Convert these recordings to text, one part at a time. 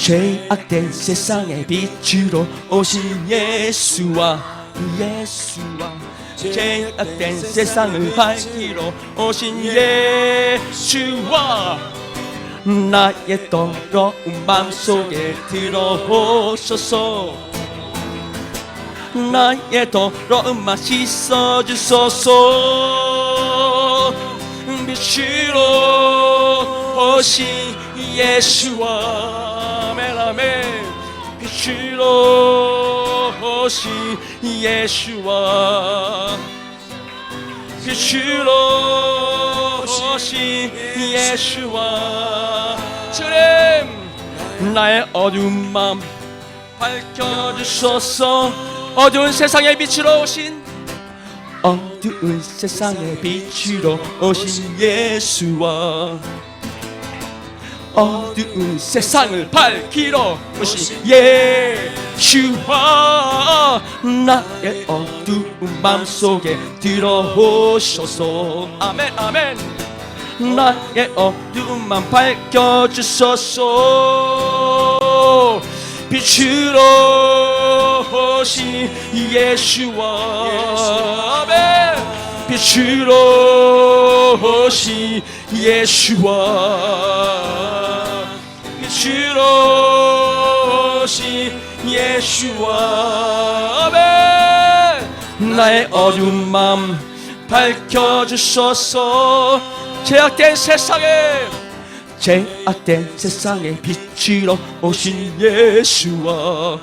죄악된 세상의 빛으로 오신 예수와 죄악된 세상을 밝히러 오신 예수와 나의 더러운 맘속에 들어오소서. 나의 더러운 맘 씻어주소서. 빛으로 오신 예수와 아멘 아멘. 빛으로 오신 예수와 빛으로 오신 예수와 주님 나의 어두운 마음 밝혀주소서. 어두운 세상의 빛으로 오신 어두운 세상의 빛으로 오신 예수와 어두운 세상을 밝히러 오신 예수와 나의 어두운 맘속에 들어오소서. 아멘 아멘. 나의 어두운 맘 밝혀주소서. 빛으로 오신 예수와 아멘. 빛으로 오신 예수와 빛으로 오신 예수와 아멘. 나의 어두운 맘 밝혀주소서. 죄악된 세상에 빛으로 오신 예수와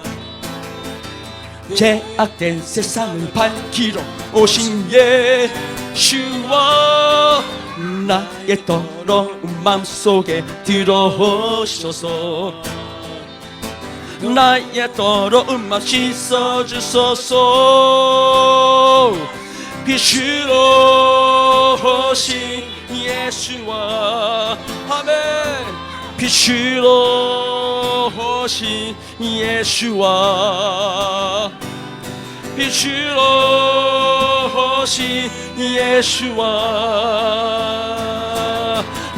죄악된 세상을 밝히러 오신 예수와 나의 더러운 맘속에 들어오소서. 나의 더러운 맘 씻어주소서. 빛으로 오신 예수와 아멘. 빛으로 오신 예수와 빛으로 오신 예수와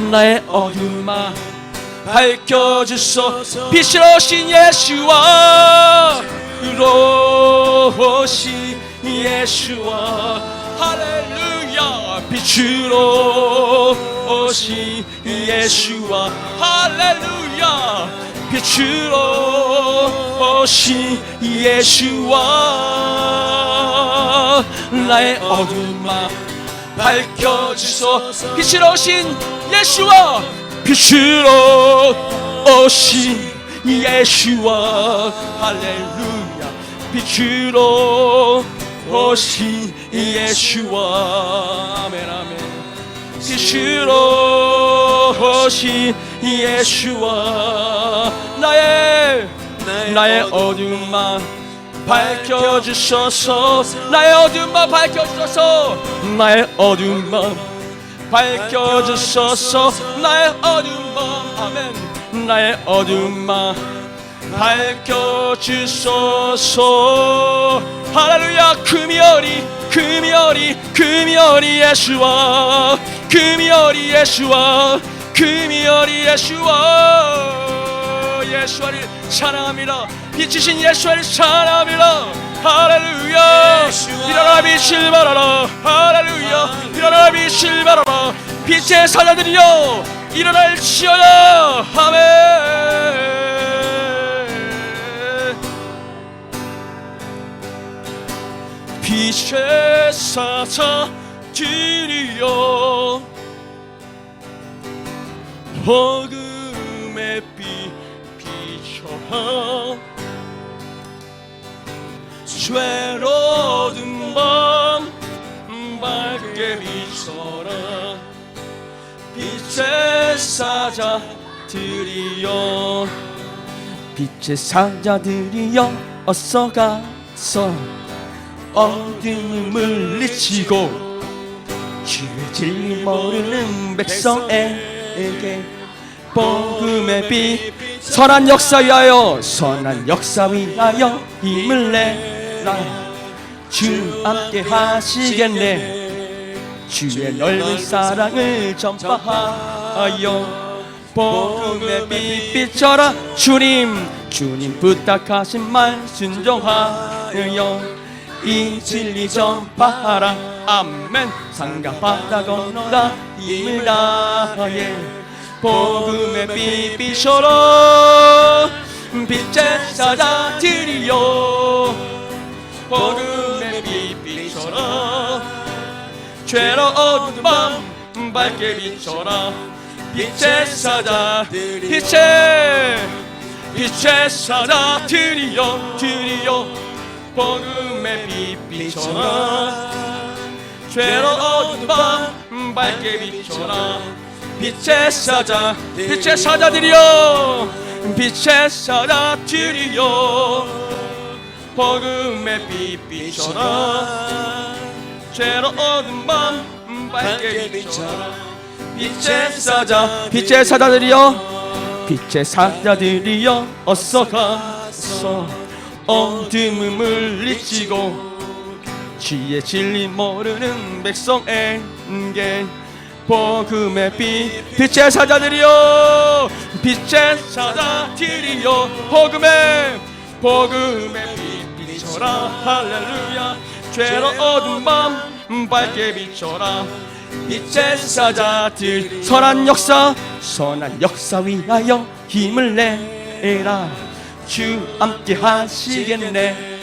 나의 어두운 맘 밝혀주소서. 빛으로 오신 예수와 빛으로 오신 예수와 할렐루야. 빛으로 오신 예수와 할렐루야. 빛으로 오신 예수와 나의 어두운 맘 밝혀주소서. 빛으로 오신 예수와 빛으로 오신 예수와 할렐루야. 빛으로 오신 예수와 아멘 아멘. 빛으로 오신 예수와 나의 어두운 맘 밝혀주소서. 나의 어두운 맘 밝혀주소서. 나의 어두운 맘 밝혀주소서. 나의 어두운 맘 아멘. 나의 어두운 맘 밝혀주소서. 할렐루야. 금이어리 예수와 금이어리 예수와 금이어리 예수와 예수와를 찬양합니다. 빛이신 예수와를 찬양합니다. 할렐루야. 일어나 빛을 발하라. 할렐루야. 일어나 빛을 발하라. 빛의 사자들이여 일어날지어다. 아멘. 빛의 사자들이여 복음의 빛 비춰라. 죄로운 맘 밝게 비춰라. 빛의 사자들이여 빛의 사자들이여 어서 가서 어둠을 물리치고 주의 진리 모르는 백성에게 복음의 빛 선한 역사 위하여 힘을 내라. 주 함께 하시겠네. 주의 넓은 사랑을 전파하여 복음의 빛비춰라. 주님 부탁하신 말 순종하여 이 진리 전파하라. 아멘. 산과 바다 건너다 힘을 다해 복음의 빛비춰라. 빛의 사자들이여 복음의 빛비춰라. 죄로운 밤 밝게 비춰라. 빛의 사자들 빛의 사자들이여 복음의 빛비춰라. 죄로운 밤 밝게 비춰라. 빛의 사자들이여 빛의 사자들이여 복음의 빛비춰라. 죄로운 밤 밝게 비춰라. 빛의 사자들이여 어서 가서 어둠을 물리치고 지혜 진리 모르는 백성에게 복음의 빛의 사자들이여 복음의 빛 비춰라. 할렐루야. 죄로운 밤 밝게 비춰라. 빛의 사자들 선한 역사 위하여 힘을 내라. 주 함께 하시겠네.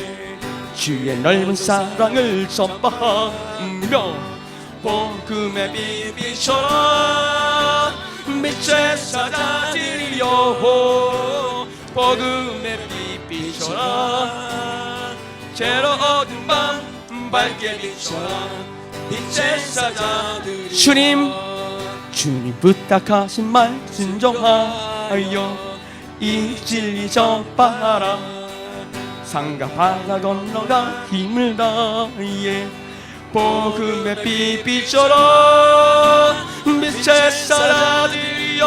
주의 넓은 사랑을 전파하며 복음의 빛 비춰라. 빛의 사자들이여 복음의 빛 비춰라. 죄로운 밤 밝게 비춰라. 빛의 사자들 주님 부탁하신 말 순종하여 이 진리 전파하라. 산과 바다 건너가 힘을 다해 복음의 빛 비춰라. 빛의 사자들이여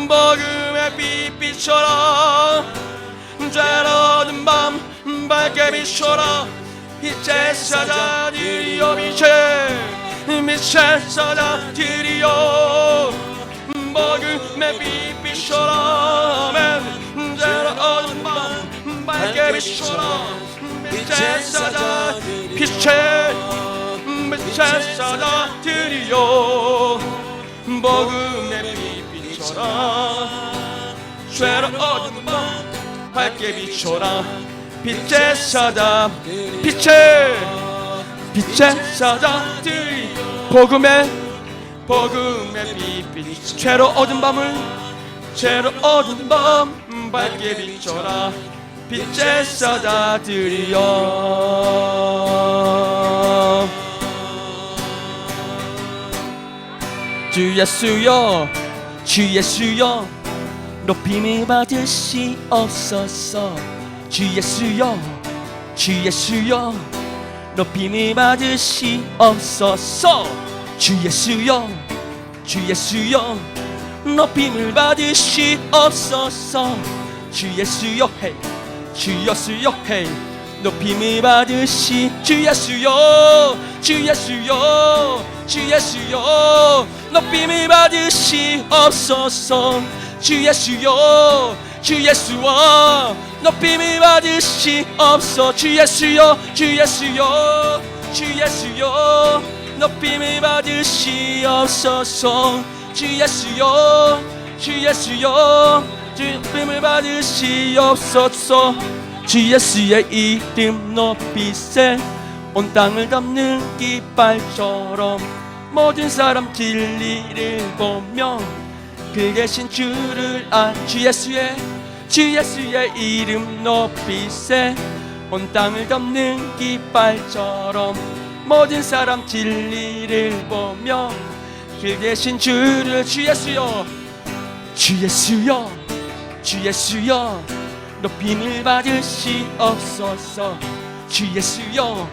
복음의 빛 비춰라. 죄로운 밤 밝게 비춰라. 빛의 사자들이여 빛의 사자들이여 복음의 빛 비춰라. 아멘. 죄로운 밤 밝게 비춰라. 빛의 사자들이여 복음의 빛 비춰라. 죄로운 밤 밝게 비춰라. 빛의 사자들이 복음의 빛 죄로운 밤 밝게 비춰라. 빛의 사자들이여 주 예수여 높임을 받으시옵소서. 주 예수여 높임을 받으시옵소서. 주 예수여 높임을 받으시옵소서. 주 예수여 높임을 받으시 주 예수여 높임을 받으시옵소서. 주 예수여 높임을 받으시옵소서. 주 예수여 높임을 받으시옵소서. 주 예수여 높임을 받으시옵소서. 주 예수의 이름 높이세. 온 땅을 덮는 깃발처럼 모든 사람 진리를 보며 그 계신 주를 주 예수의 이름 높이세. 온 땅을 덮는 깃발처럼 모든 사람 진리를 보며 그 계신 주를 주 예수여 높임을 받으시옵소서. 주 예수여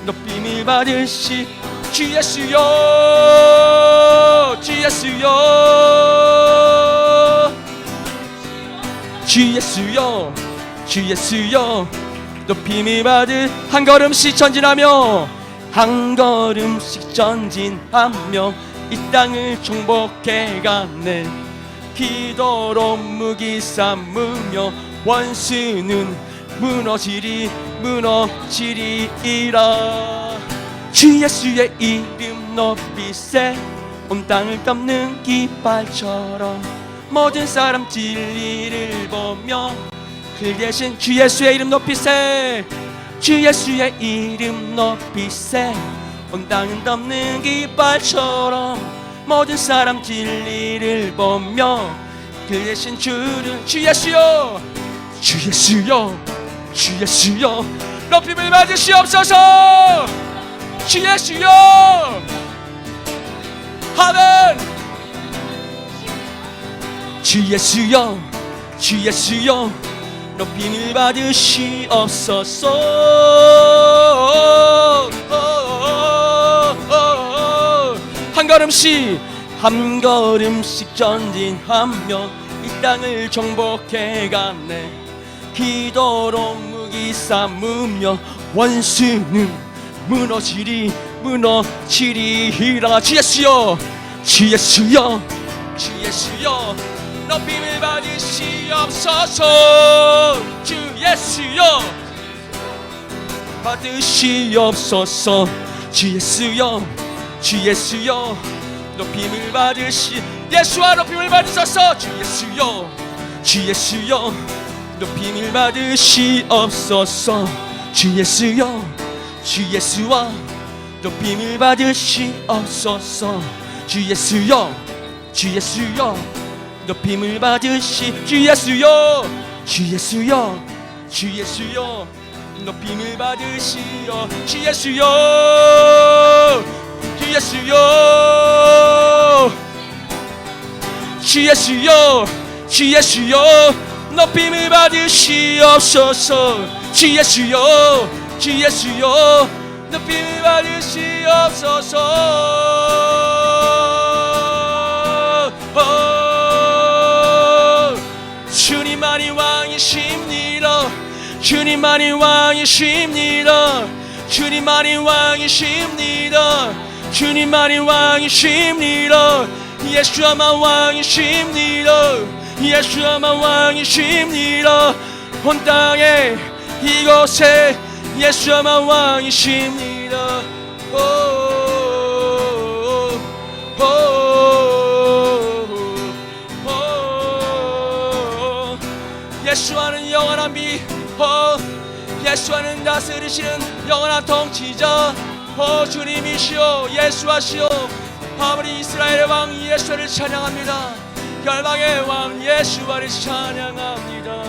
높임을 받으시 주 예수여 높임을 받으 한 걸음씩 전진하며 이 땅을 정복해가네. 기도로 무기 삼으며 원수는 무너지리라. 주 예수의 이름 높이세. 온 땅을 덮는 깃발처럼 모든 사람 진리를 보며 그 대신 주 예수의 이름 높이세. 주 예수의 이름 높이세. 온 땅을 덮는 깃발처럼 모든 사람 진리를 보며 그 대신 주를 주 예수여, 주 예수여, 주 예수여 높임을 받으시옵소서. 주 예수여. 아멘. 주 예수여, 주 예수여 높임을 받으시옵소서. 한 걸음씩 전진하며 이 땅을 정복해가네. 기도로 무기 삼으며 원수는 무너지리라. 주 예수여, 주 예수여, 주 예수여 높임을 받으시옵소서. 주 예수여 받으시옵소서. 주 예수여, 주 예수여 높임을 예수와 높임을 받으소서. 주 예수여, 주 예수여 높임을 받으시옵소서. 주 예수여, 주 예수와 높임을 받으시옵소서. 주 예수여, 주 예수여 높임을 주 예수여, 주 예수여, 주 예수여 높임을 받으시오. 주 예수여, 주 예수여, 주 예수여, 주 예수여 높임을 받으시옵소서. 주 예수여, 주 예수여 높임을 받으시옵소서. 주님만이 왕이십니다. 주님만이 왕이십니다. 주님만이 왕이십니다. 주님만이 왕이십니다. 예수아만 왕이십니다. 예수아만 왕이십니다. 온 땅에 이곳에 예수아만 왕이십니다. 예수와는 영원한 예수와는 다스리시는 영원한 통치자 주님이시오. 예수하시오. 아버지 이스라엘의 왕 예수를 찬양합니다. 열방의 왕 예수와를 찬양합니다.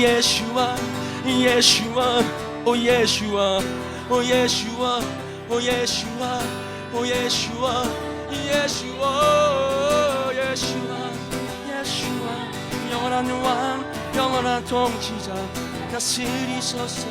예수와 예수와 오 예수와 오 예수와 오 예수와 오 예수와 예수와 예수와 예수와 영원한 왕 영원한 통치자 다스리소서.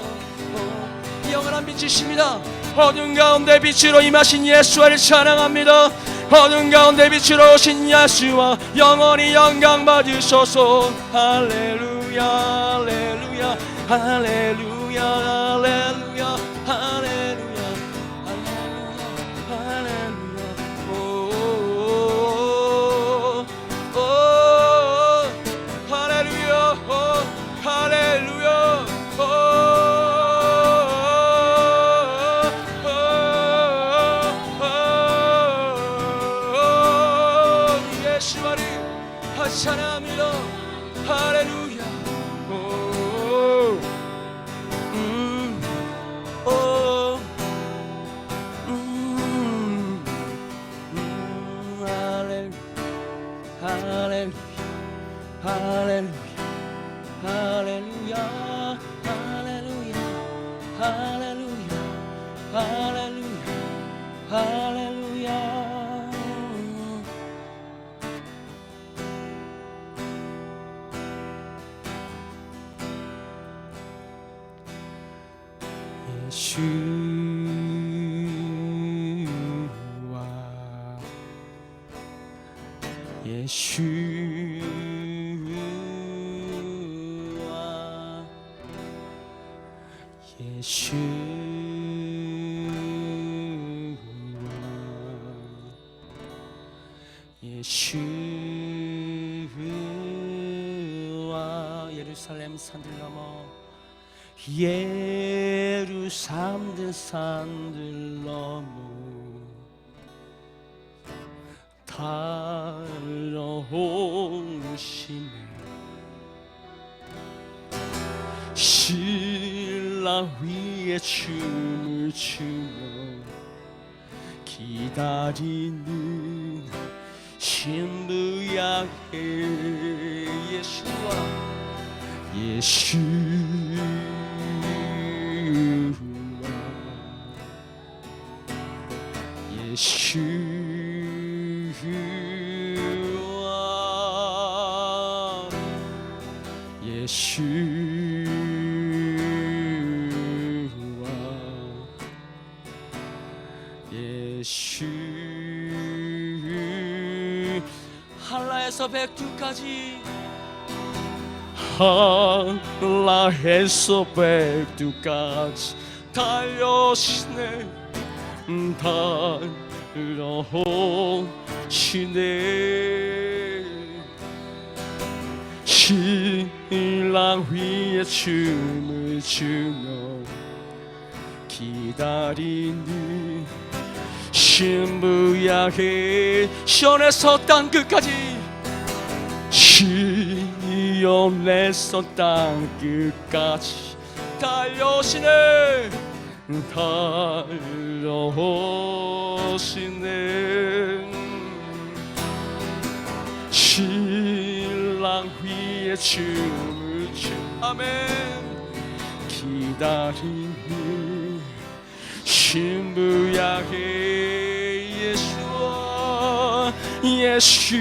영원한 빛이십니다. 어두운 가운데 빛으로 임하신 예수와를 찬양합니다. 어두운 가운데 빛으로 오신 예수와 영원히 영광 받으소서. 할렐루야 할렐루야 할렐루야 할렐루야 할렐루야 할렐루야 할렐루야 할렐루야 예수와를 찬양합니다. 할렐루야. 할렐루야 할렐루야 할렐루야 할렐루야 할렐루야. 예수와 예수와 예루살렘 산들 넘어 예루살렘 산들 넘어 달려오시네 신랑 위에 춤을 추며 기다리는 신부야 예수와 한라에서 백두까지 한라에서 백두까지 달려오시네 달려오시네 신랑 위에 춤을 추며 기다리는 신부야의 시온에서 땅끝까지 시온에서 땅끝까지 달려오시네 달려오시네 신랑 위에 춤을 추 아멘 기다리는 신부야의 예수와 예수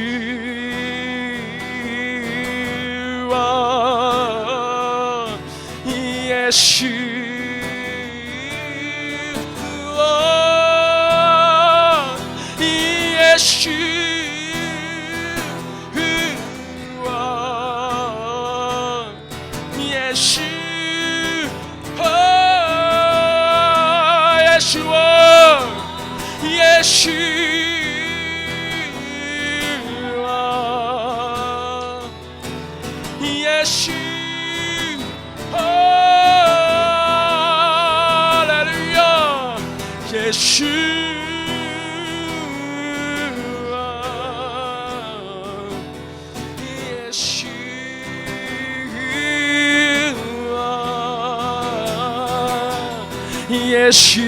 할렐루야 예수 예수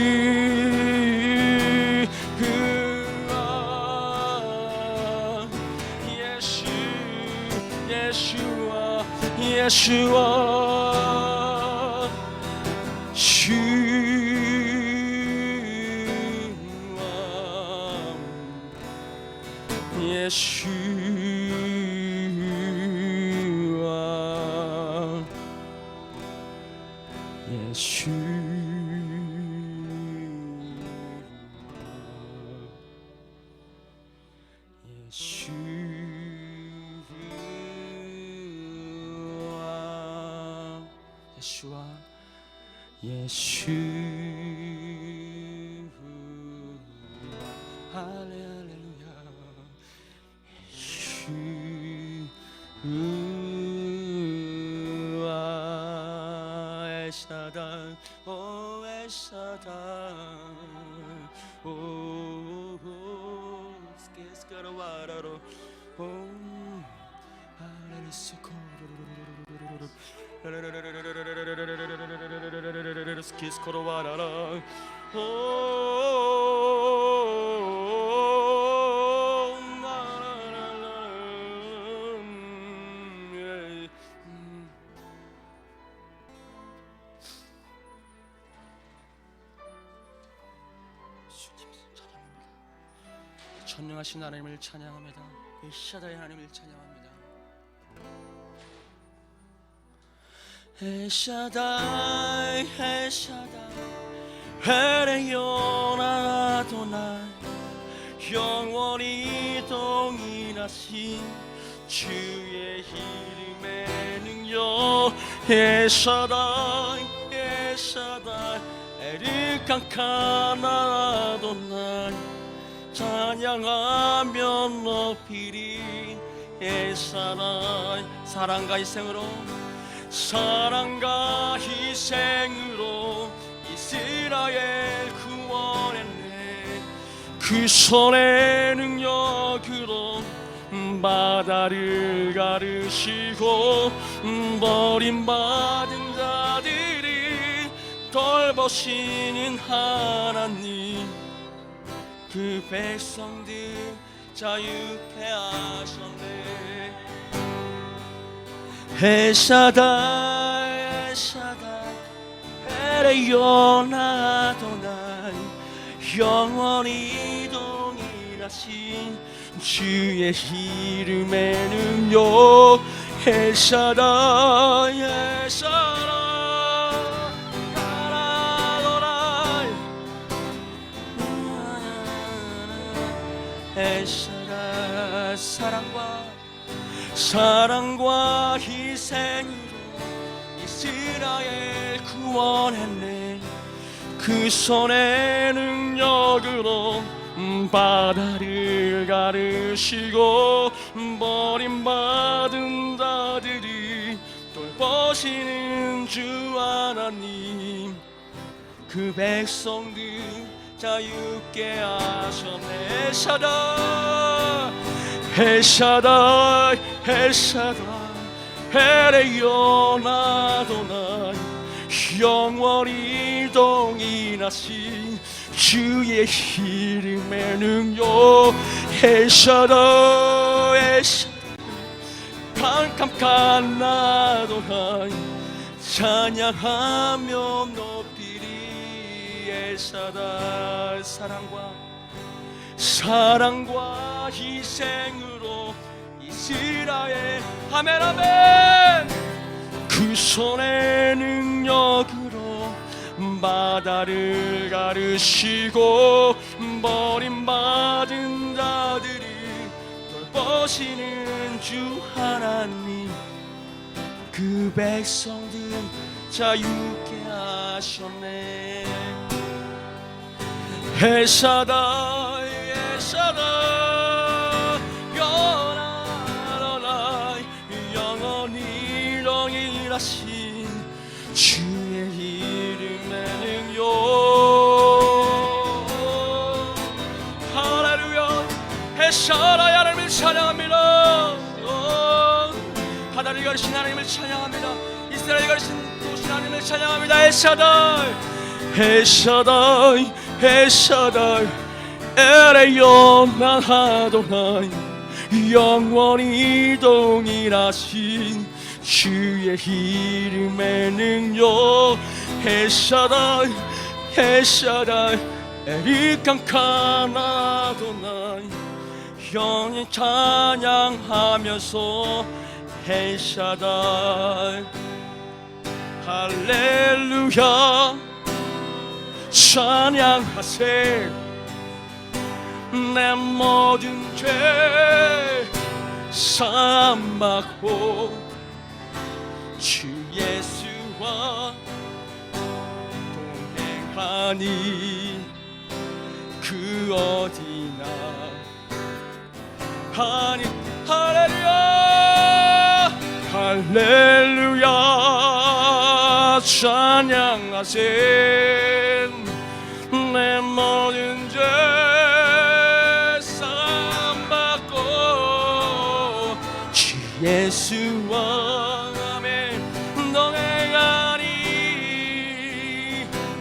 예수와 예수 할렐루야 예수와 엘샤다이 오 엘샤다이 오 스케스카라와라로 오 할렐루야 스키스코로와라라 전능하신 하나님을 찬양합니다. 엘샤다이 하나님을 찬양합니다. 엘샤다이 엘샤다이 에레요나 아도나이 영원히 동일하신 주의 이름의 능력 엘샤다이 엘샤다이 에르칸카나 아도나이 찬양하며 높이리 엘샤다이 사랑과 희생으로 사랑과 희생으로 이스라엘 구원했네. 그 손의 능력으로 바다를 가르시고 버림받은 자들이 돌보시는 하나님 그 백성들 자유케 하셨네. 엘샤다이 엘샤다이 에레요나 아도나이 영원히 동일하신 주의 이름의 능력 엘샤다이 엘샤다이 아도나이 엘샤다이 사랑과 희생으로 이스라엘 구원했네. 그 손의 능력으로 바다를 가르시고 버림받은 자들이 돌보시는 주 하나님 그 백성들 자유케 하셨네. 엘샤다이 엘샤다이 에레요나 아도나이 영원히 동일하신 주의 이름의 능력 엘샤다이 엘샤다이 캄캄카나 아도나이 찬양하며 높이리 엘샤다이 사랑과 희생으로 이스라엘 아멘 아멘 그 손의 능력으로 바다를 가르시고 버림받은 자들이 돌보시는 주 하나님 그 백성들 자유케 하셨네. 엘샤다이 엘샤다이 영원히 동일하신 주의 이름의 능력 할렐루야. 엘샤다이 하나님을 찬양합니다. 바다를 가르신 하나님을 찬양합니다. 이스라엘 가르신 도시 하나님을 찬양합니다. 엘샤다이 엘샤다이 엘샤다이 에레요나 아도나이 영원히 동일하신 주의 이름의 능력 엘샤다이 엘샤다이 에르칸카나 아도나이 영원히 찬양하면서 엘샤다이 할렐루야 찬양하세. 내 모든 죄 사함받고 주 예수와 동행하니 그 어디나 하니 할렐루야 할렐루야 찬양하세. 내 모든 죄 예수와 아멘 동행하니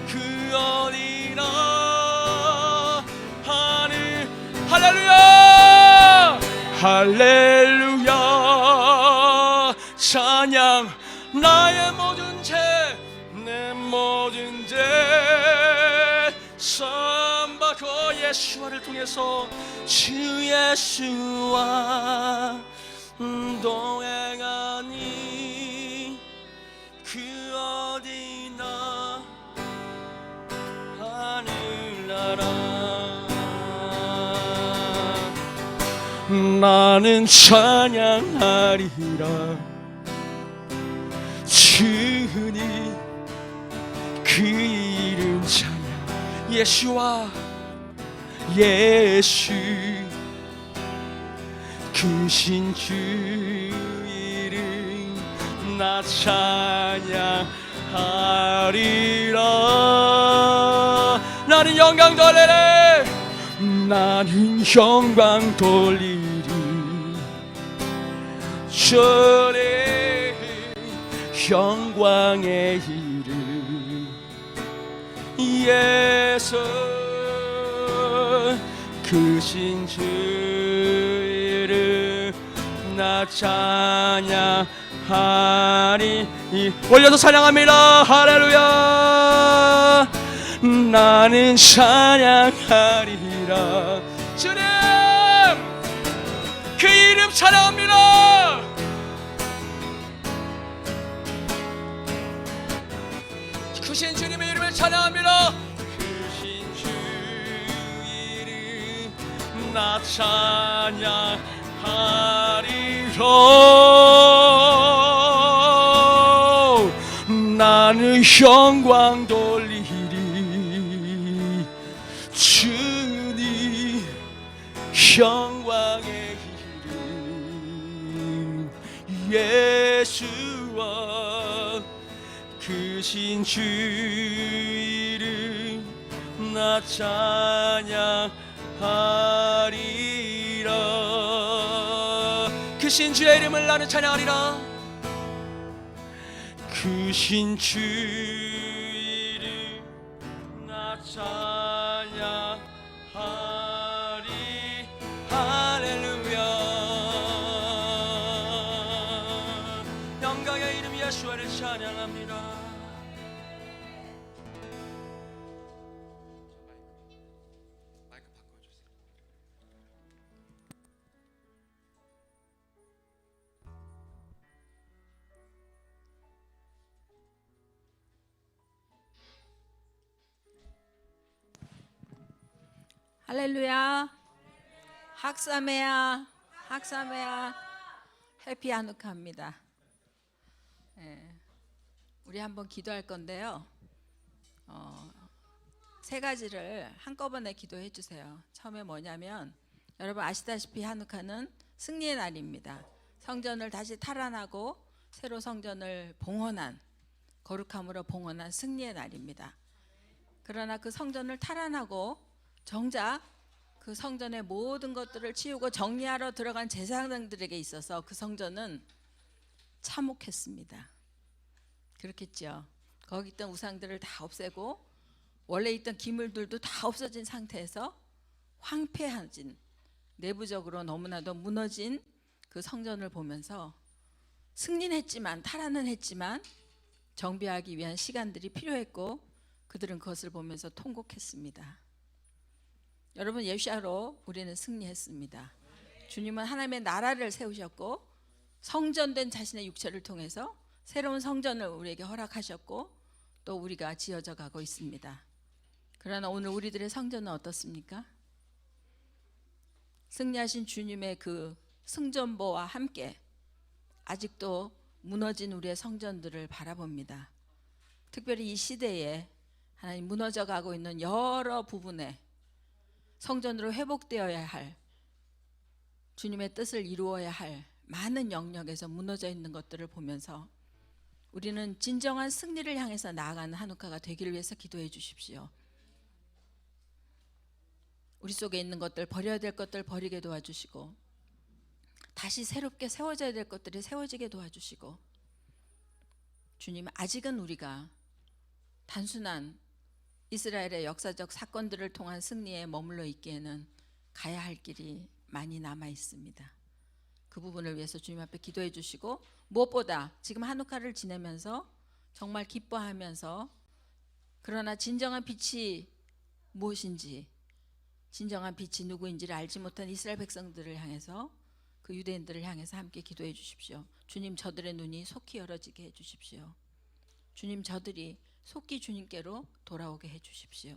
그 어디나 하늘 할렐루야 할렐루야 찬양. 나의 모든 죄 내 모든 죄 사함받고 예수와를 통해서 주 예수와 동행하니 그 어디나 하늘나라 나는 찬양하리라. 주님 그 이름 찬양. 예수와 예수 크신 주 이름 나 찬양하리라. 나는 영광 돌리리. 나는 영광 돌리리. 주의 영광의 이름 예수 크신 주 이름 나 찬양하리. 올려서 찬양합니다. 할렐루야. 나는 찬양하리라. 주님 그 이름 찬양합니다. 크신 주님의 이름을 찬양합니다. 크신 주 이름 나 찬양하리라. 나는 영광 돌리리. 주님 영광의 이름 예수와 크신 주 이름 나 찬양하리라. 크신 주의 이름을 나는 찬양하리라. 크신 주 이름 나 찬양하리. 할렐루야. 영광의 이름 예수를 찬양합니다. 할렐루야. 학사메야, 학사메야. 해피 하누카입니다. 우리 한번 기도할 건데요. 세 가지를 한꺼번에 기도해 주세요. 처음에 뭐냐면 여러분 아시다시피 하누카는 승리의 날입니다. 성전을 다시 탈환하고 새로 성전을 봉헌한, 거룩함으로 봉헌한 승리의 날입니다. 그러나 그 성전을 탈환하고 정작 그 성전의 모든 것들을 치우고 정리하러 들어간 제사장들에게 있어서 그 성전은 참혹했습니다. 그렇겠죠. 거기 있던 우상들을 다 없애고 원래 있던 기물들도 다 없어진 상태에서 황폐해진, 내부적으로 너무나도 무너진 그 성전을 보면서 승리는 했지만, 탈환은 했지만 정비하기 위한 시간들이 필요했고 그들은 그것을 보면서 통곡했습니다. 여러분, 예수야로 우리는 승리했습니다. 주님은 하나님의 나라를 세우셨고 성전된 자신의 육체를 통해서 새로운 성전을 우리에게 허락하셨고 또 우리가 지어져 가고 있습니다. 그러나 오늘 우리들의 성전은 어떻습니까? 승리하신 주님의 그 승전보와 함께 아직도 무너진 우리의 성전들을 바라봅니다. 특별히 이 시대에 하나님 무너져 가고 있는 여러 부분에 성전으로 회복되어야 할, 주님의 뜻을 이루어야 할 많은 영역에서 무너져 있는 것들을 보면서 우리는 진정한 승리를 향해서 나아가는 하누카가 되기를 위해서 기도해 주십시오. 우리 속에 있는 것들, 버려야 될 것들 버리게 도와주시고 다시 새롭게 세워져야 될 것들이 세워지게 도와주시고, 주님, 아직은 우리가 단순한 이스라엘의 역사적 사건들을 통한 승리에 머물러 있기에는 가야 할 길이 많이 남아 있습니다. 그 부분을 위해서 주님 앞에 기도해 주시고, 무엇보다 지금 하누카를 지내면서 정말 기뻐하면서, 그러나 진정한 빛이 무엇인지, 진정한 빛이 누구인지를 알지 못한 이스라엘 백성들을 향해서, 그 유대인들을 향해서 함께 기도해 주십시오. 주님, 저들의 눈이 속히 열어지게 해 주십시오. 주님, 저들이 속히 주님께로 돌아오게 해 주십시오.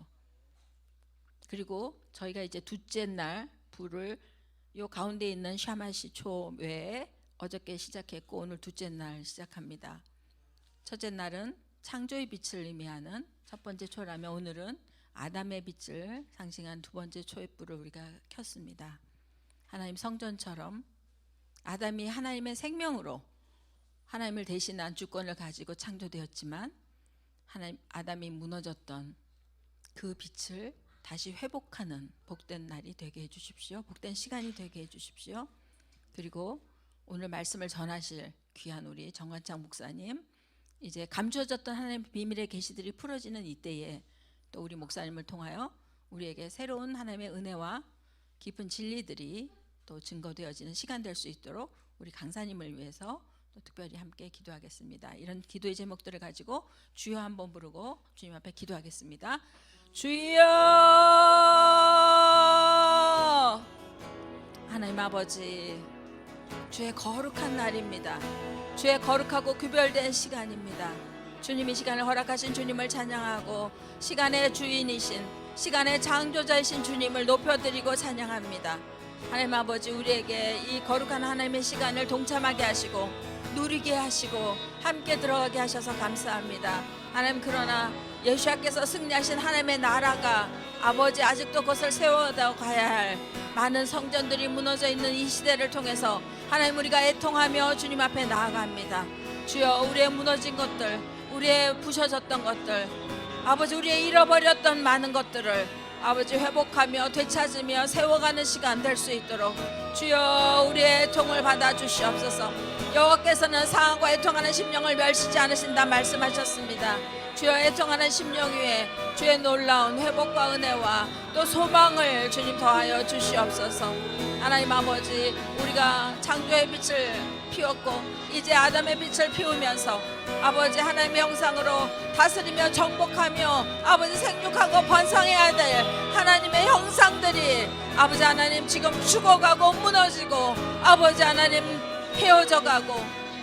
그리고 저희가 이제 둘째 날 불을 요 가운데 있는 샤마시 초 외에 어저께 시작했고 오늘 둘째 날 시작합니다. 첫째 날은 창조의 빛을 의미하는 첫 번째 초라면 오늘은 아담의 빛을 상징한 두 번째 초의 불을 우리가 켰습니다. 하나님 성전처럼 아담이 하나님의 생명으로 하나님을 대신한 주권을 가지고 창조되었지만 아담이 무너졌던 그 빛을 다시 회복하는 복된 날이 되게 해주십시오. 복된 시간이 되게 해주십시오. 그리고 오늘 말씀을 전하실 귀한 우리 정관창 목사님, 이제 감추어졌던 하나님의 비밀의 계시들이 풀어지는 이때에 또 우리 목사님을 통하여 우리에게 새로운 하나님의 은혜와 깊은 진리들이 또 증거되어지는 시간 될 수 있도록 우리 강사님을 위해서 또 특별히 함께 기도하겠습니다. 이런 기도의 제목들을 가지고 주여 한번 부르고 주님 앞에 기도하겠습니다. 주여, 하나님 아버지, 주의 거룩한 날입니다. 주의 거룩하고 구별된 시간입니다. 주님이 시간을 허락하신 주님을 찬양하고 시간의 주인이신, 시간의 창조자이신 주님을 높여드리고 찬양합니다. 하나님 아버지, 우리에게 이 거룩한 하나님의 시간을 동참하게 하시고 누리게 하시고 함께 들어가게 하셔서 감사합니다. 하나님, 그러나 예수님께서 승리하신 하나님의 나라가 아버지 아직도 그것을 세워다 가야 할 많은 성전들이 무너져 있는 이 시대를 통해서 하나님, 우리가 애통하며 주님 앞에 나아갑니다. 주여, 우리의 무너진 것들, 우리의 부셔졌던 것들, 아버지 우리의 잃어버렸던 많은 것들을 아버지 회복하며 되찾으며 세워가는 시간 될 수 있도록 주여 우리의 애통을 받아주시옵소서. 여호와께서는 상한과 애통하는 심령을 멸시지 않으신다 말씀하셨습니다. 주여, 애통하는 심령 위에 주의 놀라운 회복과 은혜와 또 소망을 주님 더하여 주시옵소서. 하나님 아버지, 우리가 창조의 빛을 피웠고 이제 아담의 빛을 피우면서 아버지 하나님의 형상으로 다스리며 정복하며 아버지 생육하고 번성해야 될 하나님의 형상들이 아버지 하나님 지금 죽어가고 무너지고 아버지 하나님 헤어져가고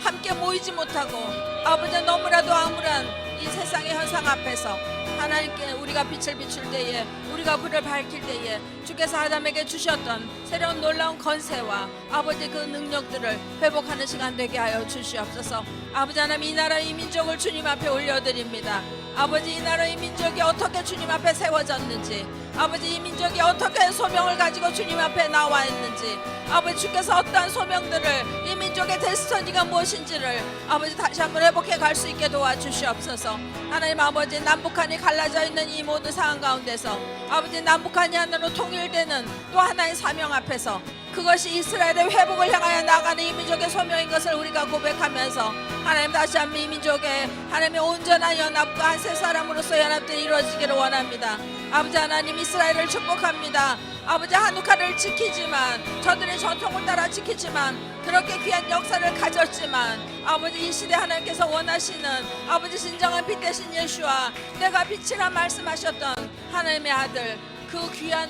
함께 모이지 못하고 아버지 너무나도 암울한 이 세상의 현상 앞에서 하나님께 우리가 빛을 비출 때에, 우리가 불을 밝힐 때에 주께서 아담에게 주셨던 새로운 놀라운 권세와 아버지 그 능력들을 회복하는 시간 되게 하여 주시옵소서. 아버지 하나님, 이 나라 이 민족을 주님 앞에 올려드립니다. 아버지, 이 나라 이 민족이 어떻게 주님 앞에 세워졌는지, 아버지 이 민족이 어떻게 소명을 가지고 주님 앞에 나와 있는지, 아버지 주께서 어떠한 소명들을 이 민족의 데스티니가 무엇인지를 아버지 다시 한번 회복해 갈 수 있게 도와주시옵소서. 하나님 아버지, 남북한이 갈라져 있는 이 모든 상황 가운데서 아버지 남북한이 하나로 통일되는 또 하나의 사명 앞에서 그것이 이스라엘의 회복을 향하여 나가는 이 민족의 소명인 것을 우리가 고백하면서 하나님 다시 한번 이 민족의 하나님의 온전한 연합과 한 세 사람으로서 연합들이 이루어지기를 원합니다. 아버지 하나님, 이스라엘을 축복합니다. 아버지 한국화를 지키지만 저들의 전통을 따라 지키지만 그렇게 귀한 역사를 가졌지만 아버지 이 시대 하나님께서 원하시는 아버지 진정한 빛 대신 예수와 내가 빛이라 말씀하셨던 하나님의 아들, 그 귀한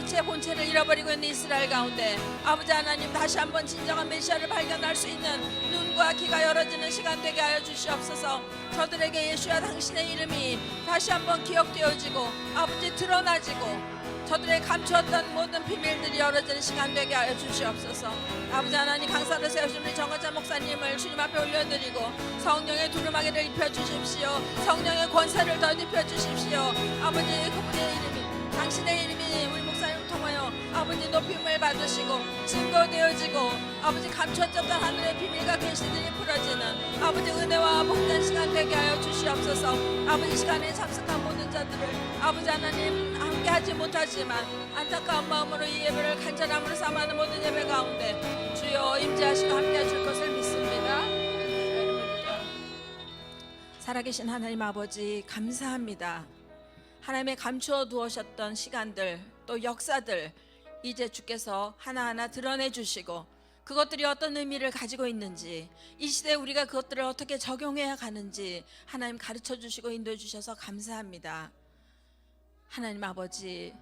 빛의 본체를 잃어버리고 있는 이스라엘 가운데 아버지 하나님 다시 한번 진정한 메시아를 발견할 수 있는 눈과 귀가 열어지는 시간 되게 하여 주시옵소서. 저들에게 예수와 당신의 이름이 다시 한번 기억되어지고 아버지 드러나지고 저들의 감추었던 모든 비밀들이 열어지는 시간 되게 하여 주시옵소서. 아버지 하나님, 강사로 세우신 우리 정관찬 목사님을 주님 앞에 올려드리고 성령의 두루마기를 입혀주십시오. 성령의 권세를 더 입혀주십시오. 아버지, 그분의 이름이, 당신의 이름이 우리 목사님을 통하여 아버지 높임을 받으시고 증거되어지고 아버지 감춰졌던 하늘의 비밀과 계시들이 풀어지는 아버지 은혜와 복된 시간 되게 하여 주시옵소서. 아버지 시간에 참석한 모든 자들을 아버지 하나님 함께하지 못하지만 안타까운 마음으로 이 예배를 간절함으로 삼하는 모든 예배 가운데 주여 임재하시고 함께하실 것을 믿습니다. 살아계신 하나님 아버지, 감사합니다. 하나님의 감추어 두셨던 시간들 또 역사들 이제 주께서 하나하나 드러내 주시고 그것들이 어떤 의미를 가지고 있는지 이 시대에 우리가 그것들을 어떻게 적용해야 가는지 하나님 가르쳐 주시고 인도해 주셔서 감사합니다. 하나님 아버지,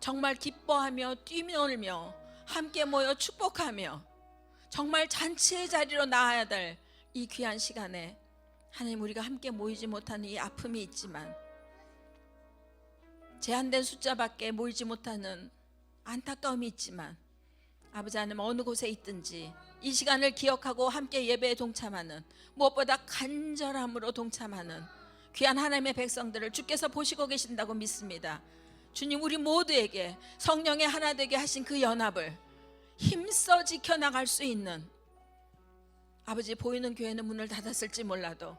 정말 기뻐하며 뛰놀며 함께 모여 축복하며 정말 잔치의 자리로 나아야 될 이 귀한 시간에 하나님, 우리가 함께 모이지 못하는 이 아픔이 있지만 제한된 숫자밖에 모이지 못하는 안타까움이 있지만 아버지 하나님, 어느 곳에 있든지 이 시간을 기억하고 함께 예배에 동참하는, 무엇보다 간절함으로 동참하는 귀한 하나님의 백성들을 주께서 보시고 계신다고 믿습니다. 주님, 우리 모두에게 성령의 하나 되게 하신 그 연합을 힘써 지켜나갈 수 있는, 아버지, 보이는 교회는 문을 닫았을지 몰라도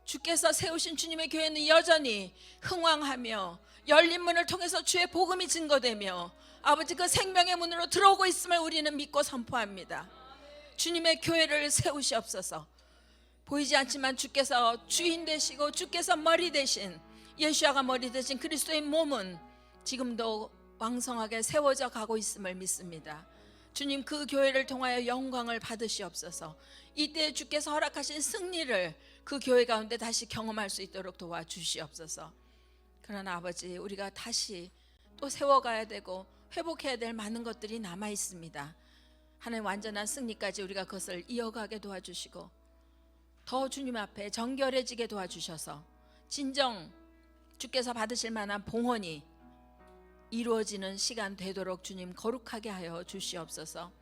주께서 세우신 주님의 교회는 여전히 흥왕하며 열린 문을 통해서 주의 복음이 증거되며 아버지, 그 생명의 문으로 들어오고 있음을 우리는 믿고 선포합니다. 주님의 교회를 세우시옵소서. 보이지 않지만 주께서 주인 되시고 주께서 머리 되신, 예수아가 머리 되신 그리스도의 몸은 지금도 왕성하게 세워져 가고 있음을 믿습니다. 주님, 그 교회를 통하여 영광을 받으시옵소서. 이때 주께서 허락하신 승리를 그 교회 가운데 다시 경험할 수 있도록 도와주시옵소서. 그러나 아버지, 우리가 다시 또 세워가야 되고 회복해야 될 많은 것들이 남아 있습니다. 하나님, 완전한 승리까지 우리가 그것을 이어가게 도와주시고 더 주님 앞에 정결해지게 도와주셔서 진정 주께서 받으실 만한 봉헌이 이루어지는 시간 되도록 주님 거룩하게 하여 주시옵소서.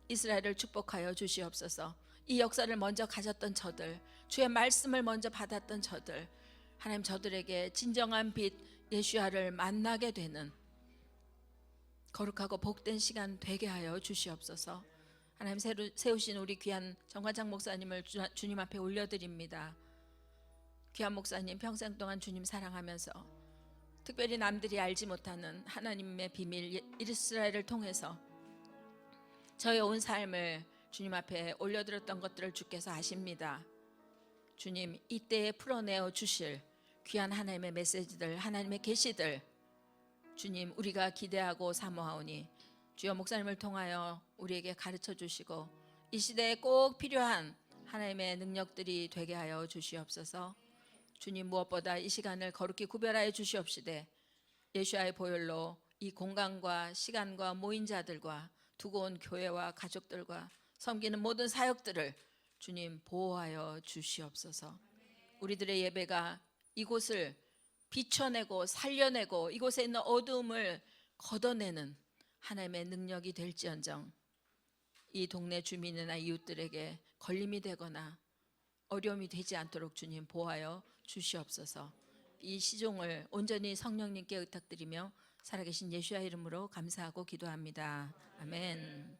이스라엘을 축복하여 주시옵소서. 이 역사를 먼저 가졌던 저들, 주의 말씀을 먼저 받았던 저들, 하나님, 저들에게 진정한 빛 예수아를 만나게 되는 거룩하고 복된 시간 되게 하여 주시옵소서. 하나님, 세우신 우리 귀한 정관장 목사님을 주님 앞에 올려드립니다. 귀한 목사님, 평생 동안 주님 사랑하면서 특별히 남들이 알지 못하는 하나님의 비밀 이스라엘을 통해서 저의 온 삶을 주님 앞에 올려드렸던 것들을 주께서 아십니다. 주님, 이때에 풀어내어 주실 귀한 하나님의 메시지들, 하나님의 계시들, 주님, 우리가 기대하고 사모하오니 주여 목사님을 통하여 우리에게 가르쳐 주시고 이 시대에 꼭 필요한 하나님의 능력들이 되게 하여 주시옵소서. 주님, 무엇보다 이 시간을 거룩히 구별하여 주시옵시되 예수아의 보혈로 이 공간과 시간과 모인 자들과 두고 온 교회와 가족들과 섬기는 모든 사역들을 주님 보호하여 주시옵소서. 우리들의 예배가 이곳을 비춰내고 살려내고 이곳에 있는 어두움을 걷어내는 하나님의 능력이 될지언정 이 동네 주민이나 이웃들에게 걸림이 되거나 어려움이 되지 않도록 주님 보호하여 주시옵소서. 이 시종을 온전히 성령님께 의탁드리며 살아계신 예수와 이름으로 감사하고 기도합니다. 아멘.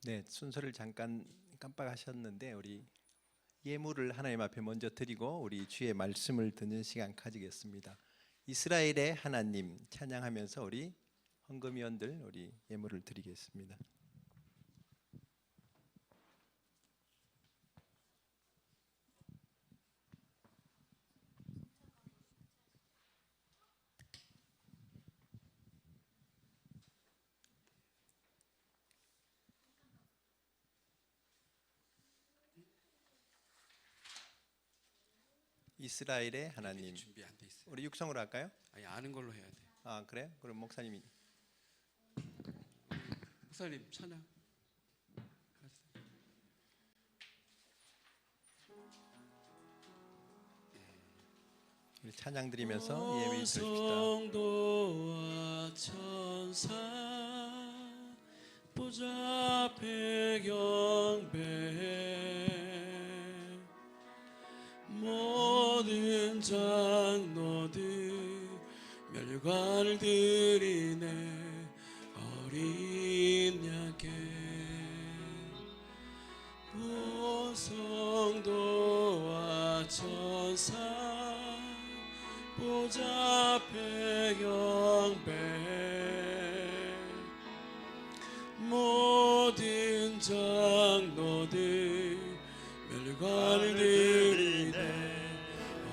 네, 순서를 잠깐 깜빡하셨는데 우리 예물을 하나님 앞에 먼저 드리고 우리 주의 말씀을 듣는 시간 가지겠습니다. 이스라엘의 하나님 찬양하면서 우리 헌금위원들 우리 예물을 드리겠습니다. 이스라엘의 하나님. 준비 안 돼 있어요. 우리 육성으로 할까요? 아니, 아는 걸로 해야 돼. 아, 그래? 그럼 목사님이. 목사님 찬양. 우리 찬양 드리면서 예배 드립시다. 성도와 천사 보좌 배경배 모든 장로들 멸관을 드리네 어린 양께 온 성도와 천사 보좌 배경배 모든 장로들 멸관을 드리네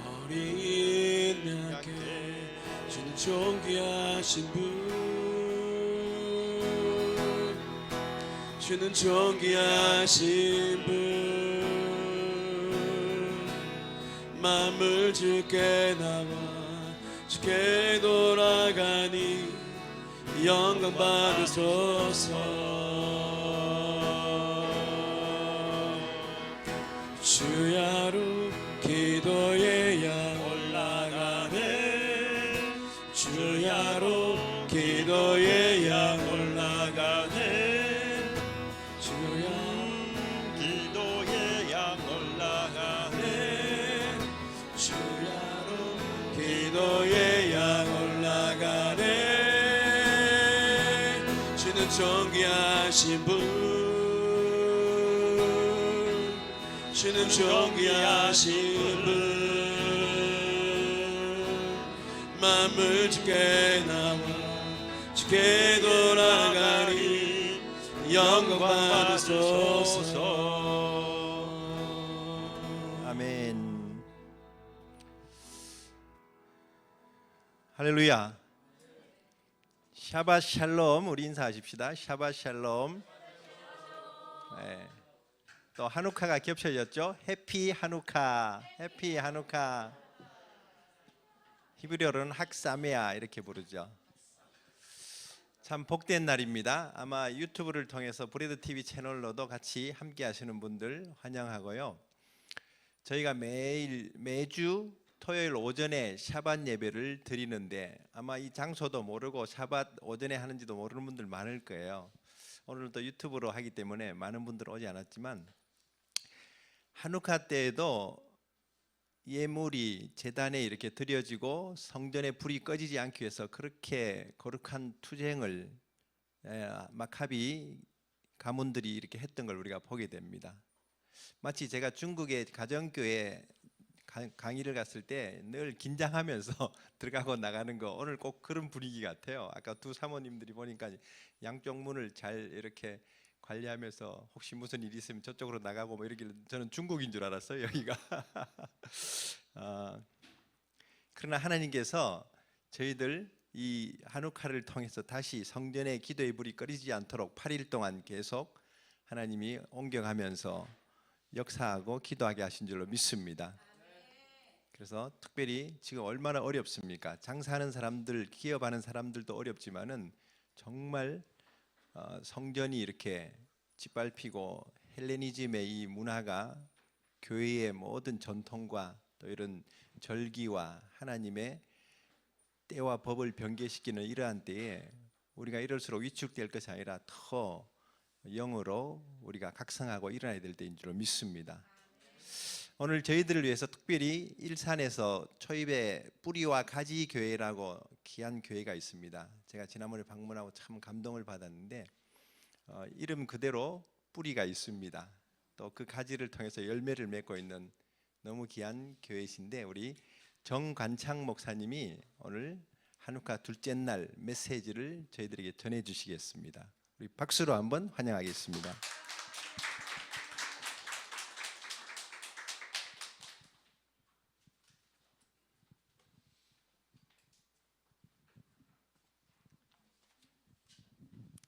어린 양께 주는 존귀하신 분 주는 존귀하신 분 만물 주께 나와 주께 돌아가니 영광 받으소서 주야로 기도의 기도의 양 올라가네 주여 기도의 양 올라가네 주야로 기도의 양 올라가네 주는 존귀하신 분 주는 존귀하신 분 만물 주께 나와 주께 돌아가니 영광 받으소서. 아멘. 할렐루야. 샤밧 샬롬. 우리 인사하십시다. 샤밧 샬롬. 네. 또 하누카가 겹쳐졌죠. 해피 하누카. 해피 하누카. 히브리어로는 학사메아 이렇게 부르죠. 참 복된 날입니다. 아마 유튜브를 통해서 브레드 TV 채널로도 같이 함께 하시는 분들 환영하고요. 저희가 매주 토요일 오전에 샤밧 예배를 드리는데 아마 이 장소도 모르고 샤밧 오전에 하는지도 모르는 분들 많을 거예요. 오늘도 유튜브로 하기 때문에 많은 분들 오지 않았지만 하누카 때에도 예물이 제단에 이렇게 드려지고 성전에 불이 꺼지지 않기 위해서 그렇게 거룩한 투쟁을 마카비 가문들이 이렇게 했던 걸 우리가 보게 됩니다. 마치 제가 중국의 가정교회 강의를 갔을 때 늘 긴장하면서 들어가고 나가는 거 오늘 꼭 그런 분위기 같아요. 아까 두 사모님들이 보니까 양쪽 문을 잘 이렇게 관리하면서 혹시 무슨 일이 있으면 저쪽으로 나가고 뭐 이러길래 저는 중국인 줄 알았어요, 여기가. 그러나 하나님께서 저희들 이 하누카를 통해서 다시 성전의 기도의 불이 꺼지지 않도록 8일 동안 계속 하나님이 옮겨가면서 역사하고 기도하게 하신 줄로 믿습니다. 그래서 특별히 지금 얼마나 어렵습니까? 장사하는 사람들, 기업하는 사람들도 어렵지만은 정말 성전이 이렇게 짓밟히고 헬레니즘의 이 문화가 교회의 모든 전통과 또 이런 절기와 하나님의 때와 법을 변개시키는 이러한 때에 우리가 이럴수록 위축될 것이 아니라 더 영으로 우리가 각성하고 일어나야 될 때인 줄 믿습니다. 오늘 저희들을 위해서 특별히 일산에서 초입에 뿌리와 가지 교회라고 귀한 교회가 있습니다. 제가 지난번에 방문하고 참 감동을 받았는데 이름 그대로 뿌리가 있습니다. 또 그 가지를 통해서 열매를 맺고 있는 너무 귀한 교회이신데 우리 정관창 목사님이 오늘 하누카 둘째 날 메시지를 저희들에게 전해주시겠습니다. 우리 박수로 한번 환영하겠습니다.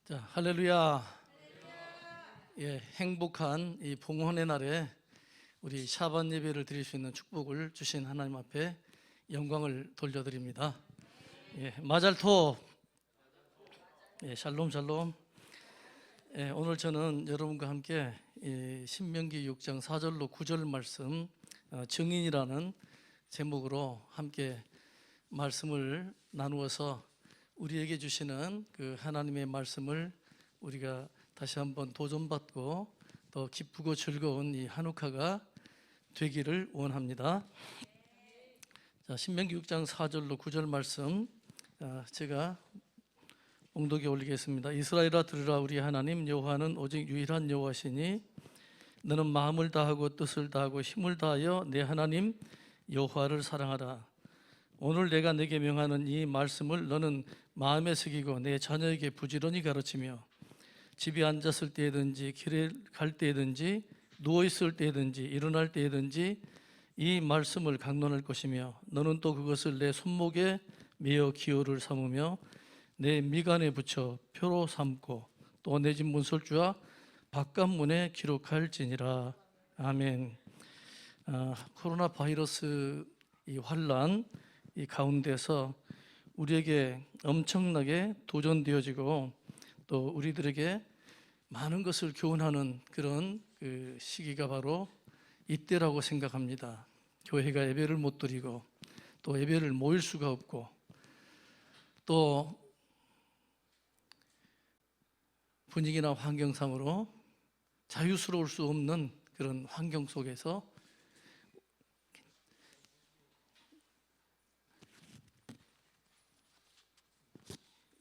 자, 할렐루야. 예, 행복한 이 봉헌의 날에 우리 샤밧 예배를 드릴 수 있는 축복을 주신 하나님 앞에 영광을 돌려드립니다. 예, 마잘토. 예, 샬롬 샬롬. 예, 오늘 저는 여러분과 함께 신명기 6장 4절로 9절 말씀 증인이라는 제목으로 함께 말씀을 나누어서 우리에게 주시는 그 하나님의 말씀을 우리가 다시 한번 도전받고 더 기쁘고 즐거운 이 하누카가 되기를 원합니다. 자, 신명기 6장 4절로 9절 말씀 제가 봉독에 올리겠습니다. 이스라엘아 들으라. 우리 하나님 여호와는 오직 유일한 여호와시니 너는 마음을 다하고 뜻을 다하고 힘을 다하여 내 하나님 여호와를 사랑하라. 오늘 내가 내게 명하는 이 말씀을 너는 마음에 새기고 내 자녀에게 부지런히 가르치며 집에 앉았을 때든지 길에 갈 때든지 누워 있을 때든지 일어날 때든지 이 말씀을 강론할 것이며 너는 또 그것을 내 손목에 메어 기호를 삼으며 내 미간에 붙여 표로 삼고 또 내 집 문설주와 바깥문에 기록할지니라. 아멘. 코로나 바이러스 이 환란 이 가운데서 우리에게 엄청나게 도전되어지고 또 우리들에게 많은 것을 교훈하는 그런 그 시기가 바로 이때라고 생각합니다. 교회가 예배를 못 드리고 또 예배를 모일 수가 없고 또 분위기나 환경상으로 자유스러울 수 없는 그런 환경 속에서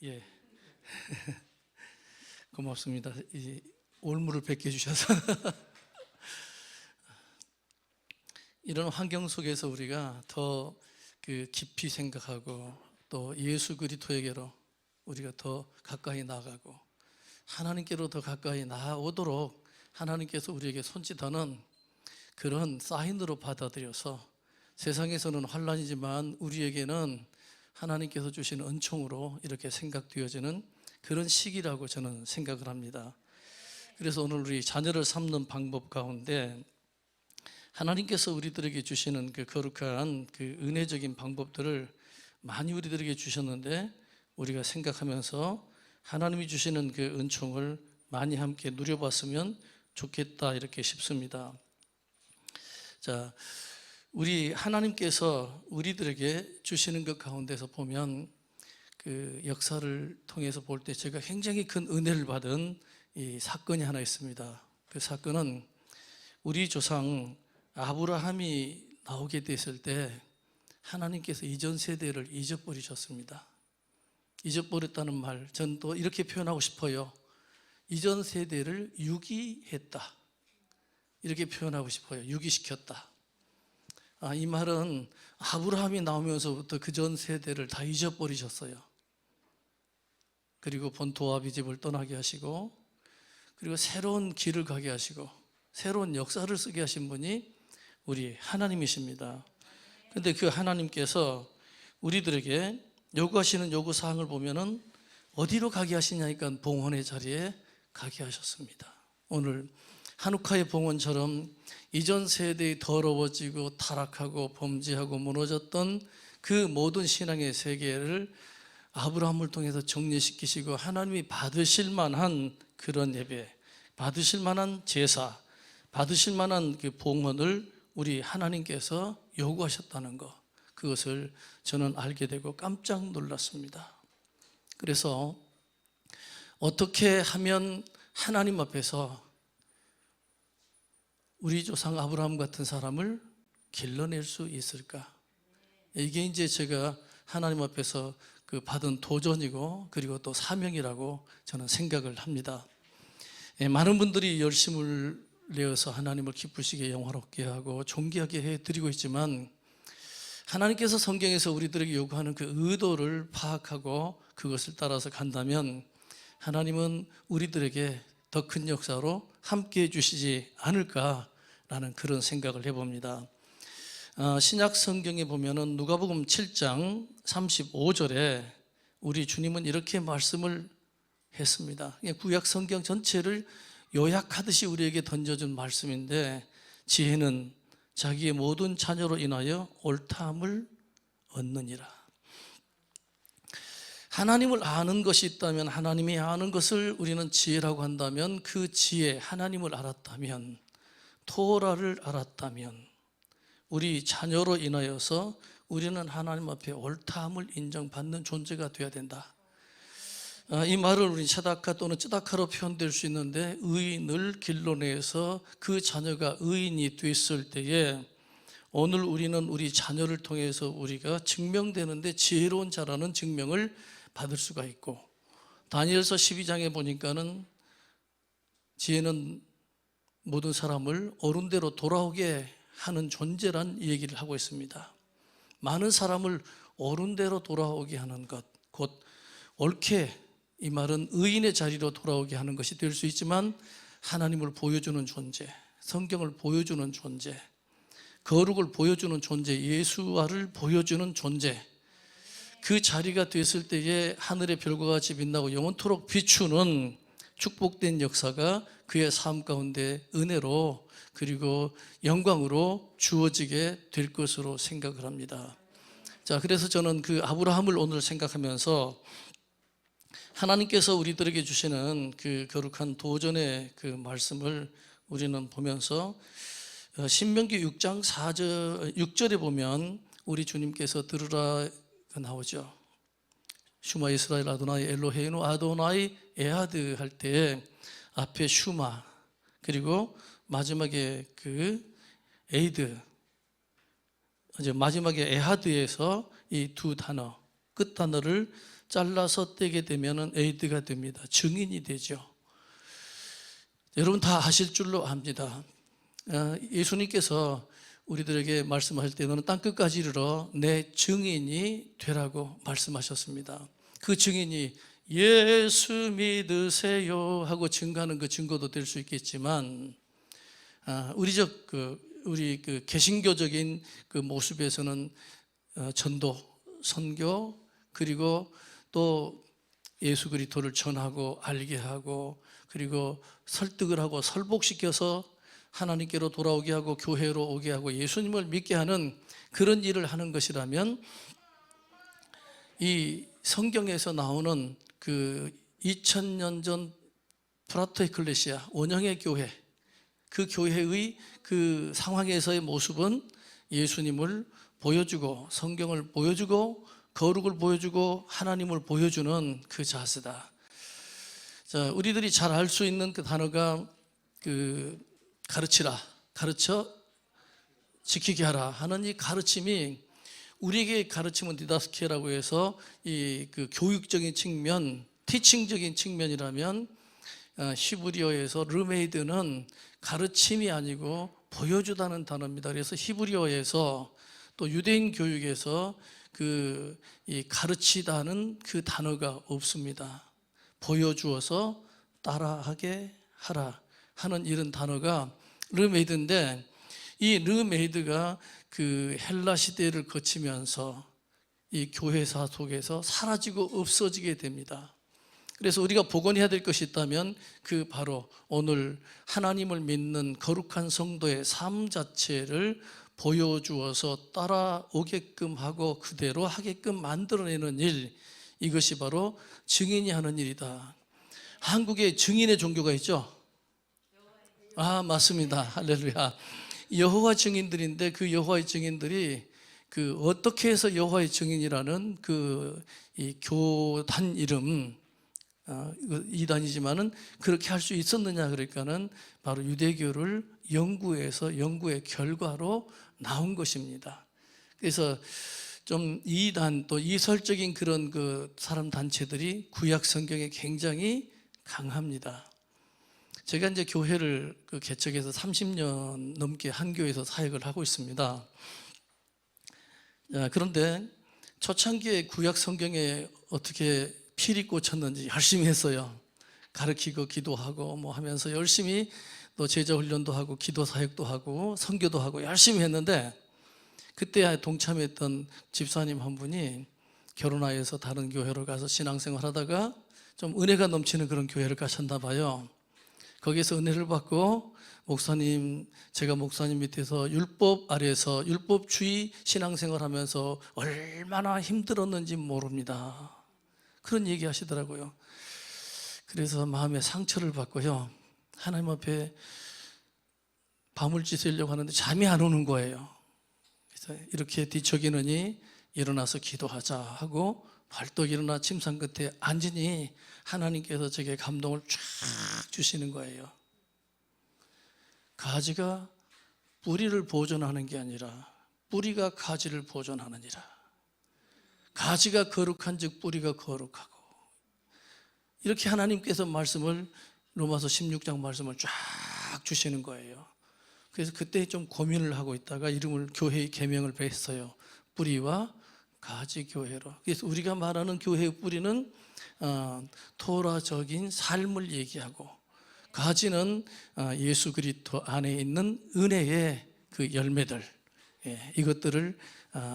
예 고맙습니다. 이 올무를 뵙게 해주셔서 이런 환경 속에서 우리가 더 그 깊이 생각하고 또 예수 그리스도에게로 우리가 더 가까이 나가고 하나님께로 더 가까이 나아오도록 하나님께서 우리에게 손짓하는 그런 사인으로 받아들여서 세상에서는 환란이지만 우리에게는 하나님께서 주신 은총으로 이렇게 생각되어지는 그런 시기라고 저는 생각을 합니다. 그래서 오늘 우리 자녀를 삼는 방법 가운데 하나님께서 우리들에게 주시는 그 거룩한 그 은혜적인 방법들을 많이 우리들에게 주셨는데 우리가 생각하면서 하나님이 주시는 그 은총을 많이 함께 누려봤으면 좋겠다 이렇게 싶습니다. 자, 우리 하나님께서 우리들에게 주시는 것 가운데서 보면 그 역사를 통해서 볼 때 제가 굉장히 큰 은혜를 받은 이 사건이 하나 있습니다. 그 사건은 우리 조상 아브라함이 나오게 됐을 때 하나님께서 이전 세대를 잊어버리셨습니다. 잊어버렸다는 말, 전 또 이렇게 표현하고 싶어요. 이전 세대를 유기했다. 이렇게 표현하고 싶어요. 유기시켰다. 이 말은 아브라함이 나오면서부터 그 전 세대를 다 잊어버리셨어요. 그리고 본토와 아비집을 떠나게 하시고 그리고 새로운 길을 가게 하시고 새로운 역사를 쓰게 하신 분이 우리 하나님이십니다. 그런데 그 하나님께서 우리들에게 요구하시는 요구사항을 보면은 어디로 가게 하시냐니까 봉헌의 자리에 가게 하셨습니다. 오늘 한우카의 봉헌처럼 이전 세대의 더러워지고 타락하고 범죄하고 무너졌던 그 모든 신앙의 세계를 아브라함을 통해서 정리시키시고 하나님이 받으실 만한 그런 예배, 받으실 만한 제사, 받으실 만한 그 봉헌을 우리 하나님께서 요구하셨다는 것, 그것을 저는 알게 되고 깜짝 놀랐습니다. 그래서 어떻게 하면 하나님 앞에서 우리 조상 아브라함 같은 사람을 길러낼 수 있을까? 이게 이제 제가 하나님 앞에서 그 받은 도전이고 그리고 또 사명이라고 저는 생각을 합니다. 많은 분들이 열심을 내어서 하나님을 기쁘시게 영화롭게 하고 존귀하게 해드리고 있지만 하나님께서 성경에서 우리들에게 요구하는 그 의도를 파악하고 그것을 따라서 간다면 하나님은 우리들에게 더 큰 역사로 함께해 주시지 않을까라는 그런 생각을 해봅니다. 신약 성경에 보면은 누가복음 7장 35절에 우리 주님은 이렇게 말씀을 했습니다. 구약 성경 전체를 요약하듯이 우리에게 던져준 말씀인데 지혜는 자기의 모든 자녀로 인하여 옳다함을 얻느니라. 하나님을 아는 것이 있다면 하나님이 아는 것을 우리는 지혜라고 한다면 그 지혜, 하나님을 알았다면 토라를 알았다면 우리 자녀로 인하여서 우리는 하나님 앞에 옳다함을 인정받는 존재가 되어야 된다. 이 말을 우리 차다카 또는 쯔다카로 표현될 수 있는데 의인을 길러내서 그 자녀가 의인이 됐을 때에 오늘 우리는 우리 자녀를 통해서 우리가 증명되는데 지혜로운 자라는 증명을 받을 수가 있고 다니엘서 12장에 보니까는 지혜는 모든 사람을 옳은 대로 돌아오게 하는 존재란 얘기를 하고 있습니다. 많은 사람을 옳은 대로 돌아오게 하는 것, 곧 옳게, 이 말은 의인의 자리로 돌아오게 하는 것이 될 수 있지만 하나님을 보여주는 존재, 성경을 보여주는 존재, 거룩을 보여주는 존재, 예수와를 보여주는 존재, 그 자리가 됐을 때에 하늘의 별과 같이 빛나고 영원토록 비추는 축복된 역사가 그의 삶 가운데 은혜로 그리고 영광으로 주어지게 될 것으로 생각을 합니다. 자, 그래서 저는 그 아브라함을 오늘 생각하면서 하나님께서 우리들에게 주시는 그 거룩한 도전의 그 말씀을 우리는 보면서 신명기 6장 6절에 보면 우리 주님께서 들으라 나오죠. 슈마 이스라엘 아도나이 엘로헤이노 아도나이 에하드 할 때 앞에 슈마 그리고 마지막에 그 에이드, 이제 마지막에 에하드에서 이 두 단어 끝 단어를 잘라서 떼게 되면은 에이드가 됩니다. 증인이 되죠. 여러분 다 아실 줄로 압니다. 예수님께서 우리들에게 말씀하실 때 너는 땅 끝까지 이르러 내 증인이 되라고 말씀하셨습니다. 그 증인이 예수 믿으세요 하고 증거하는 그 증거도 될 수 있겠지만 우리 그 개신교적인 그 모습에서는 전도, 선교 그리고 또 예수 그리스도를 전하고 알게 하고 그리고 설득을 하고 설복시켜서 하나님께로 돌아오게 하고 교회로 오게 하고 예수님을 믿게 하는 그런 일을 하는 것이라면 이 성경에서 나오는 그 2000년 전 프라토 에클레시아 원형의 교회 그 교회의 그 상황에서의 모습은 예수님을 보여주고 성경을 보여주고 거룩을 보여주고 하나님을 보여주는 그 자세다. 자, 우리들이 잘 알 수 있는 그 단어가 그 가르치라, 가르쳐 지키게 하라 하는 이 가르침이 우리에게 가르침은 디다스케라고 해서 이 그 교육적인 측면, 티칭적인 측면이라면 히브리어에서 르메이드는 가르침이 아니고 보여주다는 단어입니다. 그래서 히브리어에서 또 유대인 교육에서 이 가르치다는 그 단어가 없습니다. 보여주어서 따라하게 하라 하는 이런 단어가 르메이드인데 이 르메이드가 그 헬라 시대를 거치면서 이 교회사 속에서 사라지고 없어지게 됩니다. 그래서 우리가 복원해야 될 것이 있다면 그 바로 오늘 하나님을 믿는 거룩한 성도의 삶 자체를 보여주어서 따라오게끔 하고 그대로 하게끔 만들어내는 일, 이것이 바로 증인이 하는 일이다. 한국에 증인의 종교가 있죠? 맞습니다. 할렐루야. 여호와 증인들인데 그 여호와의 증인들이 그 어떻게 해서 여호와의 증인이라는 이 교단 이름, 이단이지만은 그렇게 할 수 있었느냐 그러니까는 바로 유대교를 연구해서 연구의 결과로 나온 것입니다. 그래서 좀 이단 또 이설적인 그런 그 사람 단체들이 구약 성경에 굉장히 강합니다. 제가 이제 교회를 개척해서 30년 넘게 한 교회에서 사역을 하고 있습니다. 그런데 초창기에 구약 성경에 어떻게 필이 꽂혔는지 열심히 했어요. 가르치고 기도하고 뭐 하면서 열심히 또 제자 훈련도 하고 기도 사역도 하고 선교도 하고 열심히 했는데 그때 동참했던 집사님 한 분이 결혼하여서 다른 교회로 가서 신앙생활 하다가 좀 은혜가 넘치는 그런 교회를 가셨나 봐요. 거기서 은혜를 받고 목사님, 제가 목사님 밑에서 율법 아래에서 율법주의 신앙생활 하면서 얼마나 힘들었는지 모릅니다. 그런 얘기 하시더라고요. 그래서 마음에 상처를 받고요. 하나님 앞에 밤을 지새려고 하는데 잠이 안 오는 거예요. 그래서 이렇게 뒤척이느니 일어나서 기도하자 하고 벌떡 일어나 침상 끝에 앉으니 하나님께서 제게 감동을 쫙 주시는 거예요. 가지가 뿌리를 보존하는 게 아니라 뿌리가 가지를 보존하느니라. 가지가 거룩한 즉 뿌리가 거룩하고, 이렇게 하나님께서 말씀을 로마서 16장 말씀을 쫙 주시는 거예요. 그래서 그때 좀 고민을 하고 있다가 이름을 교회의 계명을 뺐어요. 뿌리와 가지 교회로. 그래서 우리가 말하는 교회의 뿌리는 토라적인 삶을 얘기하고, 가지는 예수 그리스도 안에 있는 은혜의 그 열매들, 이것들을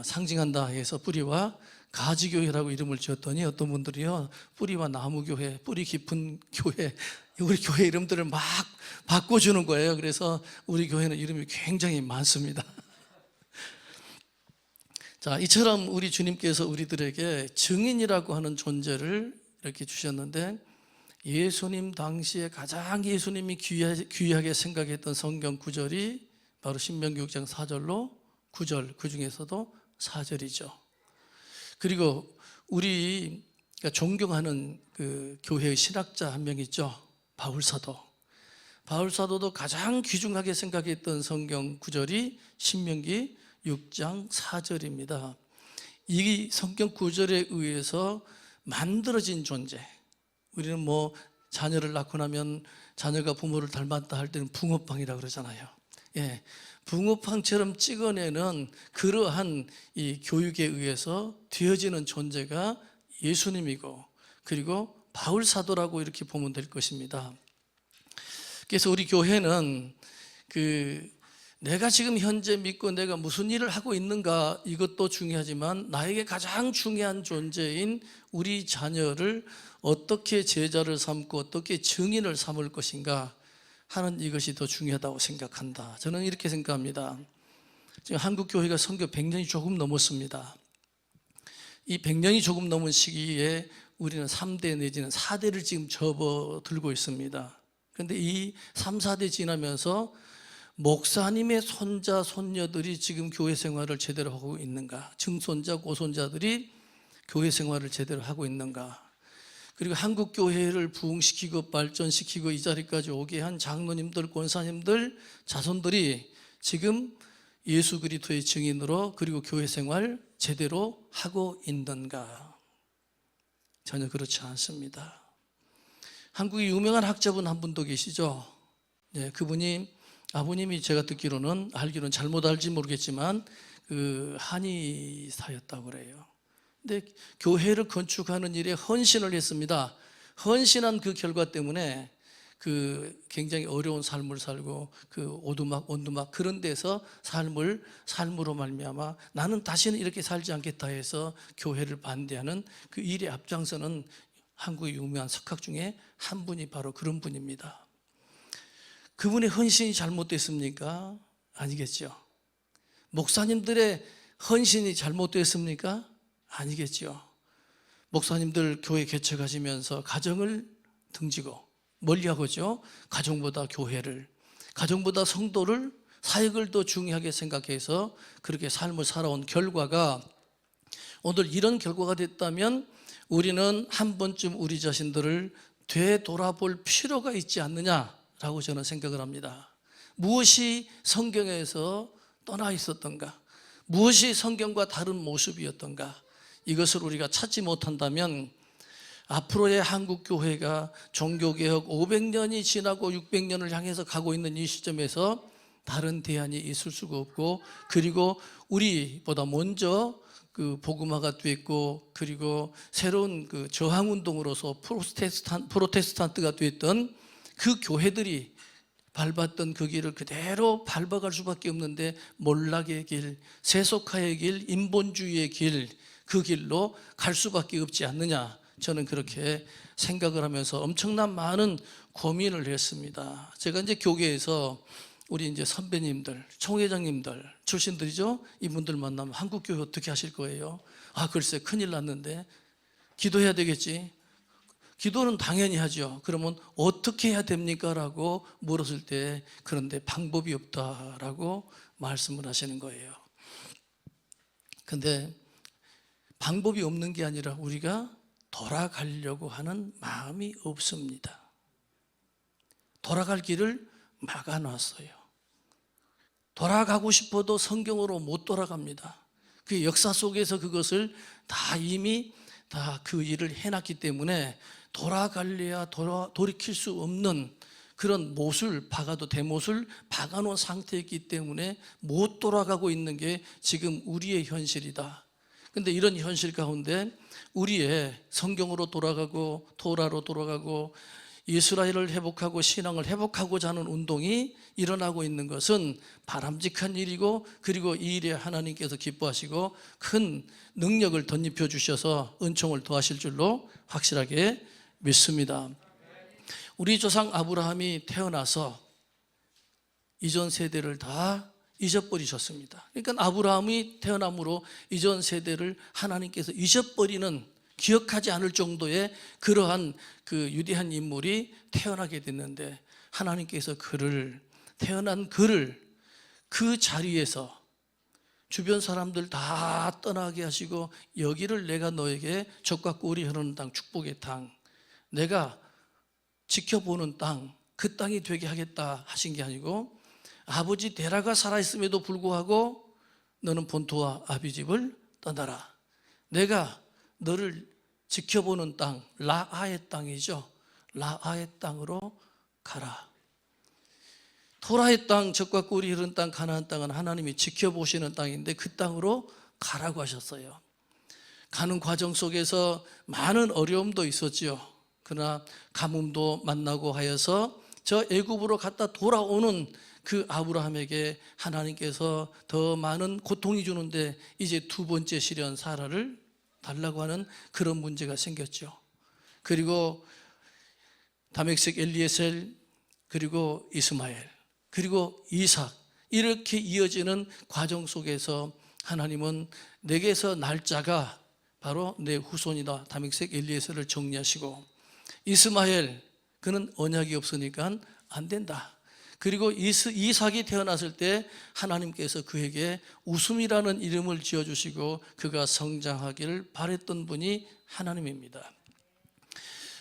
상징한다 해서 뿌리와 가지교회라고 이름을 지었더니 어떤 분들이요, 뿌리와 나무교회, 뿌리 깊은 교회, 우리 교회 이름들을 막 바꿔주는 거예요. 그래서 우리 교회는 이름이 굉장히 많습니다. 자, 이처럼 우리 주님께서 우리들에게 증인이라고 하는 존재를 이렇게 주셨는데, 예수님 당시에 가장 예수님이 귀하게 생각했던 성경 구절이 바로 신명기 6장 4절로 9절, 그 중에서도 4절이죠. 그리고 우리 그러니까 존경하는 그 교회의 신학자 한 명 있죠. 바울사도. 바울사도도 가장 귀중하게 생각했던 성경 구절이 신명기 6장 4절입니다. 이 성경 구절에 의해서 만들어진 존재. 우리는 뭐 자녀를 낳고 나면 자녀가 부모를 닮았다 할 때는 붕어빵이라고 그러잖아요. 예, 붕어빵처럼 찍어내는 그러한 이 교육에 의해서 되어지는 존재가 예수님이고, 그리고 바울 사도라고 이렇게 보면 될 것입니다. 그래서 우리 교회는 내가 지금 현재 믿고 내가 무슨 일을 하고 있는가, 이것도 중요하지만 나에게 가장 중요한 존재인 우리 자녀를 어떻게 제자를 삼고 어떻게 증인을 삼을 것인가 하는 이것이 더 중요하다고 생각한다. 저는 이렇게 생각합니다. 지금 한국 교회가 선교 100년이 조금 넘었습니다. 이 100년이 조금 넘은 시기에 우리는 3대 내지는 4대를 지금 접어들고 있습니다. 그런데 이 3, 4대 지나면서 목사님의 손자, 손녀들이 지금 교회 생활을 제대로 하고 있는가? 증손자, 고손자들이 교회 생활을 제대로 하고 있는가? 그리고 한국 교회를 부흥시키고 발전시키고 이 자리까지 오게 한 장로님들, 권사님들, 자손들이 지금 예수 그리스도의 증인으로 그리고 교회 생활 제대로 하고 있는가? 전혀 그렇지 않습니다. 한국의 유명한 학자분 한 분도 계시죠. 네, 그분이 아버님이 제가 알기로는 잘못 알지 모르겠지만 한의사였다고 그래요. 근데 교회를 건축하는 일에 헌신을 했습니다. 헌신한 그 결과 때문에 굉장히 어려운 삶을 살고 오두막, 원두막 그런 데서 삶으로 말미암아 나는 다시는 이렇게 살지 않겠다 해서 교회를 반대하는 그 일에 앞장서는 한국의 유명한 석학 중에 한 분이 바로 그런 분입니다. 그분의 헌신이 잘못됐습니까? 아니겠죠. 목사님들의 헌신이 잘못됐습니까? 아니겠죠. 목사님들 교회 개척하시면서 가정을 등지고 멀리하고죠. 가정보다 교회를, 가정보다 성도를, 사역을 더 중요하게 생각해서 그렇게 삶을 살아온 결과가 오늘 이런 결과가 됐다면 우리는 한 번쯤 우리 자신들을 되돌아볼 필요가 있지 않느냐라고 저는 생각을 합니다. 무엇이 성경에서 떠나 있었던가? 무엇이 성경과 다른 모습이었던가? 이것을 우리가 찾지 못한다면 앞으로의 한국 교회가 종교개혁 500년이 지나고 600년을 향해서 가고 있는 이 시점에서 다른 대안이 있을 수가 없고, 그리고 우리보다 먼저 복음화가 됐고, 그리고 새로운 저항운동으로서 프로테스탄트가 됐던 그 교회들이 밟았던 그 길을 그대로 밟아갈 수밖에 없는데, 몰락의 길, 세속화의 길, 인본주의의 길, 그 길로 갈 수밖에 없지 않느냐, 저는 그렇게 생각을 하면서 엄청난 많은 고민을 했습니다. 제가 이제 교계에서 우리 이제 선배님들, 총회장님들 출신들이죠. 이분들 만나면 한국 교회 어떻게 하실 거예요? 글쎄 큰일 났는데 기도해야 되겠지. 기도는 당연히 하죠. 그러면 어떻게 해야 됩니까? 라고 물었을 때 그런데 방법이 없다라고 말씀을 하시는 거예요. 근데 방법이 없는 게 아니라 우리가 돌아가려고 하는 마음이 없습니다. 돌아갈 길을 막아놨어요. 돌아가고 싶어도 성경으로 못 돌아갑니다. 그 역사 속에서 그것을 다 이미 다 그 일을 해놨기 때문에 돌아갈래야 돌이킬 수 없는 그런 대못을 박아놓은 상태이기 때문에 못 돌아가고 있는 게 지금 우리의 현실이다. 근데 이런 현실 가운데 우리의 성경으로 돌아가고 토라로 돌아가고 이스라엘을 회복하고 신앙을 회복하고자 하는 운동이 일어나고 있는 것은 바람직한 일이고, 그리고 이 일에 하나님께서 기뻐하시고 큰 능력을 덧입혀 주셔서 은총을 더하실 줄로 확실하게 믿습니다. 우리 조상 아브라함이 태어나서 이전 세대를 다 잊어버리셨습니다. 그러니까 아브라함이 태어남으로 이전 세대를 하나님께서 잊어버리는, 기억하지 않을 정도의 그러한 유대한 인물이 태어나게 됐는데, 하나님께서 태어난 그를 그 자리에서 주변 사람들 다 떠나게 하시고 여기를 내가 너에게 젖과 꿀이 흐르는 땅, 축복의 땅, 내가 지켜보는 땅, 그 땅이 되게 하겠다 하신 게 아니고, 아버지 데라가 살아있음에도 불구하고 너는 본토와 아비집을 떠나라. 내가 너를 지켜보는 땅, 라아의 땅이죠. 라아의 땅으로 가라. 토라의 땅, 젖과 꿀이 흐르는 땅, 가나안 땅은 하나님이 지켜보시는 땅인데 그 땅으로 가라고 하셨어요. 가는 과정 속에서 많은 어려움도 있었지요. 그러나 가뭄도 만나고 하여서 저 애굽으로 갔다 돌아오는 그 아브라함에게 하나님께서 더 많은 고통이 주는데 이제 두 번째 시련 사라를 달라고 하는 그런 문제가 생겼죠. 그리고 다메섹 엘리에셀, 그리고 이스마엘, 그리고 이삭, 이렇게 이어지는 과정 속에서 하나님은 내게서 날짜가 바로 내 후손이다, 다메섹 엘리에셀을 정리하시고, 이스마엘, 그는 언약이 없으니까 안 된다. 그리고 이삭이 태어났을 때 하나님께서 그에게 웃음이라는 이름을 지어주시고 그가 성장하기를 바랬던 분이 하나님입니다.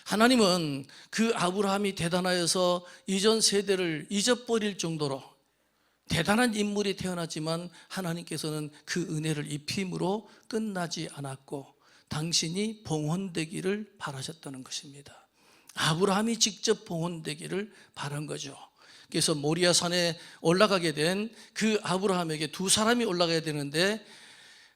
하나님은 그 아브라함이 대단하여서 이전 세대를 잊어버릴 정도로 대단한 인물이 태어났지만 하나님께서는 그 은혜를 입힘으로 끝나지 않았고 당신이 봉헌되기를 바라셨다는 것입니다. 아브라함이 직접 봉헌되기를 바란 거죠. 그래서 모리아산에 올라가게 된 그 아브라함에게 두 사람이 올라가야 되는데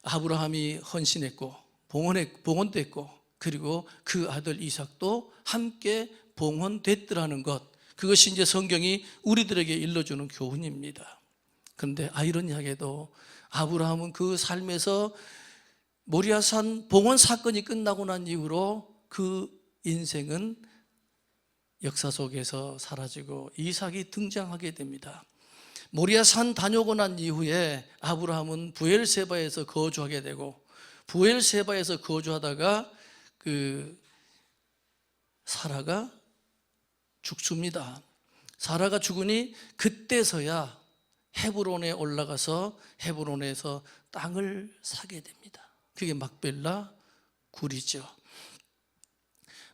아브라함이 헌신했고 봉헌됐고 그리고 그 아들 이삭도 함께 봉헌됐더라는 것, 그것이 이제 성경이 우리들에게 일러주는 교훈입니다. 그런데 아이러니하게도 아브라함은 그 삶에서 모리아산 봉헌 사건이 끝나고 난 이후로 그 인생은 역사 속에서 사라지고 이삭이 등장하게 됩니다. 모리아산 다녀오고 난 이후에 아브라함은 부엘세바에서 거주하게 되고 부엘세바에서 거주하다가 그 사라가 죽습니다. 사라가 죽으니 그때서야 헤브론에 올라가서 헤브론에서 땅을 사게 됩니다. 그게 막벨라 굴이죠.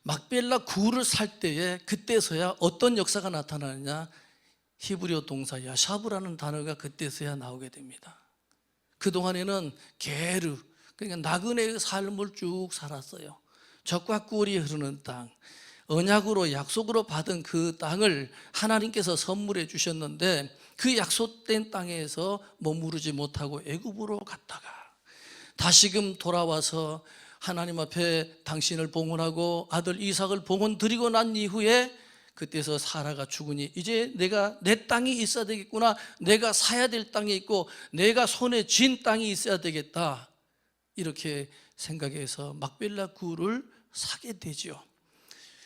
막벨라 굴을 살 때에 그때서야 어떤 역사가 나타나느냐, 히브리어 동사 야샤브라는 단어가 그때서야 나오게 됩니다. 그동안에는 게르, 그러니까 나그네의 삶을 쭉 살았어요. 젖과 꿀이 흐르는 땅, 언약으로 약속으로 받은 그 땅을 하나님께서 선물해 주셨는데 그 약속된 땅에서 머무르지 못하고 애굽으로 갔다가 다시금 돌아와서 하나님 앞에 당신을 봉헌하고 아들 이삭을 봉헌 드리고 난 이후에 그때서 사라가 죽으니 이제 내가 내 땅이 있어야 되겠구나, 내가 사야 될 땅이 있고 내가 손에 쥔 땅이 있어야 되겠다, 이렇게 생각해서 막벨라 굴을 사게 되죠.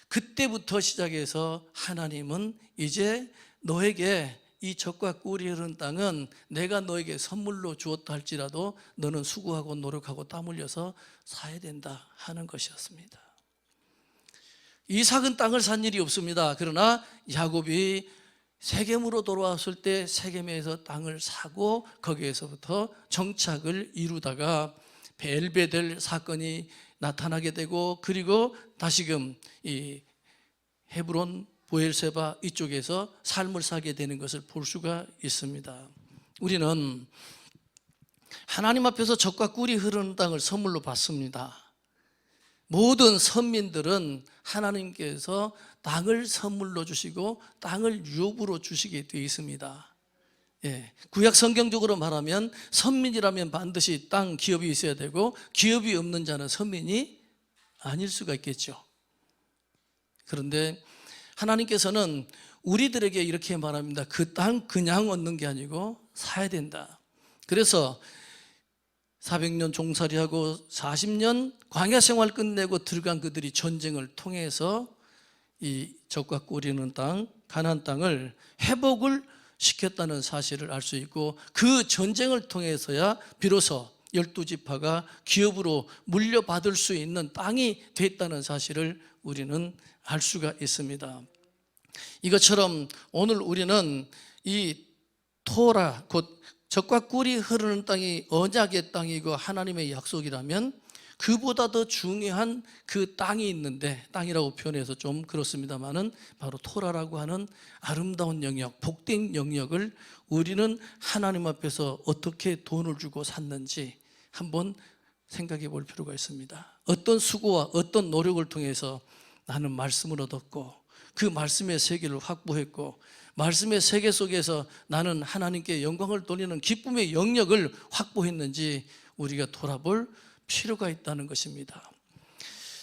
그때부터 시작해서 하나님은 이제 너에게 이 젖과 꿀이 흐르는 땅은 내가 너에게 선물로 주었다 할지라도 너는 수고하고 노력하고 땀 흘려서 사야 된다 하는 것이었습니다. 이삭은 땅을 산 일이 없습니다. 그러나 야곱이 세겜으로 돌아왔을 때 세겜에서 땅을 사고 거기에서부터 정착을 이루다가 벨베델 사건이 나타나게 되고 그리고 다시금 이 헤브론 부엘세바 이쪽에서 삶을 사게 되는 것을 볼 수가 있습니다. 우리는 하나님 앞에서 젖과 꿀이 흐르는 땅을 선물로 받습니다. 모든 선민들은 하나님께서 땅을 선물로 주시고 땅을 유업으로 주시게 되어 있습니다. 구약 성경적으로 말하면 선민이라면 반드시 땅 기업이 있어야 되고 기업이 없는 자는 선민이 아닐 수가 있겠죠. 그런데 하나님께서는 우리들에게 이렇게 말합니다. 그 땅 그냥 얻는 게 아니고 사야 된다. 그래서 400년 종살이하고 40년 광야 생활 끝내고 들어간 그들이 전쟁을 통해서 이 젖과 꿀이는 땅, 가나안 땅을 회복을 시켰다는 사실을 알 수 있고 그 전쟁을 통해서야 비로소 12지파가 기업으로 물려받을 수 있는 땅이 됐다는 사실을 우리는 알 수가 있습니다. 이것처럼 오늘 우리는 이 토라 곧 젖과 꿀이 흐르는 땅이 언약의 땅이고 하나님의 약속이라면 그보다 더 중요한 그 땅이 있는데, 땅이라고 표현해서 좀 그렇습니다만은 바로 토라라고 하는 아름다운 영역, 복된 영역을 우리는 하나님 앞에서 어떻게 돈을 주고 샀는지 한번 생각해 볼 필요가 있습니다. 어떤 수고와 어떤 노력을 통해서 나는 말씀을 얻었고 그 말씀의 세계를 확보했고 말씀의 세계 속에서 나는 하나님께 영광을 돌리는 기쁨의 영역을 확보했는지 우리가 돌아볼 필요가 있다는 것입니다.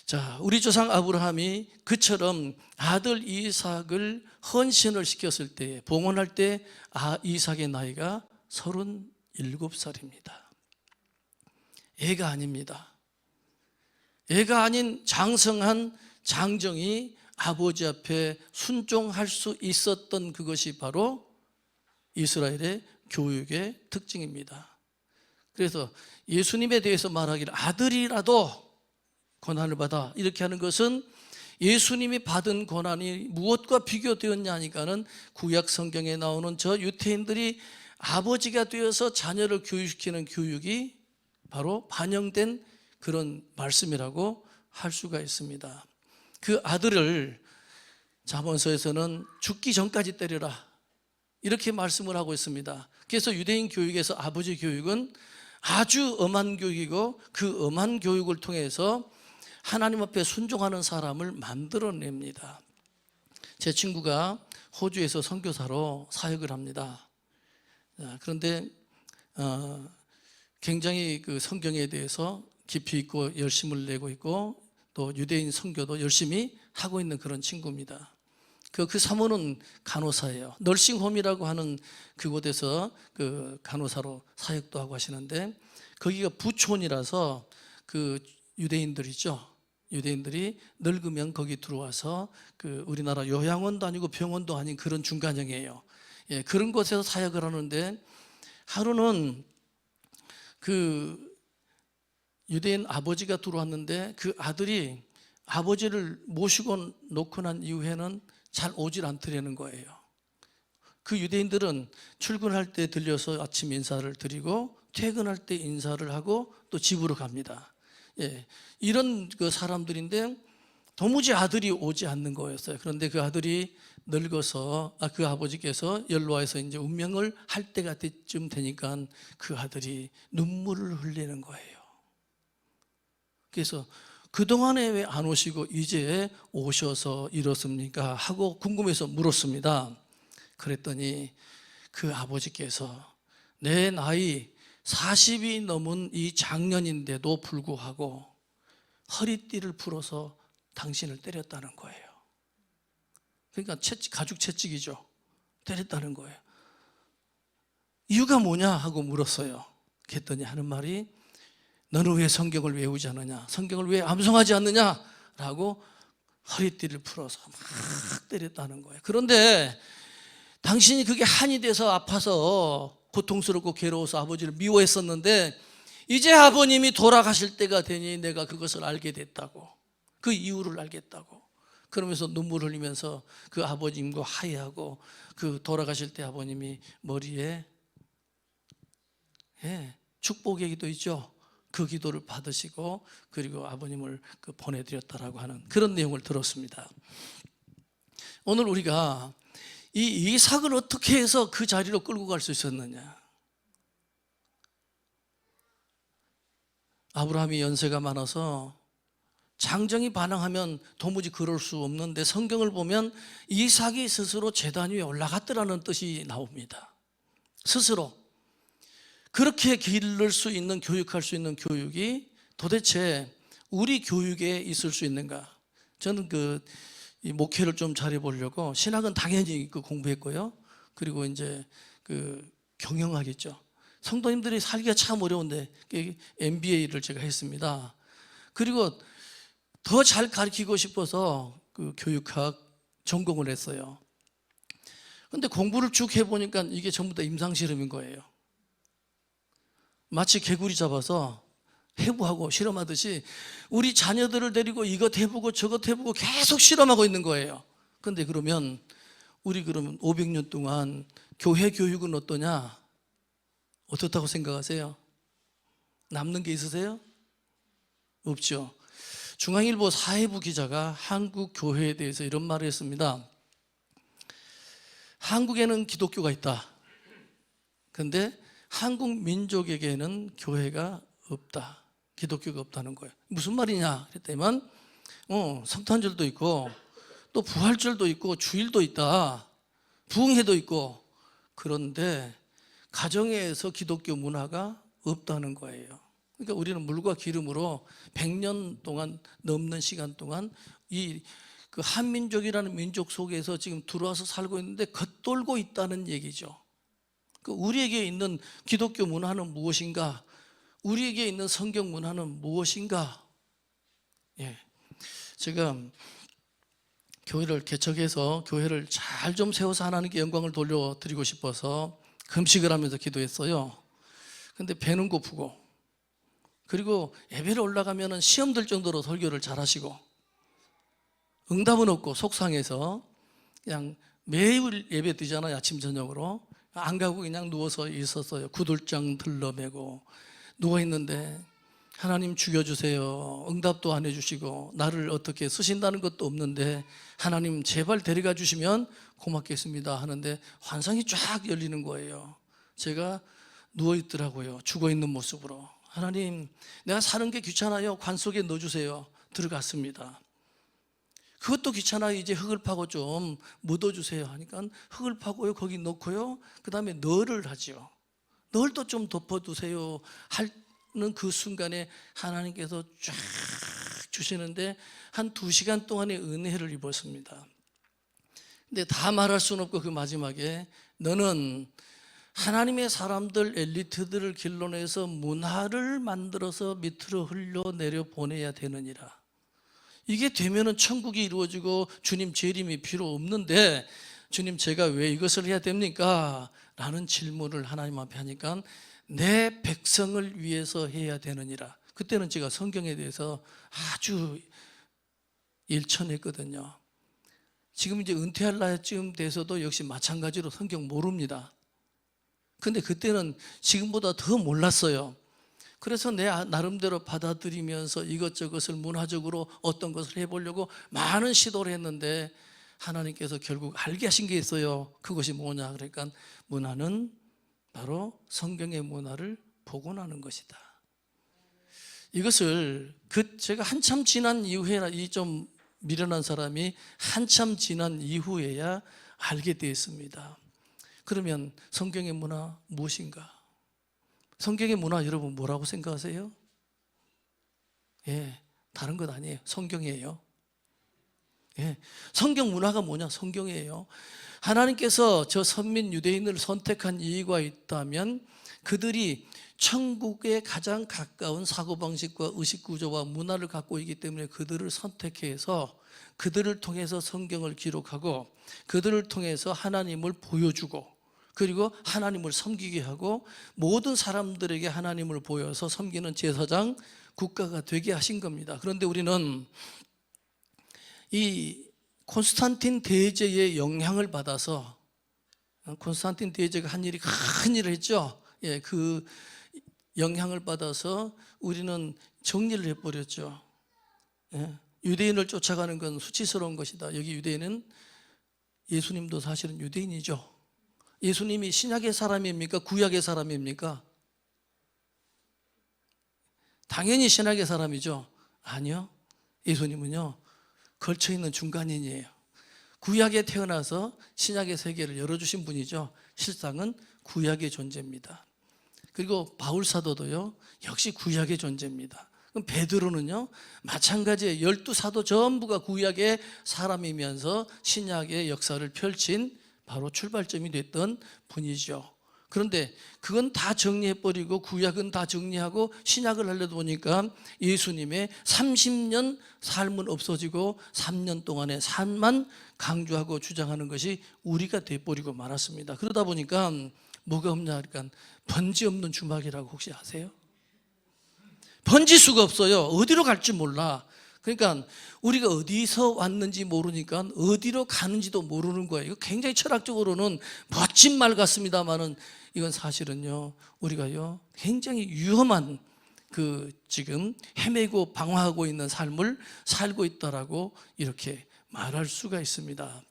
자, 우리 조상 아브라함이 그처럼 아들 이삭을 헌신을 시켰을 때, 봉헌할 때 이삭의 나이가 37살입니다. 애가 아닙니다. 애가 아닌 장성한 장정이 아버지 앞에 순종할 수 있었던 그것이 바로 이스라엘의 교육의 특징입니다. 그래서 예수님에 대해서 말하기를 아들이라도 고난을 받아 이렇게 하는 것은 예수님이 받은 고난이 무엇과 비교되었냐 하니까는 구약 성경에 나오는 저 유태인들이 아버지가 되어서 자녀를 교육시키는 교육이 바로 반영된 그런 말씀이라고 할 수가 있습니다. 그 아들을 잠언서에서는 죽기 전까지 때려라 이렇게 말씀을 하고 있습니다. 그래서 유대인 교육에서 아버지 교육은 아주 엄한 교육이고 그 엄한 교육을 통해서 하나님 앞에 순종하는 사람을 만들어냅니다. 제 친구가 호주에서 선교사로 사역을 합니다. 그런데 굉장히 그 성경에 대해서 깊이 있고 열심을 내고 있고 또 유대인 선교도 열심히 하고 있는 그런 친구입니다. 그 사모는 간호사예요. 널싱홈이라고 하는 그곳에서 그 간호사로 사역도 하고 하시는데 거기가 부촌이라서 그 유대인들이죠. 유대인들이 늙으면 거기 들어와서 그 우리나라 요양원도 아니고 병원도 아닌 그런 중간형이에요. 예, 그런 곳에서 사역을 하는데 하루는 그 유대인 아버지가 들어왔는데 그 아들이 아버지를 모시고 놓고 난 이후에는 잘 오질 않더라는 거예요. 그 유대인들은 출근할 때 들려서 아침 인사를 드리고 퇴근할 때 인사를 하고 또 집으로 갑니다. 예, 이런 그 사람들인데 도무지 아들이 오지 않는 거였어요. 그런데 그 아들이 늙어서 그 아버지께서 연로해서 이제 운명을 할 때가 쯤 되니까 그 아들이 눈물을 흘리는 거예요. 그래서 그동안에 왜 안 오시고 이제 오셔서 이렇습니까? 하고 궁금해서 물었습니다. 그랬더니 그 아버지께서 내 나이 40이 넘은 이 장년인데도 불구하고 허리띠를 풀어서 당신을 때렸다는 거예요. 그러니까 가죽 채찍이죠. 때렸다는 거예요. 이유가 뭐냐 하고 물었어요. 그랬더니 하는 말이 너는 왜 성경을 외우지 않느냐? 성경을 왜 암송하지 않느냐? 라고 허리띠를 풀어서 막 때렸다는 거예요. 그런데 당신이 그게 한이 돼서 아파서 고통스럽고 괴로워서 아버지를 미워했었는데 이제 아버님이 돌아가실 때가 되니 내가 그것을 알게 됐다고, 그 이유를 알겠다고 그러면서 눈물 흘리면서 그 아버님과 화해하고 그 돌아가실 때 아버님이 머리에 축복의 기도 있죠. 그 기도를 받으시고 그리고 아버님을 보내드렸다라고 하는 그런 내용을 들었습니다. 오늘 우리가 이 이삭을 어떻게 해서 그 자리로 끌고 갈 수 있었느냐? 아브라함이 연세가 많아서 장정이 반항하면 도무지 그럴 수 없는데 성경을 보면 이삭이 스스로 제단 위에 올라갔더라는 뜻이 나옵니다. 스스로 그렇게 기를 수 있는, 교육할 수 있는 교육이 도대체 우리 교육에 있을 수 있는가? 저는 이 목회를 좀 잘해보려고 신학은 당연히 공부했고요. 그리고 이제 경영하겠죠. 성도님들이 살기가 참 어려운데 MBA를 제가 했습니다. 그리고 더 잘 가르치고 싶어서 교육학 전공을 했어요. 그런데 공부를 쭉 해보니까 이게 전부 다 임상실험인 거예요. 마치 개구리 잡아서 해부하고 실험하듯이 우리 자녀들을 데리고 이것 해보고 저것 해보고 계속 실험하고 있는 거예요. 그런데 그러면 우리 그러면 500년 동안 교회 교육은 어떠냐? 어떻다고 생각하세요? 남는 게 있으세요? 없죠. 중앙일보 사회부 기자가 한국 교회에 대해서 이런 말을 했습니다. 한국에는 기독교가 있다. 그런데 한국 민족에게는 교회가 없다. 기독교가 없다는 거예요. 무슨 말이냐 그랬더니 성탄절도 있고 또 부활절도 있고 주일도 있다. 부흥회도 있고, 그런데 가정에서 기독교 문화가 없다는 거예요. 그러니까 우리는 물과 기름으로 100년 동안 넘는 시간 동안 그 한민족이라는 민족 속에서 지금 들어와서 살고 있는데 겉돌고 있다는 얘기죠. 그 우리에게 있는 기독교 문화는 무엇인가? 우리에게 있는 성경 문화는 무엇인가? 예, 제가 교회를 개척해서 교회를 잘 좀 세워서 하나님께 영광을 돌려드리고 싶어서 금식을 하면서 기도했어요. 근데 배는 고프고, 그리고 예배를 올라가면 시험 들 정도로 설교를 잘 하시고, 응답은 없고 속상해서 그냥 매일 예배 드리잖아요. 아침 저녁으로 안 가고 그냥 누워서 있었어요. 구들장 들러매고 누워있는데 하나님 죽여주세요. 응답도 안 해주시고 나를 어떻게 쓰신다는 것도 없는데 하나님 제발 데려가 주시면 고맙겠습니다 하는데 환상이 쫙 열리는 거예요. 제가 누워있더라고요. 죽어있는 모습으로. 하나님, 내가 사는 게 귀찮아요. 관 속에 넣어주세요. 들어갔습니다. 그것도 귀찮아요. 이제 흙을 파고 좀 묻어주세요 하니까 흙을 파고요, 거기 넣고요, 그 다음에 널을 하죠. 널도 좀 덮어두세요 하는 그 순간에 하나님께서 쫙 주시는데 한 2시간 동안의 은혜를 입었습니다. 근데 다 말할 수는 없고 그 마지막에 너는 하나님의 사람들, 엘리트들을 길러내서 문화를 만들어서 밑으로 흘려내려 보내야 되느니라. 이게 되면은 천국이 이루어지고 주님 재림이 필요 없는데 주님 제가 왜 이것을 해야 됩니까? 라는 질문을 하나님 앞에 하니까 내 백성을 위해서 해야 되느니라. 그때는 제가 성경에 대해서 아주 일천했거든요. 지금 이제 은퇴할 나이쯤 돼서도 역시 마찬가지로 성경 모릅니다. 근데 그때는 지금보다 더 몰랐어요. 그래서 내 나름대로 받아들이면서 이것저것을 문화적으로 어떤 것을 해보려고 많은 시도를 했는데 하나님께서 결국 알게 하신 게 있어요. 그것이 뭐냐 그러니까 문화는 바로 성경의 문화를 복원하는 것이다. 이것을 제가 한참 지난 이후에 이 좀 미련한 사람이 한참 지난 이후에야 알게 되었습니다. 그러면 성경의 문화 무엇인가? 성경의 문화 여러분 뭐라고 생각하세요? 예, 다른 것 아니에요. 성경이에요. 예, 성경 문화가 뭐냐? 성경이에요. 하나님께서 저 선민 유대인을 선택한 이유가 있다면 그들이 천국에 가장 가까운 사고방식과 의식구조와 문화를 갖고 있기 때문에 그들을 선택해서 그들을 통해서 성경을 기록하고 그들을 통해서 하나님을 보여주고 그리고 하나님을 섬기게 하고 모든 사람들에게 하나님을 보여서 섬기는 제사장 국가가 되게 하신 겁니다. 그런데 우리는 이 콘스탄틴 대제의 영향을 받아서 콘스탄틴 대제가 한 일이 큰 일을 했죠. 예, 그 영향을 받아서 우리는 정리를 해버렸죠. 예, 유대인을 쫓아가는 건 수치스러운 것이다. 여기 유대인은 예수님도 사실은 유대인이죠. 예수님이 신약의 사람입니까? 구약의 사람입니까? 당연히 신약의 사람이죠. 아니요. 예수님은요 걸쳐있는 중간인이에요. 구약에 태어나서 신약의 세계를 열어주신 분이죠. 실상은 구약의 존재입니다. 그리고 바울 사도도요 역시 구약의 존재입니다. 그럼 베드로는요 마찬가지예요. 12사도 전부가 구약의 사람이면서 신약의 역사를 펼친 바로 출발점이 됐던 분이죠. 그런데 그건 다 정리해버리고 구약은 다 정리하고 신약을 하려다 보니까 예수님의 30년 삶은 없어지고 3년 동안의 삶만 강조하고 주장하는 것이 우리가 돼버리고 말았습니다. 그러다 보니까 뭐가 없냐 그러니까 번지 없는 주막이라고 혹시 아세요? 번지 수가 없어요. 어디로 갈지 몰라. 그러니까 우리가 어디서 왔는지 모르니까 어디로 가는지도 모르는 거예요. 이거 굉장히 철학적으로는 멋진 말 같습니다만은 이건 사실은요, 우리가요 굉장히 위험한 지금 헤매고 방황하고 있는 삶을 살고 있다라고 이렇게 말할 수가 있습니다.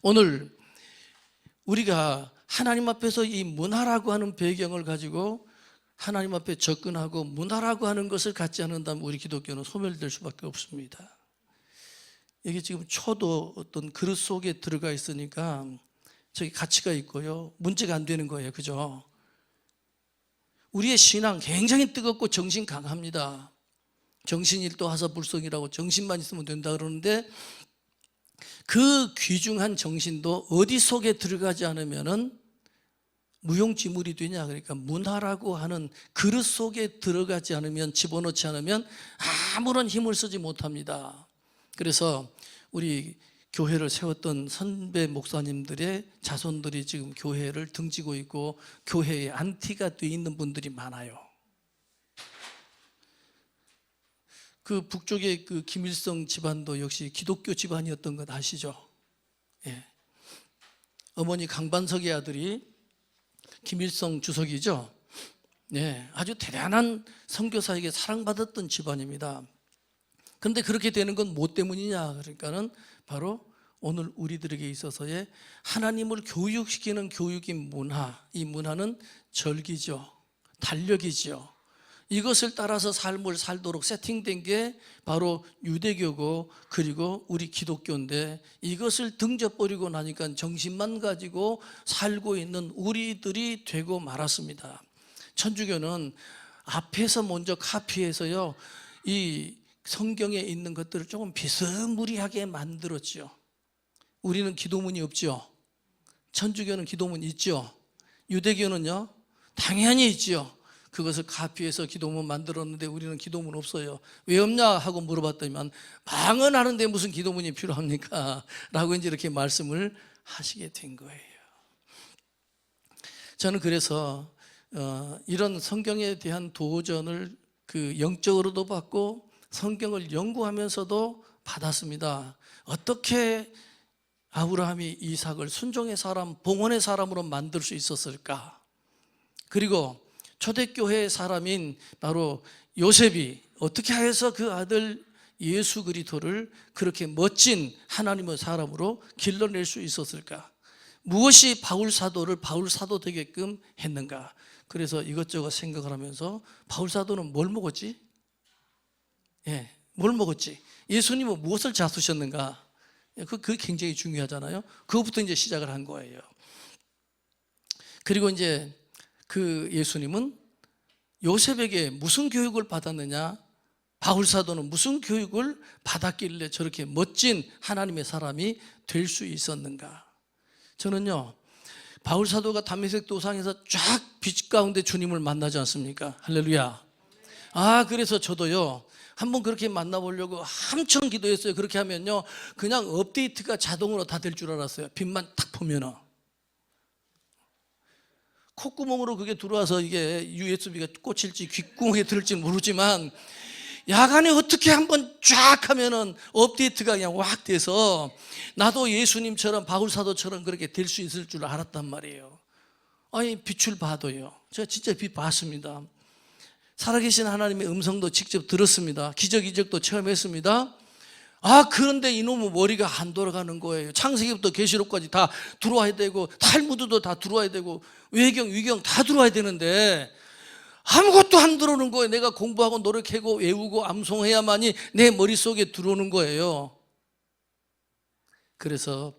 오늘 우리가 하나님 앞에서 이 문화라고 하는 배경을 가지고 하나님 앞에 접근하고 문화라고 하는 것을 갖지 않는다면 우리 기독교는 소멸될 수밖에 없습니다. 여기 지금 초도 어떤 그릇 속에 들어가 있으니까 저기 가치가 있고요, 문제가 안 되는 거예요. 그죠? 우리의 신앙 굉장히 뜨겁고 정신 강합니다. 정신일도 하사불성이라고 정신만 있으면 된다 그러는데 그 귀중한 정신도 어디 속에 들어가지 않으면은 무용지물이 되냐. 그러니까 문화라고 하는 그릇 속에 들어가지 않으면, 집어넣지 않으면 아무런 힘을 쓰지 못합니다. 그래서 우리 교회를 세웠던 선배 목사님들의 자손들이 지금 교회를 등지고 있고 교회의 안티가 돼 있는 분들이 많아요. 그 북쪽의 그 김일성 집안도 역시 기독교 집안이었던 것 아시죠? 예. 어머니 강반석의 아들이 김일성 주석이죠. 네, 아주 대단한 선교사에게 사랑받았던 집안입니다. 그런데 그렇게 되는 건 뭐 때문이냐? 그러니까는 바로 오늘 우리들에게 있어서의 하나님을 교육시키는 교육인 문화, 이 문화는 절기죠, 달력이죠. 이것을 따라서 삶을 살도록 세팅된 게 바로 유대교고 그리고 우리 기독교인데, 이것을 등져버리고 나니까 정신만 가지고 살고 있는 우리들이 되고 말았습니다. 천주교는 앞에서 먼저 카피해서요, 이 성경에 있는 것들을 조금 비스무리하게 만들었죠. 우리는 기도문이 없죠. 천주교는 기도문 있죠. 유대교는요 당연히 있죠. 그것을 카피해서 기도문 만들었는데 우리는 기도문 없어요. 왜 없냐 하고 물어봤더니만 방언하는데 무슨 기도문이 필요합니까? 라고 이제 이렇게 말씀을 하시게 된 거예요. 저는 그래서 이런 성경에 대한 도전을 영적으로도 받고 성경을 연구하면서도 받았습니다. 어떻게 아브라함이 이삭을 순종의 사람, 봉헌의 사람으로 만들 수 있었을까? 그리고 초대교회의 사람인 바로 요셉이 어떻게 해서 그 아들 예수 그리스도를 그렇게 멋진 하나님의 사람으로 길러낼 수 있었을까? 무엇이 바울 사도를 바울 사도 되게끔 했는가? 그래서 이것저것 생각을 하면서 바울 사도는 뭘 먹었지? 뭘 먹었지? 예수님은 무엇을 잡수셨는가? 그게 굉장히 중요하잖아요. 그것부터 이제 시작을 한 거예요. 그리고 이제 그 예수님은 요셉에게 무슨 교육을 받았느냐? 바울 사도는 무슨 교육을 받았길래 저렇게 멋진 하나님의 사람이 될 수 있었는가? 저는요, 바울 사도가 담메색 도상에서 쫙 빛 가운데 주님을 만나지 않습니까? 할렐루야. 그래서 저도요, 한번 그렇게 만나보려고 엄청 기도했어요. 그렇게 하면요, 그냥 업데이트가 자동으로 다 될 줄 알았어요. 빛만 딱 보면은. 콧구멍으로 그게 들어와서 이게 USB가 꽂힐지 귓구멍에 들을지 모르지만 야간에 어떻게 한번 쫙 하면은 업데이트가 그냥 확 돼서 나도 예수님처럼 바울 사도처럼 그렇게 될 수 있을 줄 알았단 말이에요. 아니, 빛을 봐도요. 제가 진짜 빛 봤습니다. 살아계신 하나님의 음성도 직접 들었습니다. 기적 이적도 체험했습니다. 그런데 이놈의 머리가 안 돌아가는 거예요. 창세기부터 계시록까지 다 들어와야 되고 탈무드도 다 들어와야 되고 외경, 위경 다 들어와야 되는데 아무것도 안 들어오는 거예요. 내가 공부하고 노력하고 외우고 암송해야만이 내 머릿속에 들어오는 거예요. 그래서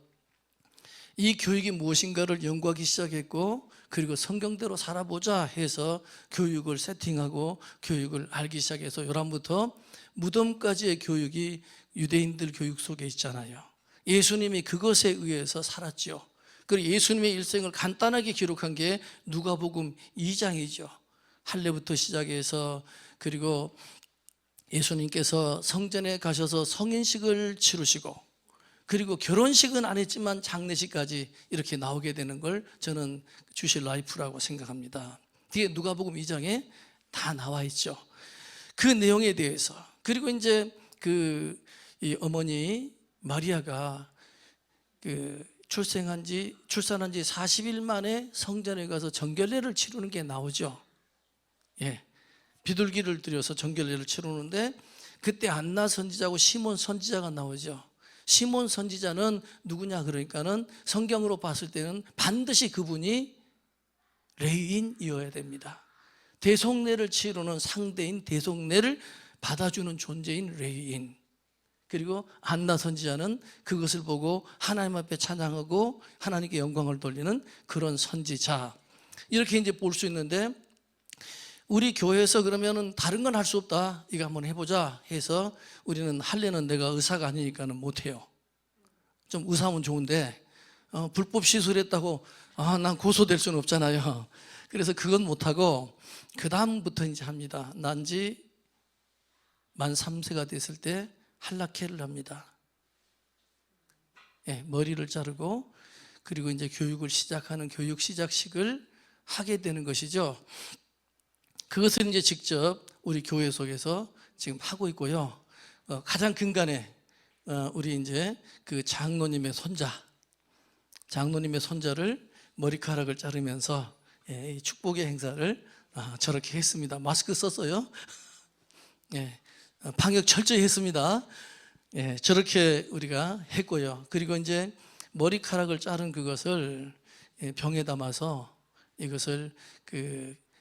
이 교육이 무엇인가를 연구하기 시작했고, 그리고 성경대로 살아보자 해서 교육을 세팅하고 교육을 알기 시작해서 요람부터 무덤까지의 교육이 유대인들 교육 속에 있잖아요. 예수님이 그것에 의해서 살았죠. 그리고 예수님의 일생을 간단하게 기록한 게 누가복음 2장이죠. 할례부터 시작해서, 그리고 예수님께서 성전에 가셔서 성인식을 치르시고, 그리고 결혼식은 안 했지만 장례식까지 이렇게 나오게 되는 걸 저는 주실 라이프라고 생각합니다. 뒤에 누가복음 2장에 다 나와 있죠. 그 내용에 대해서. 그리고 이제 이 어머니 마리아가 출산한 지 40일 만에 성전에 가서 정결례를 치르는 게 나오죠. 예, 비둘기를 들여서 정결례를 치르는데 그때 안나 선지자하고 시몬 선지자가 나오죠. 시몬 선지자는 누구냐 그러니까는 성경으로 봤을 때는 반드시 그분이 레위인이어야 됩니다. 대속례를 치르는 상대인, 대속례를 받아주는 존재인 레위인. 그리고 안나 선지자는 그것을 보고 하나님 앞에 찬양하고 하나님께 영광을 돌리는 그런 선지자. 이렇게 이제 볼 수 있는데, 우리 교회에서 그러면은 다른 건 할 수 없다, 이거 한번 해보자 해서 우리는 할래는 내가 의사가 아니니까는 못해요. 좀 의사하면 좋은데 불법 시술했다고 난 고소될 수는 없잖아요. 그래서 그건 못하고 그 다음부터 이제 합니다. 난지 만 3세가 됐을 때 할라케를 합니다. 예, 머리를 자르고 그리고 이제 교육을 시작하는 교육 시작식을 하게 되는 것이죠. 그것을 이제 직접 우리 교회 속에서 지금 하고 있고요. 가장 근간에 우리 이제 그 장로님의 손자를 머리카락을 자르면서 이 축복의 행사를 저렇게 했습니다. 마스크 썼어요. 예, 방역 철저히 했습니다. 예, 저렇게 우리가 했고요. 그리고 이제 머리카락을 자른 그것을 병에 담아서 이것을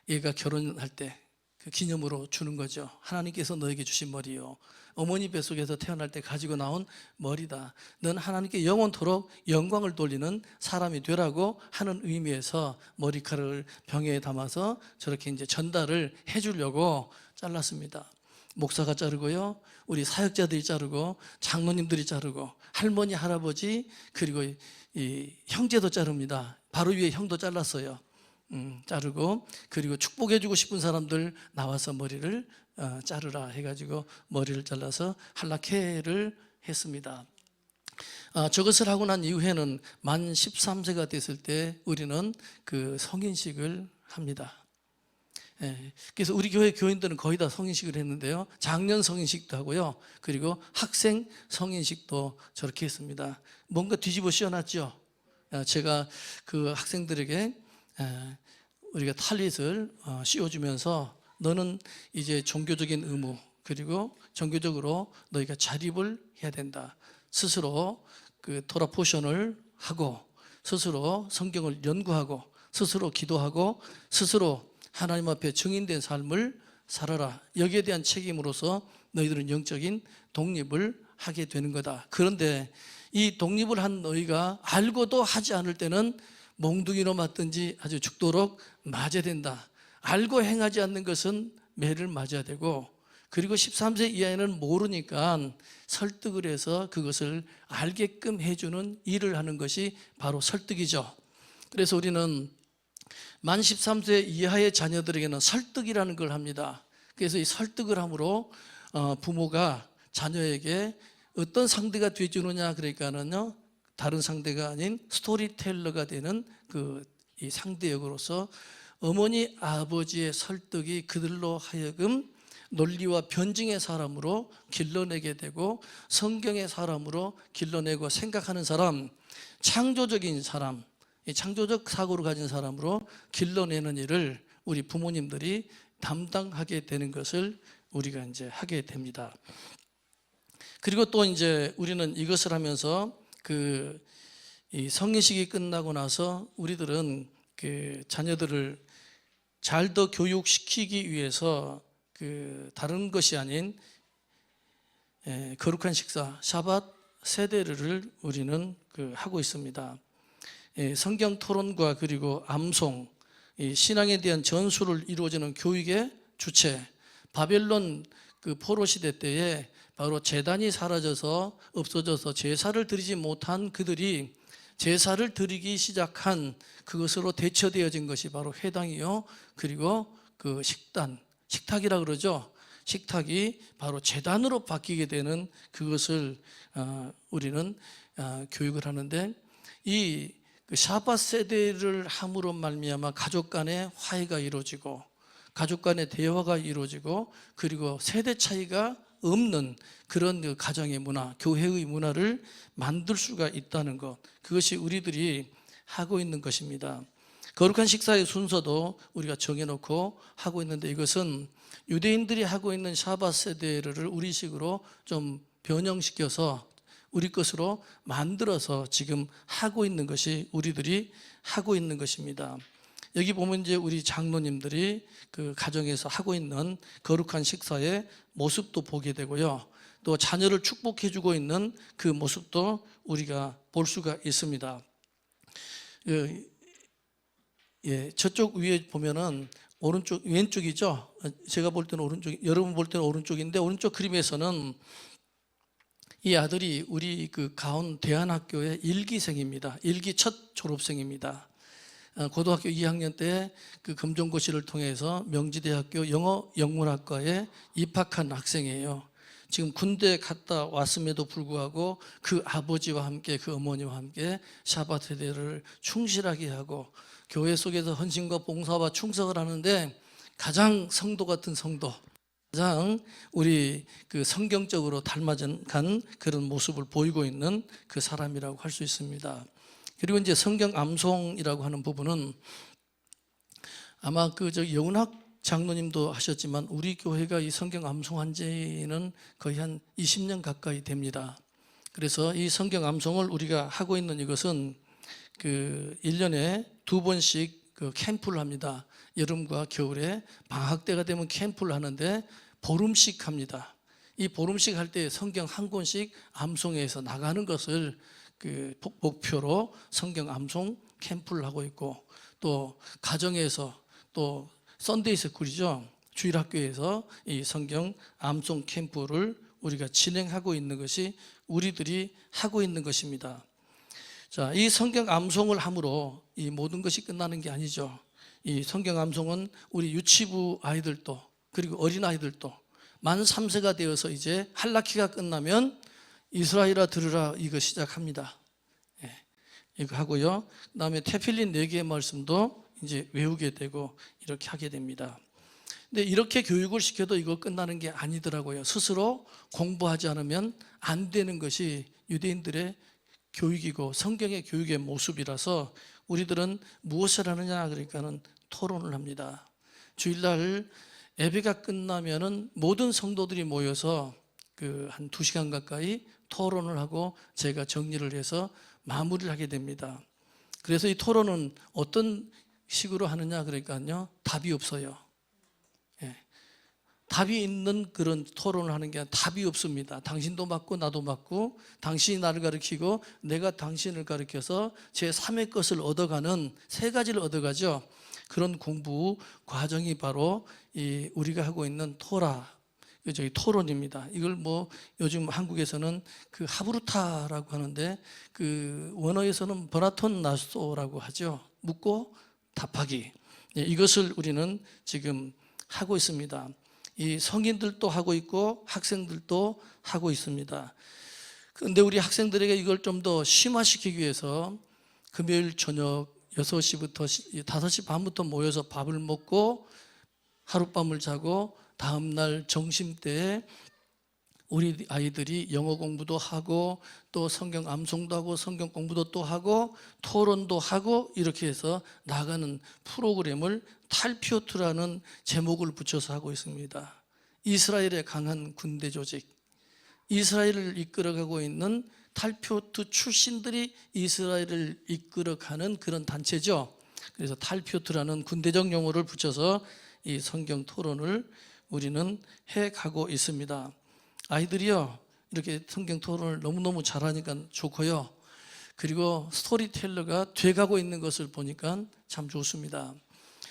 얘가 결혼할 때 그 기념으로 주는 거죠. 하나님께서 너에게 주신 머리요, 어머니 뱃속에서 태어날 때 가지고 나온 머리다. 넌 하나님께 영원토록 영광을 돌리는 사람이 되라고 하는 의미에서 머리카락을 병에 담아서 저렇게 이제 전달을 해주려고 잘랐습니다. 목사가 자르고요, 우리 사역자들이 자르고, 장로님들이 자르고, 할머니, 할아버지, 그리고 이 형제도 자릅니다. 바로 위에 형도 잘랐어요. 자르고, 그리고 축복해주고 싶은 사람들 나와서 머리를 자르라 해가지고 머리를 잘라서 할라케를 했습니다. 저것을 하고 난 이후에는 만 13세가 됐을 때 우리는 그 성인식을 합니다. 예, 그래서 우리 교회 교인들은 거의 다 성인식을 했는데요, 장년 성인식도 하고요, 그리고 학생 성인식도 저렇게 했습니다. 뭔가 뒤집어 씌워놨죠. 제가 그 학생들에게 우리가 탈릿을 씌워주면서 너는 이제 종교적인 의무, 그리고 종교적으로 너희가 자립을 해야 된다. 스스로 그 토라 포션을 하고, 스스로 성경을 연구하고, 스스로 기도하고, 스스로 하나님 앞에 증인된 삶을 살아라. 여기에 대한 책임으로서 너희들은 영적인 독립을 하게 되는 거다. 그런데 이 독립을 한 너희가 알고도 하지 않을 때는 몽둥이로 맞든지 아주 죽도록 맞아야 된다. 알고 행하지 않는 것은 매를 맞아야 되고, 그리고 13세 이하에는 모르니까 설득을 해서 그것을 알게끔 해주는 일을 하는 것이 바로 설득이죠. 그래서 우리는 만 13세 이하의 자녀들에게는 설득이라는 걸 합니다. 그래서 이 설득을 함으로 부모가 자녀에게 어떤 상대가 되어주느냐, 그러니까는요, 다른 상대가 아닌 스토리텔러가 되는 이 상대 역으로서 어머니 아버지의 설득이 그들로 하여금 논리와 변증의 사람으로 길러내게 되고, 성경의 사람으로 길러내고 생각하는 사람, 창조적인 사람, 창조적 사고를 가진 사람으로 길러내는 일을 우리 부모님들이 담당하게 되는 것을 우리가 이제 하게 됩니다. 그리고 또 이제 우리는 이것을 하면서 이 성인식이 끝나고 나서 우리들은 그 자녀들을 잘 더 교육시키기 위해서 다른 것이 아닌 거룩한 식사, 샤밧 세대를 우리는 하고 있습니다. 성경 토론과 그리고 암송, 신앙에 대한 전수를 이루어지는 교육의 주체, 바벨론 포로 시대 때에 바로 제단이 사라져서 없어져서 제사를 드리지 못한 그들이 제사를 드리기 시작한 그것으로 대처되어진 것이 바로 회당이요, 그리고 그 식탁이라 그러죠. 식탁이 바로 제단으로 바뀌게 되는 그것을 우리는 교육을 하는데, 이 샤밧 세대를 함으로 말미암아 가족 간의 화해가 이루어지고, 가족 간의 대화가 이루어지고, 그리고 세대 차이가 없는 그런 그 가정의 문화, 교회의 문화를 만들 수가 있다는 것, 그것이 우리들이 하고 있는 것입니다. 거룩한 식사의 순서도 우리가 정해놓고 하고 있는데, 이것은 유대인들이 하고 있는 샤bat 세대를 우리식으로 좀 변형시켜서 우리 것으로 만들어서 지금 하고 있는 것이 우리들이 하고 있는 것입니다. 여기 보면 이제 우리 장로님들이 그 가정에서 하고 있는 거룩한 식사의 모습도 보게 되고요. 또 자녀를 축복해주고 있는 그 모습도 우리가 볼 수가 있습니다. 저쪽 위에 보면은 오른쪽, 왼쪽이죠. 제가 볼 때는 오른쪽, 여러분 볼 때는 오른쪽인데, 오른쪽 그림에서는 이 아들이 우리 그 가온 대안학교의 1기생입니다. 1기 첫 졸업생입니다. 고등학교 2학년 때 그 검정고시를 통해서 명지대학교 영어영문학과에 입학한 학생이에요. 지금 군대 갔다 왔음에도 불구하고 그 아버지와 함께, 그 어머니와 함께 샤bat 세대를 충실하게 하고 교회 속에서 헌신과 봉사와 충성을 하는데 가장 성도 같은 성도, 가장 우리 그 성경적으로 닮아간 그런 모습을 보이고 있는 그 사람이라고 할 수 있습니다. 그리고 이제 성경 암송이라고 하는 부분은 아마 영은학 장로님도 하셨지만 우리 교회가 이 성경 암송한 지는 거의 한 20년 가까이 됩니다. 그래서 이 성경 암송을 우리가 하고 있는 이것은 그 1년에 2번씩 그 캠프를 합니다. 여름과 겨울에 방학 때가 되면 캠프를 하는데 보름씩 합니다. 이 보름씩 할 때 성경 한 권씩 암송해서 나가는 것을 그 목표로 성경 암송 캠프를 하고 있고, 또 가정에서 또 썬데이 스쿨이죠. 주일학교에서 이 성경 암송 캠프를 우리가 진행하고 있는 것이 우리들이 하고 있는 것입니다. 자, 이 성경 암송을 함으로 이 모든 것이 끝나는 게 아니죠. 이 성경 암송은 우리 유치부 아이들도, 그리고 어린아이들도 만 3세가 되어서 이제 할라키가 끝나면 이스라엘아 들으라 이거 시작합니다. 이거 하고요. 그 다음에 테필린 4개의 말씀도 이제 외우게 되고 이렇게 하게 됩니다. 근데 이렇게 교육을 시켜도 이거 끝나는 게 아니더라고요. 스스로 공부하지 않으면 안 되는 것이 유대인들의 교육이고 성경의 교육의 모습이라서 우리들은 무엇을 하느냐 그러니까는 토론을 합니다. 주일날 예배가 끝나면은 모든 성도들이 모여서 그 한 2시간 가까이 토론을 하고 제가 정리를 해서 마무리를 하게 됩니다. 그래서 이 토론은 어떤 식으로 하느냐 그러니까요, 답이 없어요. 답이 있는 그런 토론을 하는 게 아니라 답이 없습니다. 당신도 맞고 나도 맞고, 당신이 나를 가르치고 내가 당신을 가르쳐서 제3의 것을 얻어가는, 3가지를 얻어가죠. 그런 공부 과정이 바로 이 우리가 하고 있는 토론입니다. 이걸 뭐 요즘 한국에서는 그 하브루타라고 하는데 그 원어에서는 버나톤 나소라고 하죠. 묻고 답하기. 이것을 우리는 지금 하고 있습니다. 이 성인들도 하고 있고 학생들도 하고 있습니다. 그런데 우리 학생들에게 이걸 좀 더 심화시키기 위해서 금요일 저녁 6시부터 5시 반부터 모여서 밥을 먹고 하룻밤을 자고 다음날 점심때에 우리 아이들이 영어 공부도 하고 또 성경 암송도 하고 성경 공부도 또 하고 토론도 하고 이렇게 해서 나가는 프로그램을 탈피오트라는 제목을 붙여서 하고 있습니다. 이스라엘의 강한 군대 조직, 이스라엘을 이끌어가고 있는 탈피오트 출신들이 이스라엘을 이끌어가는 그런 단체죠. 그래서 탈피오트라는 군대적 용어를 붙여서 이 성경 토론을 우리는 해가고 있습니다. 아이들이요, 이렇게 성경 토론을 너무너무 잘하니까 좋고요. 그리고 스토리텔러가 돼가고 있는 것을 보니까 참 좋습니다.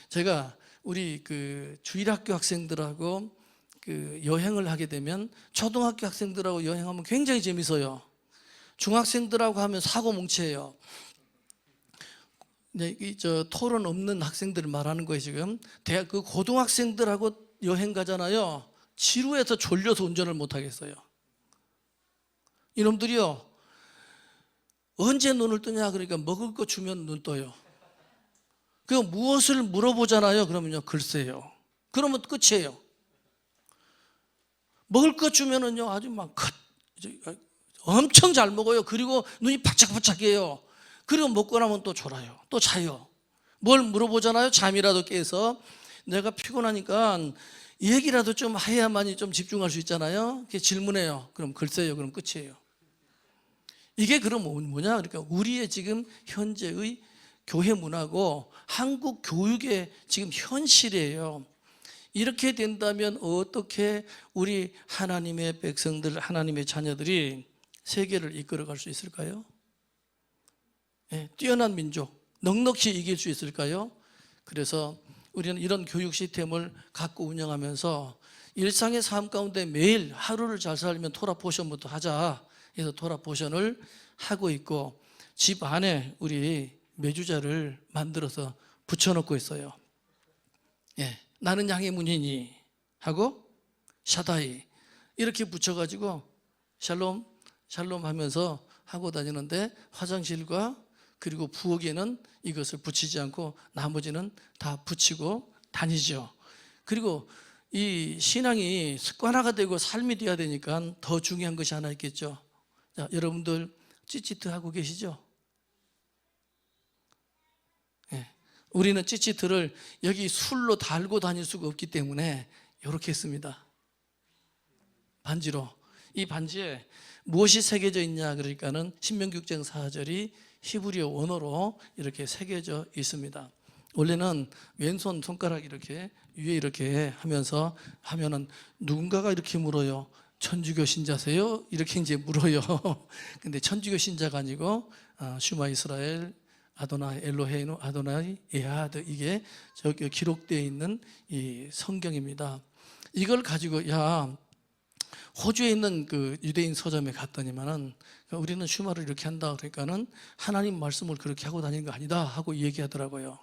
제가 우리 그 주일학교 학생들하고 그 여행을 하게 되면 초등학교 학생들하고 여행하면 굉장히 재밌어요. 중학생들하고 하면 사고 뭉치예요. 토론 없는 학생들을 말하는 거예요. 지금 그 고등학생들하고 여행 가잖아요. 지루해서 졸려서 운전을 못 하겠어요. 이놈들이요, 언제 눈을 뜨냐 그러니까 먹을 거 주면 눈 떠요. 그 무엇을 물어보잖아요. 그러면요, 글쎄요. 그러면 끝이에요. 먹을 것 주면은요 아주 막 엄청 잘 먹어요. 그리고 눈이 바짝바짝해요. 그리고 먹고 나면 또 졸아요. 또 자요. 뭘 물어보잖아요. 잠이라도 깨서 내가 피곤하니까 얘기라도 좀 해야만이 좀 집중할 수 있잖아요. 이렇게 질문해요. 그럼 글쎄요. 그럼 끝이에요. 이게 그럼 뭐냐? 그러니까 우리의 지금 현재의 교회 문화고 한국 교육의 지금 현실이에요. 이렇게 된다면 어떻게 우리 하나님의 백성들, 하나님의 자녀들이 세계를 이끌어갈 수 있을까요? 뛰어난 민족, 넉넉히 이길 수 있을까요? 그래서 우리는 이런 교육 시스템을 갖고 운영하면서 일상의 삶 가운데 매일 하루를 잘 살면 토라 포션부터 하자 해서 토라 포션을 하고 있고, 집 안에 우리 매주자를 만들어서 붙여놓고 있어요. 나는 양의 문이니 하고 샤다이 이렇게 붙여가지고 샬롬 샬롬 하면서 하고 다니는데, 화장실과 그리고 부엌에는 이것을 붙이지 않고 나머지는 다 붙이고 다니죠. 그리고 이 신앙이 습관화가 되고 삶이 돼야 되니까 더 중요한 것이 하나 있겠죠. 자, 여러분들 찌찌트 하고 계시죠? 우리는 찌찌트를 여기 술로 달고 다닐 수가 없기 때문에 이렇게 했습니다. 반지로. 이 반지에 무엇이 새겨져 있냐 그러니까는 신명기 6장 4절이 히브리어 원어로 이렇게 새겨져 있습니다. 원래는 왼손 손가락 이렇게 위에 이렇게 하면서 하면은 누군가가 이렇게 물어요. 천주교 신자세요? 이렇게 이제 물어요. 근데 천주교 신자가 아니고 슈마 이스라엘 아도나이 엘로헤이노 아도나이 에하드, 이게 저기 기록되어 있는 이 성경입니다. 이걸 가지고 호주에 있는 그 유대인 서점에 갔더니만은 우리는 슈마를 이렇게 한다 그러니까는 하나님 말씀을 그렇게 하고 다니는 거 아니다 하고 얘기하더라고요.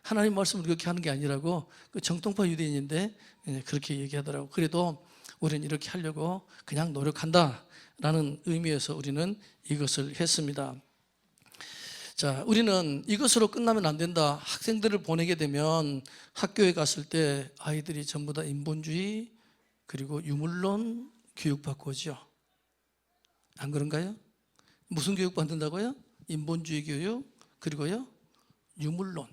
하나님 말씀을 그렇게 하는 게 아니라고, 그 정통파 유대인인데 그렇게 얘기하더라고. 그래도 우리는 이렇게 하려고 그냥 노력한다라는 의미에서 우리는 이것을 했습니다. 자, 우리는 이것으로 끝나면 안 된다. 학생들을 보내게 되면 학교에 갔을 때 아이들이 전부 다 인본주의 그리고 유물론 교육받고 오죠. 안 그런가요? 무슨 교육 받는다고요? 인본주의 교육, 그리고요 유물론.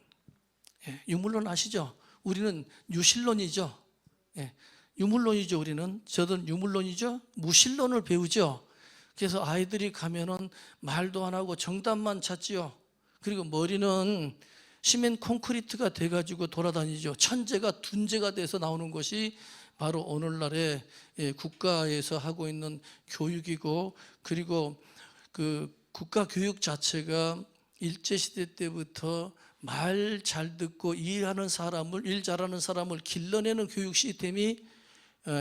유물론 아시죠? 우리는 유실론이죠. 유물론이죠. 우리는 저들은 유물론이죠. 무실론을 배우죠. 그래서 아이들이 가면은 말도 안 하고 정답만 찾지요. 그리고 머리는 시멘 콘크리트가 돼가지고 돌아다니죠. 천재가 둔재가 돼서 나오는 것이 바로 오늘날의 국가에서 하고 있는 교육이고, 그리고 그 국가 교육 자체가 일제시대 때부터 말 잘 듣고 일 잘하는 사람을 길러내는 교육 시스템이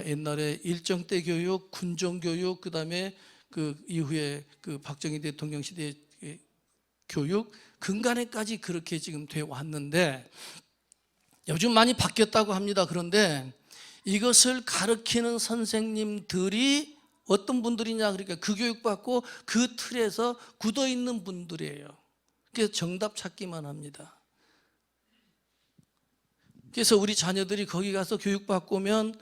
옛날에 일정대 교육, 군정 교육, 그다음에 그 이후에 그 박정희 대통령 시대 교육 근간에까지 그렇게 지금 돼 왔는데, 요즘 많이 바뀌었다고 합니다. 그런데 이것을 가르치는 선생님들이 어떤 분들이냐, 그러니까 그 교육받고 그 틀에서 굳어 있는 분들이에요. 그래서 정답 찾기만 합니다. 그래서 우리 자녀들이 거기 가서 교육받고 오면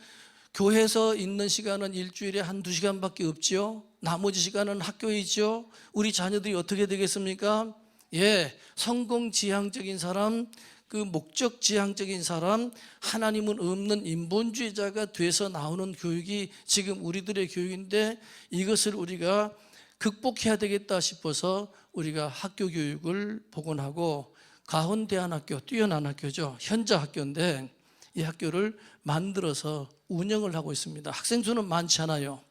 교회에서 있는 시간은 일주일에 1-2시간밖에 없지요. 나머지 시간은 학교에 있죠. 우리 자녀들이 어떻게 되겠습니까? 성공지향적인 사람, 그 목적지향적인 사람, 하나님은 없는 인본주의자가 돼서 나오는 교육이 지금 우리들의 교육인데, 이것을 우리가 극복해야 되겠다 싶어서 우리가 학교 교육을 복원하고, 가헌대안학교, 뛰어난 학교죠. 현자 학교인데 이 학교를 만들어서 운영을 하고 있습니다. 학생 수는 많지 않아요.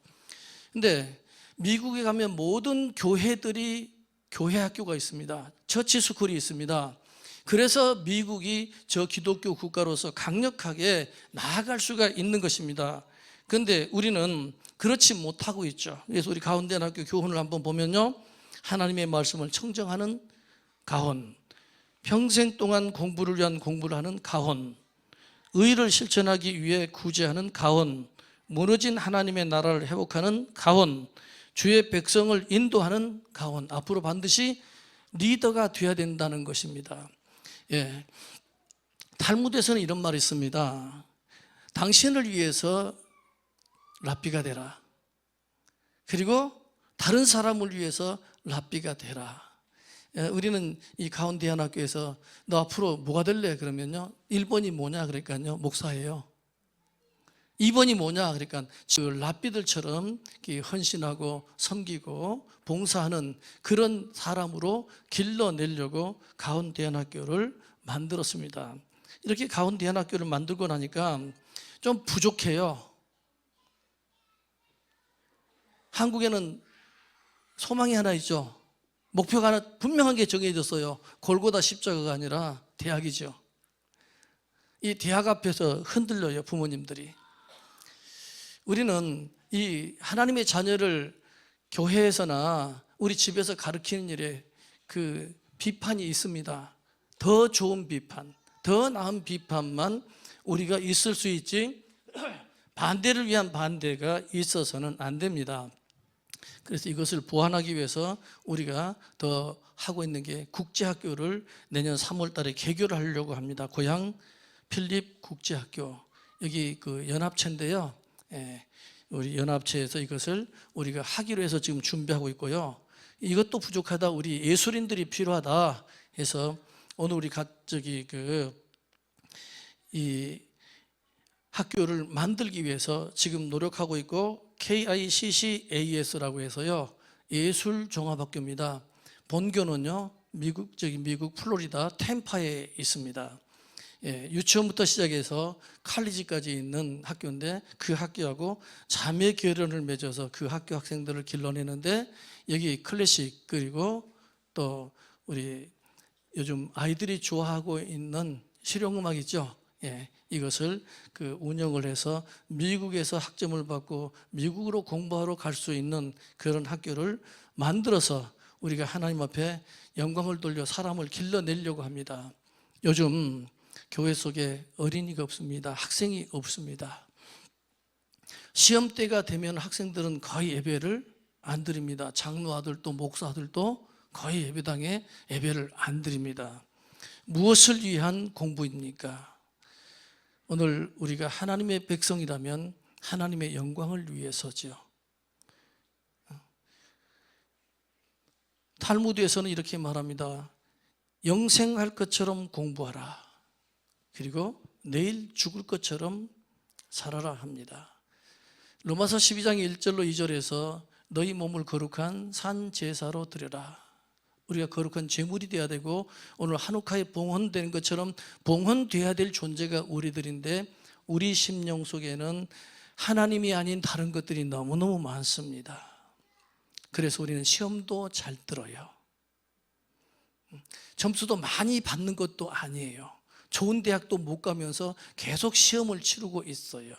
근데 미국에 가면 모든 교회들이 교회 학교가 있습니다. 처치 스쿨이 있습니다. 그래서 미국이 저 기독교 국가로서 강력하게 나아갈 수가 있는 것입니다. 그런데 우리는 그렇지 못하고 있죠. 그래서 우리 가헌대안학교 교훈을 한번 보면요, 하나님의 말씀을 청정하는 가헌, 평생 동안 공부를 위한 공부를 하는 가헌, 의를 실천하기 위해 구제하는 가헌, 무너진 하나님의 나라를 회복하는 가헌, 주의 백성을 인도하는 가헌. 앞으로 반드시 리더가 되어야 된다는 것입니다. 탈무드에서는 이런 말이 있습니다. 당신을 위해서 랍비가 되라. 그리고 다른 사람을 위해서 랍비가 되라. 우리는 이 가운데하나교에서 너 앞으로 뭐가 될래? 그러면요 1번이 뭐냐? 그러니까요 목사예요. 2번이 뭐냐? 그러니까 랍비들처럼 헌신하고 섬기고 봉사하는 그런 사람으로 길러내려고 가운데하나교를 만들었습니다. 이렇게 가운데하나교를 만들고 나니까 좀 부족해요. 한국에는 소망이 하나 있죠. 목표가 하나 분명한 게 정해졌어요. 골고다 십자가가 아니라 대학이죠. 이 대학 앞에서 흔들려요, 부모님들이. 우리는 이 하나님의 자녀를 교회에서나 우리 집에서 가르치는 일에 그 비판이 있습니다. 더 좋은 비판, 더 나은 비판만 우리가 있을 수 있지 반대를 위한 반대가 있어서는 안 됩니다. 그래서 이것을 보완하기 위해서 우리가 더 하고 있는 게 국제학교를 내년 3월 달에 개교를 하려고 합니다. 고향 필립 국제학교. 여기 그 연합체인데요. 우리 연합체에서 이것을 우리가 하기로 해서 지금 준비하고 있고요. 이것도 부족하다. 우리 예술인들이 필요하다 해서 오늘 우리 이 학교를 만들기 위해서 지금 노력하고 있고 KICCAS라고 해서요 예술종합학교입니다. 본교는요 미국 플로리다 템파에 있습니다. 유치원부터 시작해서 칼리지까지 있는 학교인데 그 학교하고 자매 결연을 맺어서 그 학교 학생들을 길러내는데 여기 클래식 그리고 또 우리 요즘 아이들이 좋아하고 있는 실용음악 있죠. 이것을 그 운영을 해서 미국에서 학점을 받고 미국으로 공부하러 갈 수 있는 그런 학교를 만들어서 우리가 하나님 앞에 영광을 돌려 사람을 길러내려고 합니다. 요즘 교회 속에 어린이가 없습니다. 학생이 없습니다. 시험 때가 되면 학생들은 거의 예배를 안 드립니다. 장로 아들도 목사 아들도 거의 예배당에 예배를 안 드립니다. 무엇을 위한 공부입니까? 오늘 우리가 하나님의 백성이라면 하나님의 영광을 위해서죠. 탈무드에서는 이렇게 말합니다. 영생할 것처럼 공부하라. 그리고 내일 죽을 것처럼 살아라 합니다. 로마서 12장 1절로 2절에서 너희 몸을 거룩한 산 제사로 드려라. 우리가 거룩한 제물이 돼야 되고 오늘 한우카에 봉헌된 것처럼 봉헌돼야 될 존재가 우리들인데 우리 심령 속에는 하나님이 아닌 다른 것들이 너무너무 많습니다. 그래서 우리는 시험도 잘 들어요. 점수도 많이 받는 것도 아니에요. 좋은 대학도 못 가면서 계속 시험을 치르고 있어요.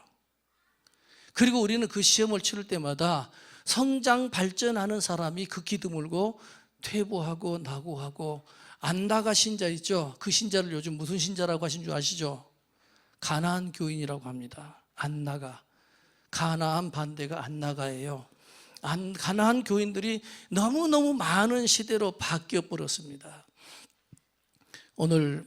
그리고 우리는 그 시험을 치를 때마다 성장 발전하는 사람이 극히 드물고 퇴보하고 낙오하고 안 나가신 자 있죠? 그 신자를 요즘 무슨 신자라고 하신 줄 아시죠? 가나안 교인이라고 합니다. 안 나가. 가나안 반대가 안 나가예요. 가나안 교인들이 너무너무 많은 시대로 바뀌어 버렸습니다. 오늘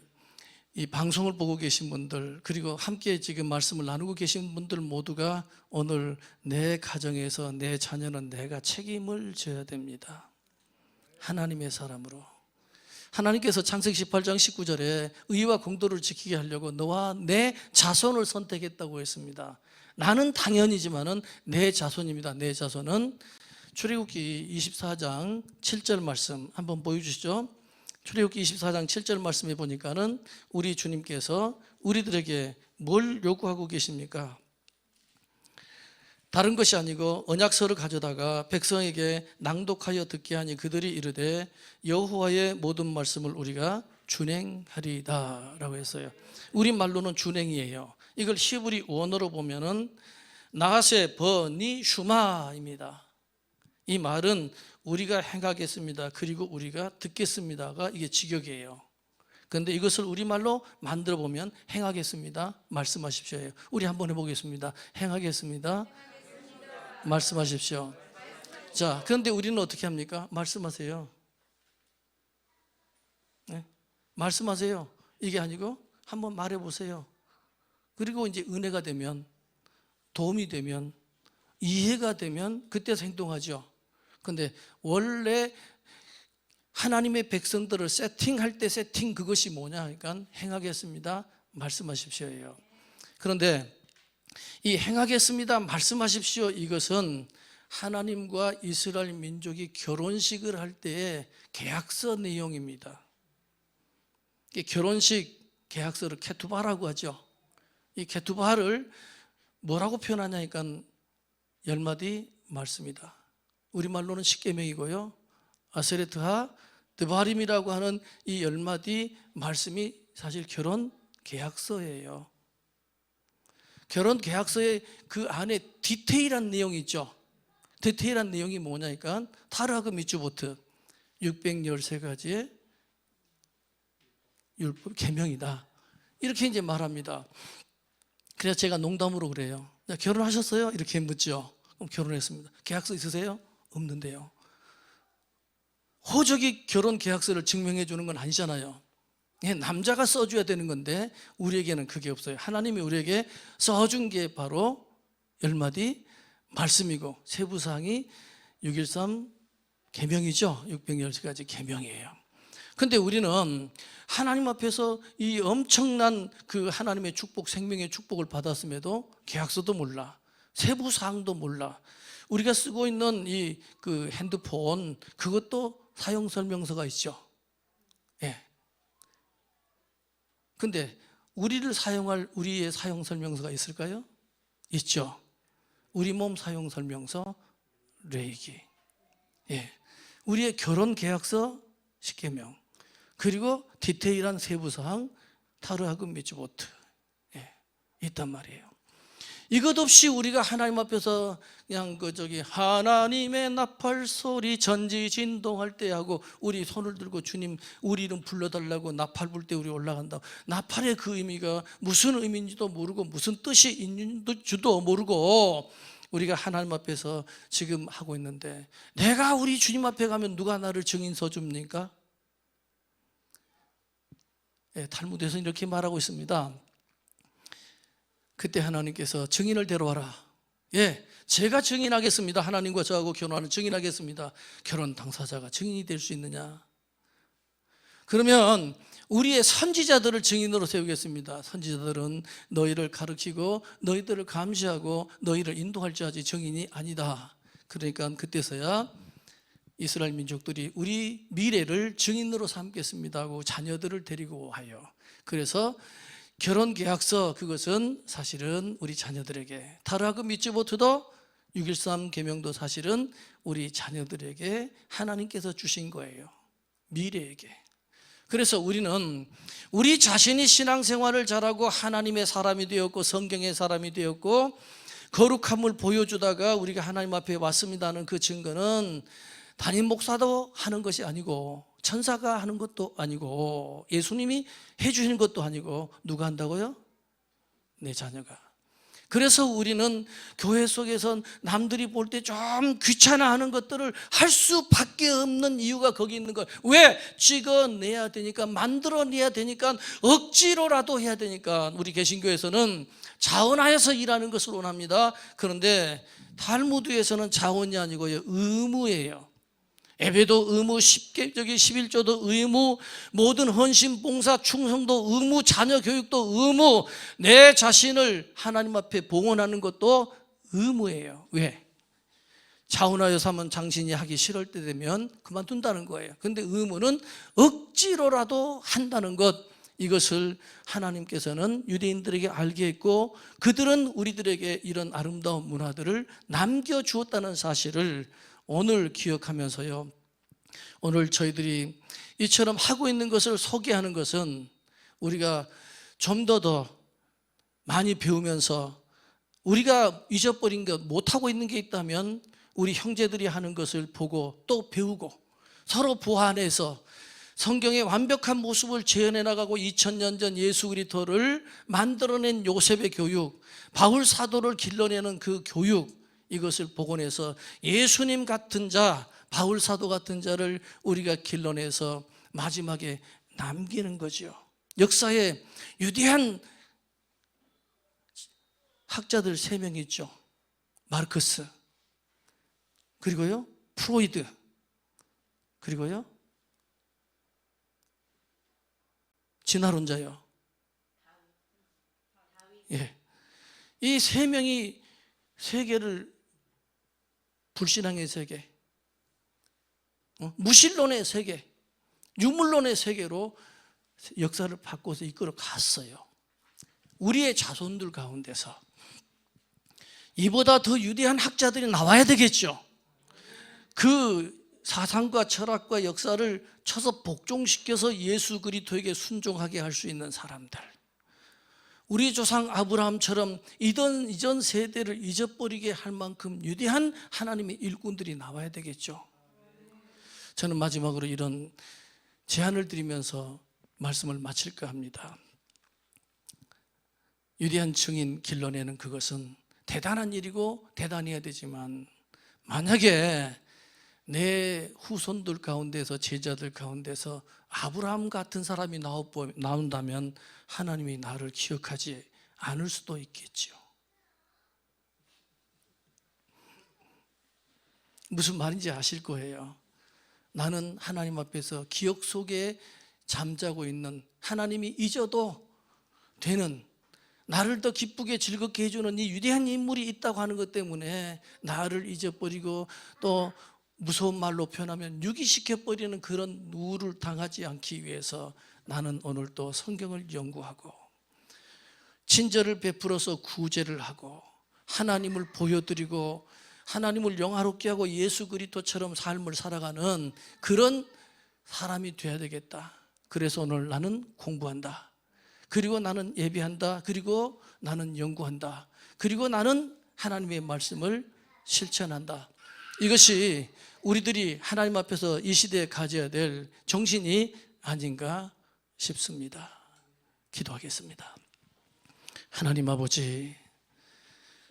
이 방송을 보고 계신 분들 그리고 함께 지금 말씀을 나누고 계신 분들 모두가 오늘 내 가정에서 내 자녀는 내가 책임을 져야 됩니다. 하나님의 사람으로. 하나님께서 창세기 18장 19절에 의와 공도를 지키게 하려고 너와 내 자손을 선택했다고 했습니다. 나는 당연이지만은 내 자손입니다. 내 자손은 출애굽기 24장 7절 말씀 한번 보여주시죠. 출애굽기 24장 7절 말씀에 보니까는 우리 주님께서 우리들에게 뭘 요구하고 계십니까? 다른 것이 아니고 언약서를 가져다가 백성에게 낭독하여 듣게 하니 그들이 이르되 여호와의 모든 말씀을 우리가 준행하리다 라고 했어요. 우리말로는 준행이에요. 이걸 히브리 원어로 보면은 나하세 버니 슈마입니다. 이 말은 우리가 행하겠습니다. 그리고 우리가 듣겠습니다가 이게 직역이에요. 그런데 이것을 우리말로 만들어 보면 행하겠습니다. 말씀하십시오. 우리 한번 해보겠습니다. 행하겠습니다. 말씀하십시오. 자, 그런데 우리는 어떻게 합니까? 말씀하세요. 네? 말씀하세요. 이게 아니고 한번 말해보세요. 그리고 이제 은혜가 되면, 도움이 되면, 이해가 되면 그때 행동하죠. 그런데 원래 하나님의 백성들을 세팅할 때 세팅, 그것이 뭐냐? 그러니까 행하겠습니다, 말씀하십시오예요. 그런데 이 행하겠습니다, 말씀하십시오, 이것은 하나님과 이스라엘 민족이 결혼식을 할 때의 계약서 내용입니다. 이 결혼식 계약서를 케투바라고 하죠. 이 케투바를 뭐라고 표현하냐니까 10마디 말씀이다. 우리말로는 십계명이고요, 아세레트하 드바림이라고 하는 이 10마디 말씀이 사실 결혼 계약서예요. 결혼 계약서에 그 안에 디테일한 내용이 있죠. 디테일한 내용이 뭐냐니까 타르하그 미츠보트 613가지의 율법 계명이다, 이렇게 이제 말합니다. 그래서 제가 농담으로 그래요. 결혼하셨어요? 이렇게 묻죠. 그럼 결혼했습니다. 계약서 있으세요? 없는데요. 호적이 결혼 계약서를 증명해 주는 건 아니잖아요. 남자가 써줘야 되는 건데 우리에게는 그게 없어요. 하나님이 우리에게 써준 게 바로 10마디 말씀이고 세부사항이 613 계명이죠. 613가지 계명이에요. 근데 우리는 하나님 앞에서 이 엄청난 그 하나님의 축복, 생명의 축복을 받았음에도 계약서도 몰라, 세부사항도 몰라. 우리가 쓰고 있는 이 그 핸드폰, 그것도 사용설명서가 있죠. 예. 근데 우리를 사용할 우리의 사용설명서가 있을까요? 있죠. 우리 몸 사용설명서 레이기, 예. 우리의 결혼계약서 10계명, 그리고 디테일한 세부사항 타르하그 미츠보트, 예, 있단 말이에요. 이것 없이 우리가 하나님 앞에서 그냥 하나님의 나팔 소리 전지진동할 때 하고 우리 손을 들고 주님 우리 이름 불러달라고 나팔 불 때 우리 올라간다. 나팔의 그 의미가 무슨 의미인지도 모르고 무슨 뜻이 있는지도 모르고 우리가 하나님 앞에서 지금 하고 있는데, 내가 우리 주님 앞에 가면 누가 나를 증인 서줍니까? 예, 탈무드에서 이렇게 말하고 있습니다. 그때 하나님께서 증인을 데려와라. 예, 제가 증인하겠습니다. 하나님과 저하고 결혼하는 증인하겠습니다. 결혼 당사자가 증인이 될 수 있느냐? 그러면 우리의 선지자들을 증인으로 세우겠습니다. 선지자들은 너희를 가르치고 너희들을 감시하고 너희를 인도할 줄 아지 증인이 아니다. 그러니까 그때서야 이스라엘 민족들이 우리 미래를 증인으로 삼겠습니다 하고 자녀들을 데리고 와요. 그래서 결혼계약서, 그것은 사실은 우리 자녀들에게, 타르하그 미츠보트도 613 계명도 사실은 우리 자녀들에게 하나님께서 주신 거예요. 미래에게. 그래서 우리는 우리 자신이 신앙생활을 잘하고 하나님의 사람이 되었고 성경의 사람이 되었고 거룩함을 보여주다가 우리가 하나님 앞에 왔습니다 하는 그 증거는 담임 목사도 하는 것이 아니고 천사가 하는 것도 아니고 예수님이 해주시는 것도 아니고 누가 한다고요? 내 자녀가. 그래서 우리는 교회 속에서 남들이 볼 때 좀 귀찮아하는 것들을 할 수밖에 없는 이유가 거기 있는 거예요. 왜? 찍어내야 되니까, 만들어내야 되니까, 억지로라도 해야 되니까. 우리 개신교에서는 자원하여서 일하는 것을 원합니다. 그런데 탈무드에서는 자원이 아니고요, 의무예요. 예배도 의무, 11조도 의무, 모든 헌신, 봉사, 충성도 의무, 자녀 교육도 의무, 내 자신을 하나님 앞에 봉헌하는 것도 의무예요. 왜? 자원하여 삼은 당신이 하기 싫을 때 되면 그만둔다는 거예요. 그런데 의무는 억지로라도 한다는 것, 이것을 하나님께서는 유대인들에게 알게 했고 그들은 우리들에게 이런 아름다운 문화들을 남겨주었다는 사실을 오늘 기억하면서요, 오늘 저희들이 이처럼 하고 있는 것을 소개하는 것은 우리가 좀 더 많이 배우면서, 우리가 잊어버린 것, 못하고 있는 게 있다면 우리 형제들이 하는 것을 보고 또 배우고 서로 보완해서 성경의 완벽한 모습을 재현해 나가고 2000년 전 예수 그리스도를 만들어낸 요셉의 교육, 바울 사도를 길러내는 그 교육, 이것을 복원해서 예수님 같은 자, 바울 사도 같은 자를 우리가 길러내서 마지막에 남기는 거죠. 역사에 위대한 학자들 3명 있죠. 마르크스, 그리고요 프로이드, 그리고요 진화론자요. 예, 이 3명이 세계를 불신앙의 세계, 무신론의 세계, 유물론의 세계로 역사를 바꿔서 이끌어 갔어요. 우리의 자손들 가운데서 이보다 더 위대한 학자들이 나와야 되겠죠. 그 사상과 철학과 역사를 쳐서 복종시켜서 예수 그리스도에게 순종하게 할 수 있는 사람들, 우리 조상 아브라함처럼 이전 세대를 잊어버리게 할 만큼 위대한 하나님의 일꾼들이 나와야 되겠죠. 저는 마지막으로 이런 제안을 드리면서 말씀을 마칠까 합니다. 위대한 증인 길러내는 그것은 대단한 일이고 대단해야 되지만, 만약에 내 후손들 가운데서, 제자들 가운데서 아브라함 같은 사람이 나온다면 하나님이 나를 기억하지 않을 수도 있겠죠. 무슨 말인지 아실 거예요. 나는 하나님 앞에서 기억 속에 잠자고 있는, 하나님이 잊어도 되는, 나를 더 기쁘게 즐겁게 해주는 이 위대한 인물이 있다고 하는 것 때문에 나를 잊어버리고, 또 무서운 말로 표현하면 유기시켜버리는 그런 누를 당하지 않기 위해서 나는 오늘 또 성경을 연구하고 친절을 베풀어서 구제를 하고 하나님을 보여드리고 하나님을 영화롭게 하고 예수 그리스도처럼 삶을 살아가는 그런 사람이 되어야 되겠다. 그래서 오늘 나는 공부한다, 그리고 나는 예배한다, 그리고 나는 연구한다, 그리고 나는 하나님의 말씀을 실천한다. 이것이 우리들이 하나님 앞에서 이 시대에 가져야 될 정신이 아닌가 싶습니다. 기도하겠습니다. 하나님 아버지,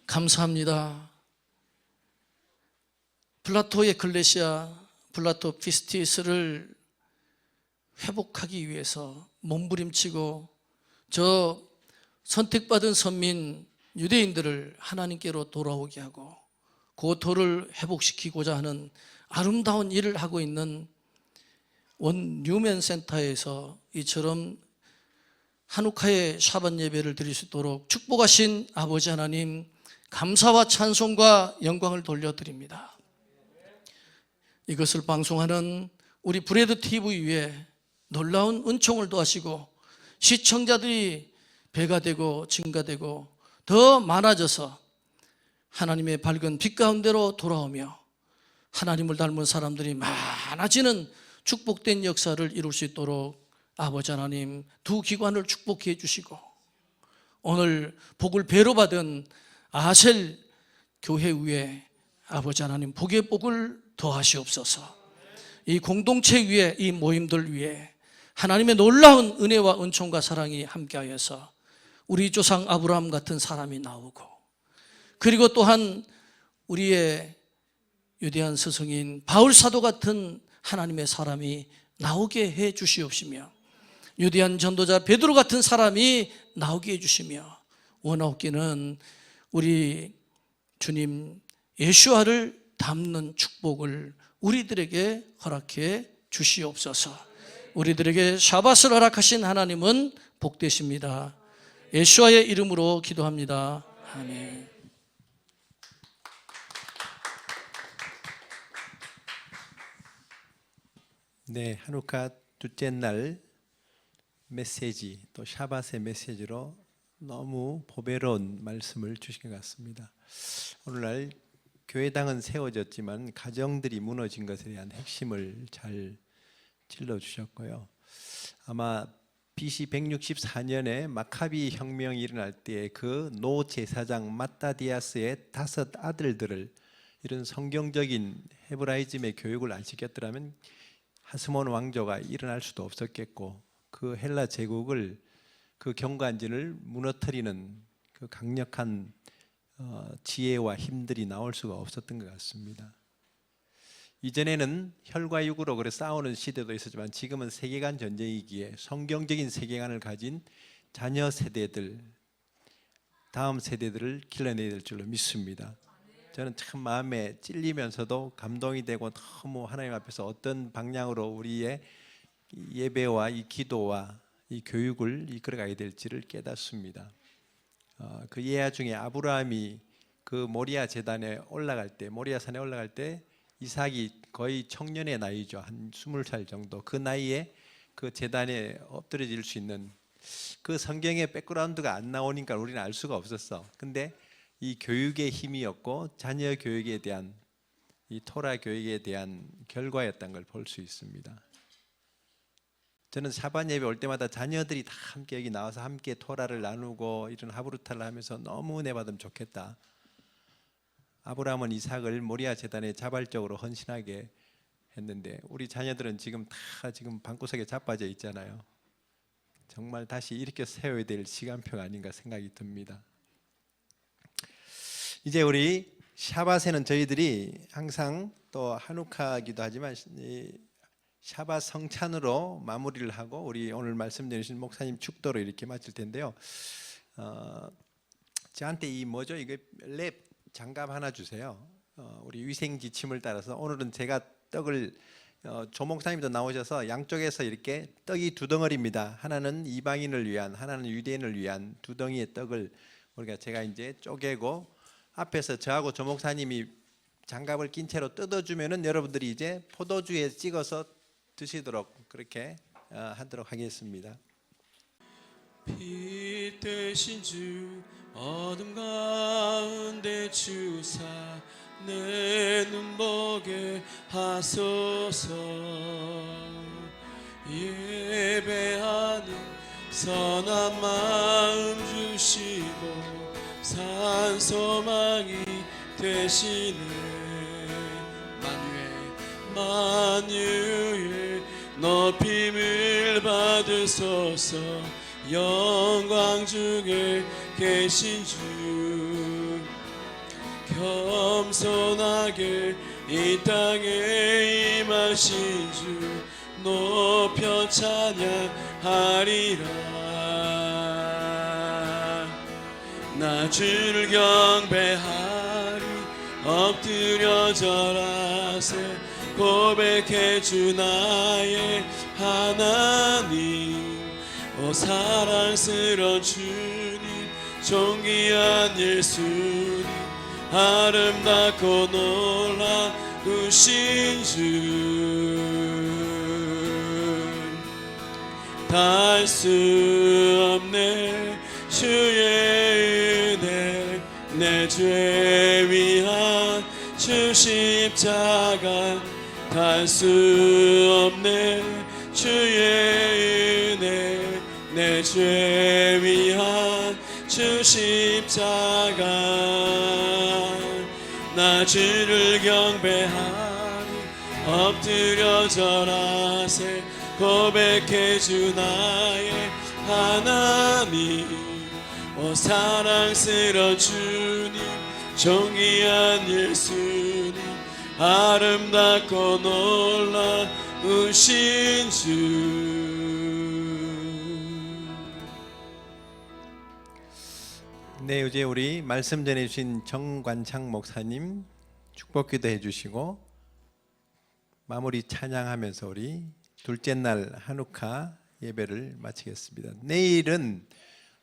감사합니다. 플라토의 글레시아, 플라토 피스티스를 회복하기 위해서 몸부림치고 저 선택받은 선민 유대인들을 하나님께로 돌아오게 하고 고토를 회복시키고자 하는 아름다운 일을 하고 있는 원 뉴맨 센터에서 이처럼 한우카의 샤bat 예배를 드릴 수 있도록 축복하신 아버지 하나님, 감사와 찬송과 영광을 돌려드립니다. 이것을 방송하는 우리 브레드 TV 위에 놀라운 은총을 더하시고 시청자들이 배가 되고 증가되고 더 많아져서 하나님의 밝은 빛 가운데로 돌아오며 하나님을 닮은 사람들이 많아지는 축복된 역사를 이룰 수 있도록 아버지 하나님 두 기관을 축복해 주시고, 오늘 복을 배로 받은 아셀 교회 위에 아버지 하나님 복의 복을 더하시옵소서. 이 공동체 위에, 이 모임들 위에 하나님의 놀라운 은혜와 은총과 사랑이 함께하여서 우리 조상 아브라함 같은 사람이 나오고, 그리고 또한 우리의 위대한 스승인 바울 사도 같은 하나님의 사람이 나오게 해 주시옵시며, 위대한 전도자 베드로 같은 사람이 나오게 해 주시며, 원하옵기는 우리 주님 예수와를 닮는 축복을 우리들에게 허락해 주시옵소서. 우리들에게 샤밧을 허락하신 하나님은 복되십니다. 예수와의 이름으로 기도합니다. 아멘. 네, 하누카 둘째 날 메시지, 또 샤밧의 메시지로 너무 보배로운 말씀을 주신 것 같습니다. 오늘날 교회당은 세워졌지만 가정들이 무너진 것에 대한 핵심을 잘 찔러주셨고요. 아마 BC 164년에 마카비 혁명이 일어날 때 그 노 제사장 마따디아스의 5 아들들을 이런 성경적인 헤브라이즘의 교육을 안 시켰더라면 하스몬 왕조가 일어날 수도 없었겠고, 그 헬라 제국을, 그 경관진을 무너뜨리는 그 강력한 지혜와 힘들이 나올 수가 없었던 것 같습니다. 이전에는 혈과 육으로 그래 싸우는 시대도 있었지만 지금은 세계관 전쟁이기에 성경적인 세계관을 가진 자녀 세대들, 다음 세대들을 길러내야 될 줄로 믿습니다. 저는 참 마음에 찔리면서도 감동이 되고 너무 하나님 앞에서 어떤 방향으로 우리의 예배와 이 기도와 이 교육을 이끌어가야 될지를 깨닫습니다. 그 예화 중에 아브라함이 그 모리아 제단에 올라갈 때, 모리아 산에 올라갈 때 이삭이 거의 청년의 나이죠. 한 20살 정도. 그 나이에 그 제단에 엎드려질 수 있는 그 성경의 백그라운드가 안 나오니까 우리는 알 수가 없었어. 근데 이 교육의 힘이었고 자녀 교육에 대한 이 토라 교육에 대한 결과였던 걸 볼 수 있습니다. 저는 샤반 예배 올 때마다 자녀들이 다 함께 여기 나와서 함께 토라를 나누고 이런 하브루타를 하면서 너무 은혜 받으면 좋겠다. 아브라함은 이삭을 모리아 제단에 자발적으로 헌신하게 했는데 우리 자녀들은 지금 다 지금 방구석에 자빠져 있잖아요. 정말 다시 일으켜 세워야 될 시간표가 아닌가 생각이 듭니다. 이제 우리 샤밧에는 저희들이 항상 또 한우카기도 하지만 샤밧 성찬으로 마무리를 하고 우리 오늘 말씀드리신 목사님 축도로 이렇게 마칠 텐데요. 저한테 이 뭐죠? 이거 랩 장갑 하나 주세요. 우리 위생 지침을 따라서 오늘은 제가 떡을 조 목사님도 나오셔서 양쪽에서 이렇게 떡이 두 덩어리입니다. 하나는 이방인을 위한, 하나는 유대인을 위한 두 덩이의 떡을 우리가 제가 이제 쪼개고 앞에서 저하고 조 목사님이 장갑을 낀 채로 뜯어주면은 여러분들이 이제 포도주에 찍어서 드시도록 그렇게 하도록 하겠습니다. 빛 대신 주 어둠 가운데 주사 내 눈 보게 하소서. 예배하는 선한 마음 주시고 산소망이 되시네. 만유의 높임을 받으소서. 영광 중에 계신 주 겸손하게 이 땅에 임하신 주 높여 찬양하리라. 나 주를 경배하리 엎드려 절하세. 고백해 주 나의 하나님. 오 사랑스러운 주님 존귀한 예수님 아름답고 놀라우신 주 닿을 수 없네 주의 은혜 내 죄 위한 주 십자가 닿을 수 없네 주의 은혜 내 죄 위한 주 십자가 나 주를 경배하리 엎드려 절하세. 고백해 주 나의 하나님. 오 사랑스러운 주님 존귀한 예수님 아름답고 놀라우신 주. 네, 이제 우리 말씀 전해주신 정관창 목사님 축복기도 해주시고 마무리 찬양하면서 우리 둘째 날 한우카 예배를 마치겠습니다. 내일은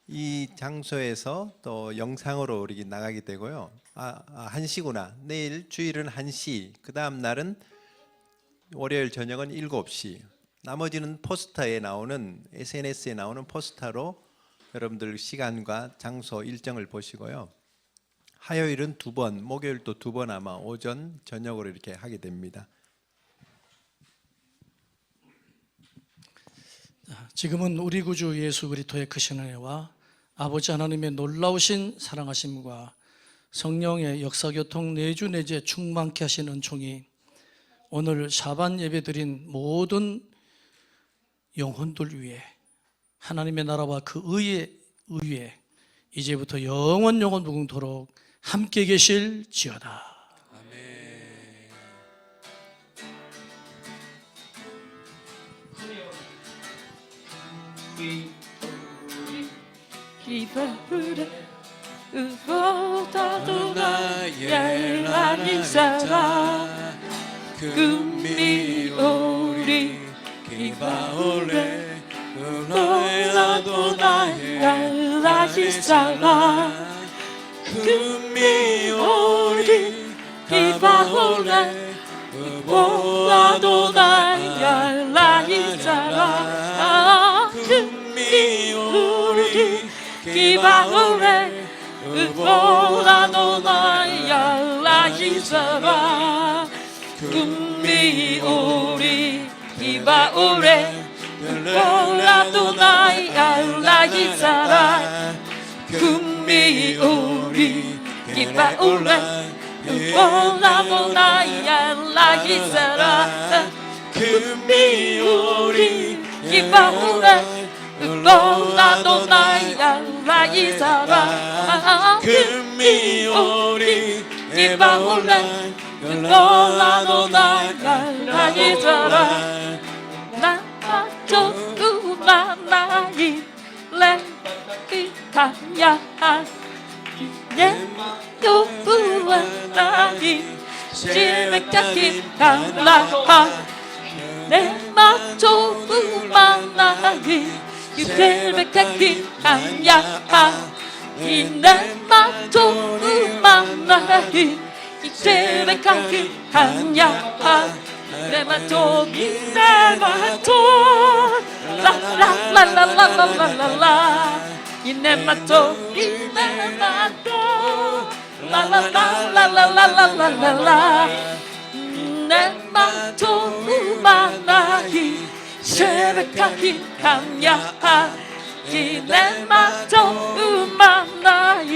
이 장소에서 또 영상으로 우리 나가게 되고요. 1시구나. 내일 주일은 1시, 그 다음 날은 월요일 저녁은 7시. 나머지는 포스터에 나오는 SNS에 나오는 포스터로 여러분들 시간과 장소 일정을 보시고요. 화요일은 2번, 목요일도 2번 아마 오전 저녁으로 이렇게 하게 됩니다. 지금은 우리 구주 예수 그리스도의 크신 은혜와 아버지 하나님의 놀라우신 사랑하심과 성령의 역사교통 내주 내재 충만케 하신 은총이 오늘 샤반 예배드린 모든 영혼들 위해 하나님의 나라와 그 의의 의에 이제부터 영원 무궁토록 함께 계실지어다. 기도를 그보다도 나의 많은 사랑 금미오리 기바올레 그보다도 나의 많은 사랑 금미오리 기바올레 그보다도 나의 많은 사랑 금미오리 기바올레 그보다도 나의 많은 사랑 금미오리 기바올레 그보다도 나의 많은 사랑 금미오리 기바올레 그보다도 나의 많은 사랑 금미오리 기바올레 그보다도 나의 많은 사랑 금미오리 기바올레 그보다도 나의 많은 사랑 나저 우마나이 레이카야 내도 우마나이 시베카키 달라하 내마저 우마나이 시베카키 달라하 내마저 우마나이 시베카키 달라하 내마저 내마저 라라라라라라라라 이내마토 이내마토 라라라라라라라라 내마토 우마나히 쉐베카히 함야하 이내마토 우마나히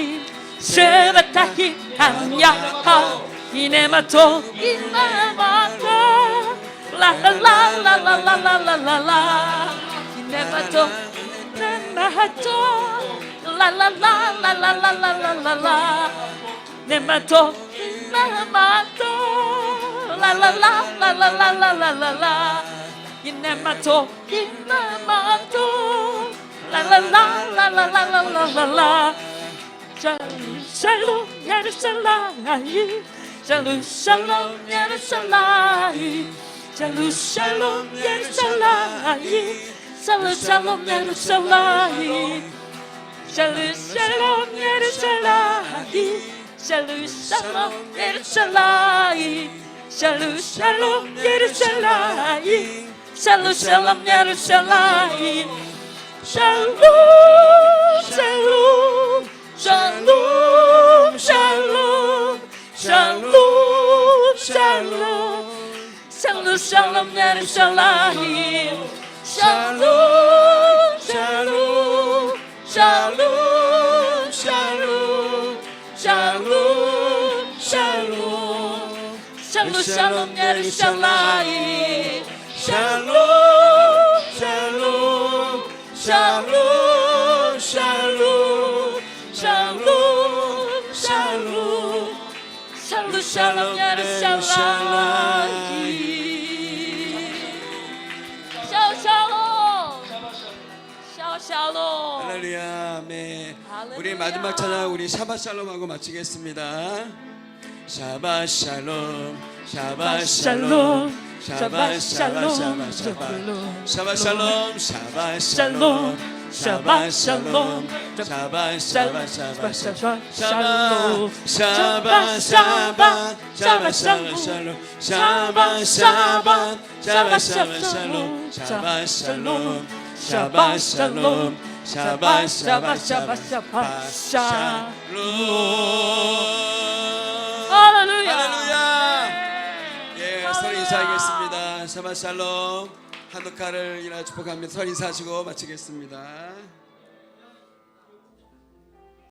쉐베카히 함야하 이내마토 이내마토 라라라라라라라라 이내마토 네마토 라라라라라라라라 네마토 네마토 라라라라라라라라 이네마토 이네마토 라라라라라라라라 샬롬 예루살렘 샬롬 샬롬 예루살렘 샬롬 샬롬 예루살렘 샬롬 샬롬 예루살렘 샬롬 샬롬 예루살렘 샬롬 샬롬 예루살렘 샬롬 샬롬 예루살렘 샬롬 샬롬 예루살렘 샬롬 샬롬 샬롬 샬롬 샬롬 샬롬 샬롬 샬롬 예루살렘 샬롬 샬롬 샬롬 샬롬 샬롬 샬롬 샬롬 샬롬 예루살렘 샬롬 샬롬 샬롬 샬롬 샬롬 샬롬 샬롬 샬롬 예루살렘 샬롬 할렐루야. 아멘. 할렐루야. 우리 마지막 찬양 우리 샤bat 샬롬하고 마치겠습니다. 샤bat 샬롬 샤bat 샬롬 샤bat 샬롬 샤bat 샬롬 샤bat 샬롬 샤bat 샬롬 샤bat 샤bat 샤bat 샬롬 샤bat 샤bat 샤bat 샬롬 샤bat 샤bat 샤bat 샬롬 샤bat 샬롬 샤bat 샬롬 샤bat 샤bat 샤bat 샬롬 할렐루야. 할렐루야. 예, 서로 인사하겠습니다. 샤bat 샬롬. 한독카를 일하여 축복합니다. 서로 인사하시고 마치겠습니다.